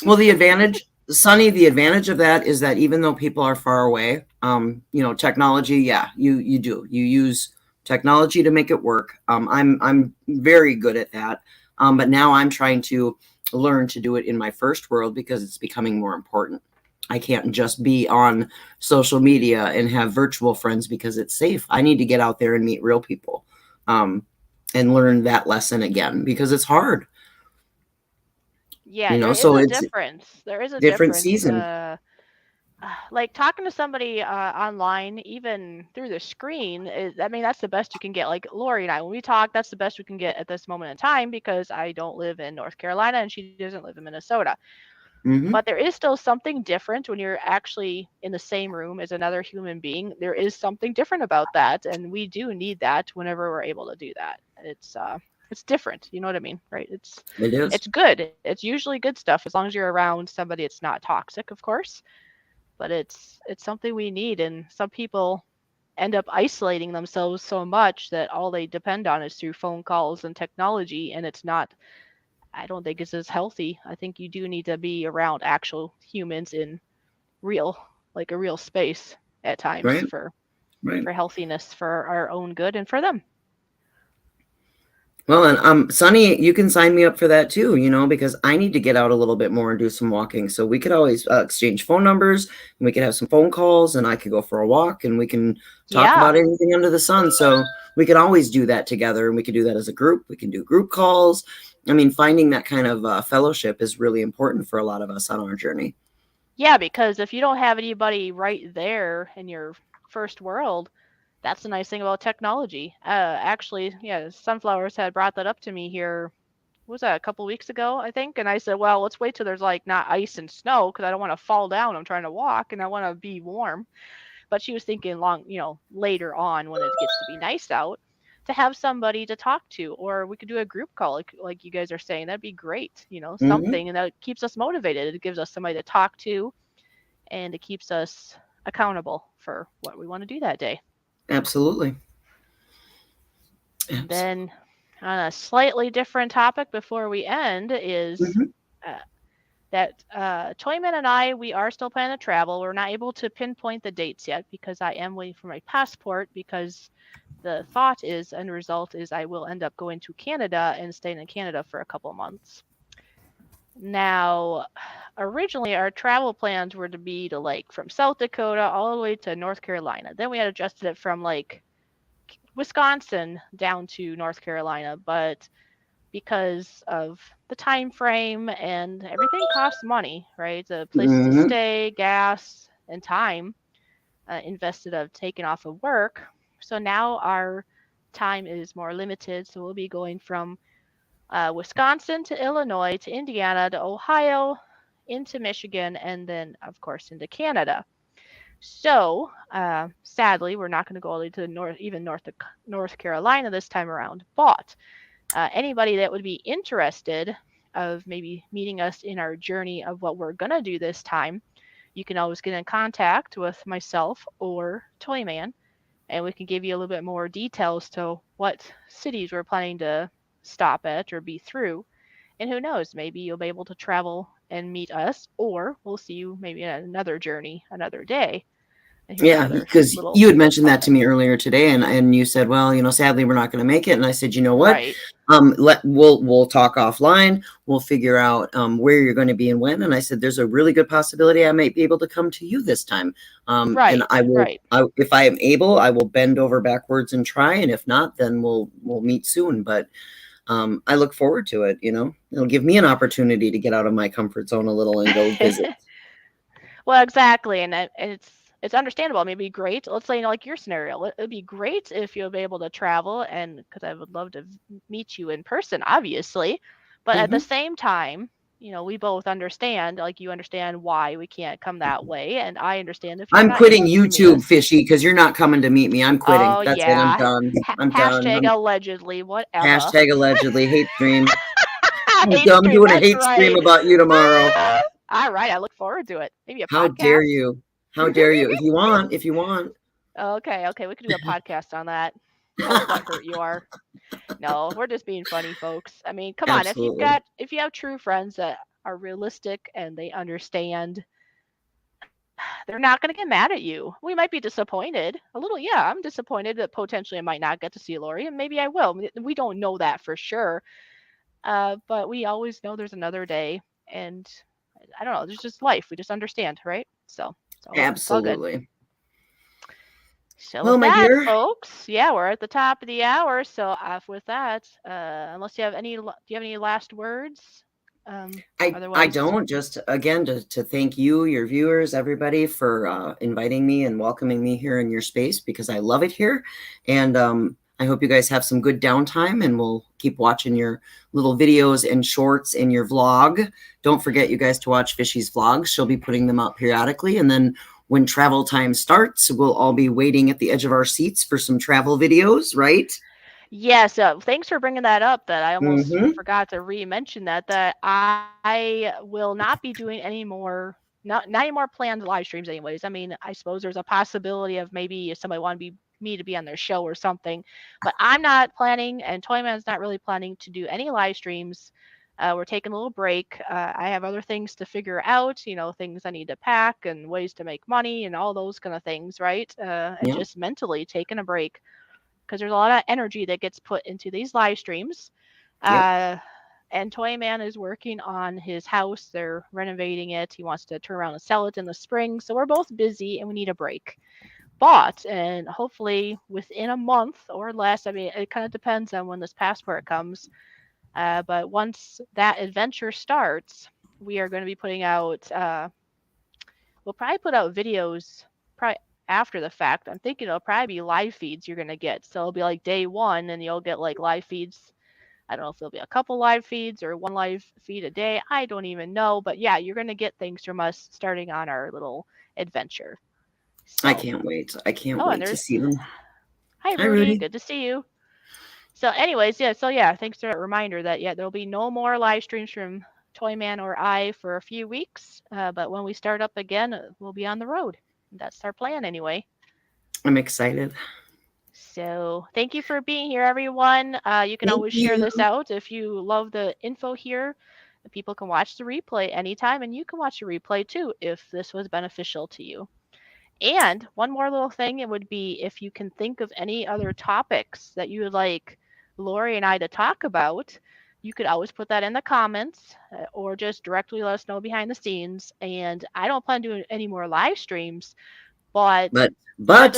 Well, the advantage, Sonny, the advantage of that is that even though people are far away, you know, technology, yeah, you use technology to make it work. I'm very good at that. But now I'm trying to learn to do it in my first world, because it's becoming more important. I can't just be on social media and have virtual friends because it's safe. I need to get out there and meet real people, and learn that lesson again, because it's hard, Yeah, you there know, is so a it's difference. There is a different difference. season. Like talking to somebody online, even through the screen, I mean, that's the best you can get. Like Lori and I, when we talk, that's the best we can get at this moment in time, because I don't live in North Carolina and she doesn't live in Minnesota. Hmm. But there is still something different when you're actually in the same room as another human being. There is something different about that, and we do need that whenever we're able to do that. It's different, you know what I mean, right? It is. It's good. It's usually good stuff as long as you're around somebody it's not toxic, of course. But it's something we need, and some people end up isolating themselves so much that all they depend on is through phone calls and technology, and I don't think it's as healthy. I think you do need to be around actual humans in real, like a real space at times Right. Right. for healthiness, for our own good and for them. Well, and Sonny, you can sign me up for that too, you know, because I need to get out a little bit more and do some walking. So we could always exchange phone numbers, and we could have some phone calls, and I could go for a walk, and we can talk Yeah. about anything under the sun. So we can always do that together, and we can do that as a group. We can do group calls. I mean, finding that kind of fellowship is really important for a lot of us on our journey. Yeah, because if you don't have anybody right there in your first world, that's the nice thing about technology. Actually, yeah, Sunflowers had brought that up to me here. What was that, a couple weeks ago, I think? And I said, well, let's wait till there's like not ice and snow because I don't want to fall down. I'm trying to walk and I want to be warm. But she was thinking later on when it gets to be nice out to have somebody to talk to, or we could do a group call like you guys are saying. That'd be great, something, and that keeps us motivated. It gives us somebody to talk to, and it keeps us accountable for what we want to do that day. Absolutely. Then on a slightly different topic before we end is that Toyman and I, we are still planning to travel. We're not able to pinpoint the dates yet because I am waiting for my passport, because the thought is and result is I will end up going to Canada and staying in Canada for a couple of months. Now, originally our travel plans were to be to like from South Dakota all the way to North Carolina. Then we had adjusted it from like Wisconsin down to North Carolina, but because of the time frame and everything costs money, right? The places to stay, gas, and time invested of taking off of work. So now our time is more limited. So we'll be going from Wisconsin to Illinois to Indiana to Ohio into Michigan, and then of course into Canada. So sadly, we're not going to go all the way to North Carolina this time around. But anybody that would be interested of maybe meeting us in our journey of what we're going to do this time, you can always get in contact with myself or Toyman, and we can give you a little bit more details to what cities we're planning to stop at or be through. And who knows, maybe you'll be able to travel and meet us, or we'll see you maybe in another journey another day. Yeah, because you had mentioned that to me earlier today, and you said, well, sadly we're not going to make it. And I said, you know what? Right. We'll talk offline. We'll figure out where you're going to be and when. And I said, there's a really good possibility I might be able to come to you this time. Right. And I will. Right. If I am able, I will bend over backwards and try. And if not, then we'll meet soon. But I look forward to it. It'll give me an opportunity to get out of my comfort zone a little and go visit. Well, exactly, and it's understandable. I mean, it'd be great. Let's say, like your scenario, it'd be great if you'll be able to travel, and because I would love to meet you in person, obviously. But at the same time, we both understand, like you understand why we can't come that way, and I understand if you're I'm not quitting able to meet YouTube, us. Fishy, because you're not coming to meet me. I'm quitting. Oh, That's yeah. it. I'm done. I'm Hashtag done. allegedly, whatever. Hashtag allegedly. Hate stream. Hate I'm stream, doing a that's hate stream right. about you tomorrow. All right, I look forward to it. Maybe a How podcast. dare you? How dare you? If you want. Okay, we could do a podcast on that. Tell me what hurt you are. No, we're just being funny, folks. I mean, come on, Absolutely. if you have true friends that are realistic and they understand, they're not going to get mad at you. We might be disappointed a little. Yeah, I'm disappointed that potentially I might not get to see Lori, and maybe I will. We don't know that for sure, but we always know there's another day, and I don't know. There's just life. We just understand, right? So Absolutely. So Well, with my that, dear, folks, yeah, we're at the top of the hour. So with that, unless you have do you have any last words? I don't. Just again to thank you, your viewers, everybody for inviting me and welcoming me here in your space, because I love it here, and I hope you guys have some good downtime, and we'll keep watching your little videos and shorts in your vlog. Don't forget, you guys, to watch Fishy's vlogs. She'll be putting them out periodically, and then when travel time starts, we'll all be waiting at the edge of our seats for some travel videos, right? Yes. Thanks for bringing that up. That I almost forgot to re-mention that I will not be doing any more, not any more planned live streams anyways. I mean, I suppose there's a possibility of maybe if somebody wanted me to be on their show or something, but I'm not planning, and Toyman's not really planning to do any live streams. We're taking a little break. I have other things to figure out, things I need to pack and ways to make money and all those kind of things, right? And just mentally taking a break, because there's a lot of energy that gets put into these live streams. And Toyman is working on his house. They're renovating it. He wants to turn around and sell it in the spring. So we're both busy and we need a break. bought, and hopefully within a month or less. I mean, it kind of depends on when this passport comes. But once that adventure starts, we are going to be putting out. We'll probably put out videos probably after the fact. I'm thinking it'll probably be live feeds you're going to get. So it'll be like day one, and you'll get like live feeds. I don't know if there'll be a couple live feeds or one live feed a day. I don't even know. But yeah, you're going to get things from us starting on our little adventure. So, I can't wait. I can't wait to see them. Hi, Rudy. Good to see you. So anyways, thanks for that reminder that, there'll be no more live streams from Toyman or I for a few weeks. But when we start up again, we'll be on the road. That's our plan anyway. I'm excited. So thank you for being here, everyone. You can always share this out. If you love the info here, people can watch the replay anytime, and you can watch the replay too if this was beneficial to you. And one more little thing, it would be if you can think of any other topics that you would like Lori and I to talk about, you could always put that in the comments or just directly let us know behind the scenes. And I don't plan on doing any more live streams, but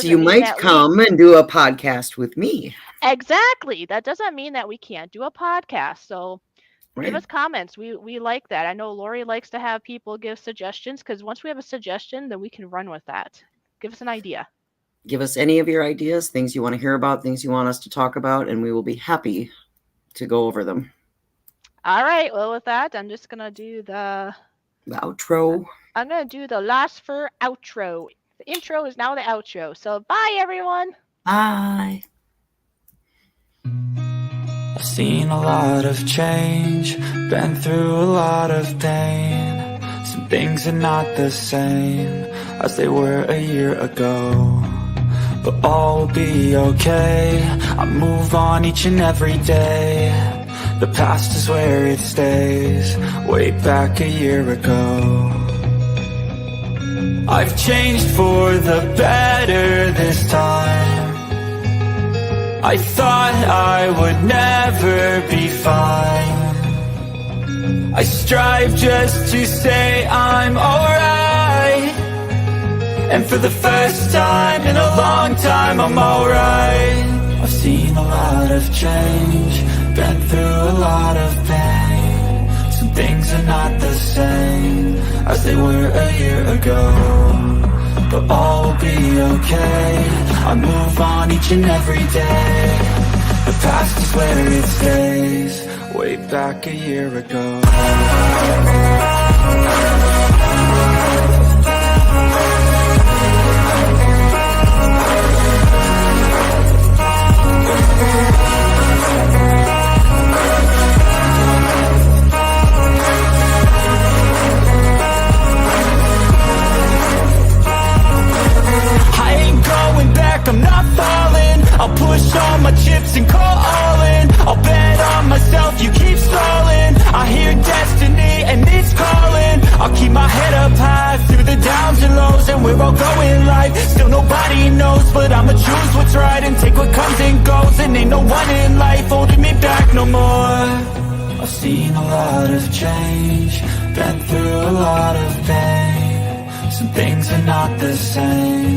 you might come and do a podcast with me. Exactly. That doesn't mean that we can't do a podcast. So give us comments. We like that. I know Lori likes to have people give suggestions, because once we have a suggestion, then we can run with that. Give us an idea. Give us any of your ideas, things you want to hear about, things you want us to talk about, and we will be happy to go over them. All right. Well, with that, I'm just going to do the outro. I'm going to do the Losfer outro. The intro is now the outro. So bye, everyone. Bye. I've seen a lot of change, been through a lot of pain. Some things are not the same as they were a year ago, but all will be okay. I move on each and every day. The past is where it stays, way back a year ago. I've changed for the better this time. I thought I would never be fine. I strive just to say I'm alright, and for the first time in a long time I'm alright. I've seen a lot of change, been through a lot of pain. Some things are not the same as they were a year ago, but all will be okay. I move on each and every day. The past is where it stays, way back a year ago. I'm not falling. I'll push all my chips and call all in. I'll bet on myself, you keep stalling. I hear destiny and it's calling. I'll keep my head up high through the downs and lows, and we're all going life. Still nobody knows, but I'ma choose what's right and take what comes and goes. And ain't no one in life holding me back no more. I've seen a lot of change, been through a lot of pain. Some things are not the same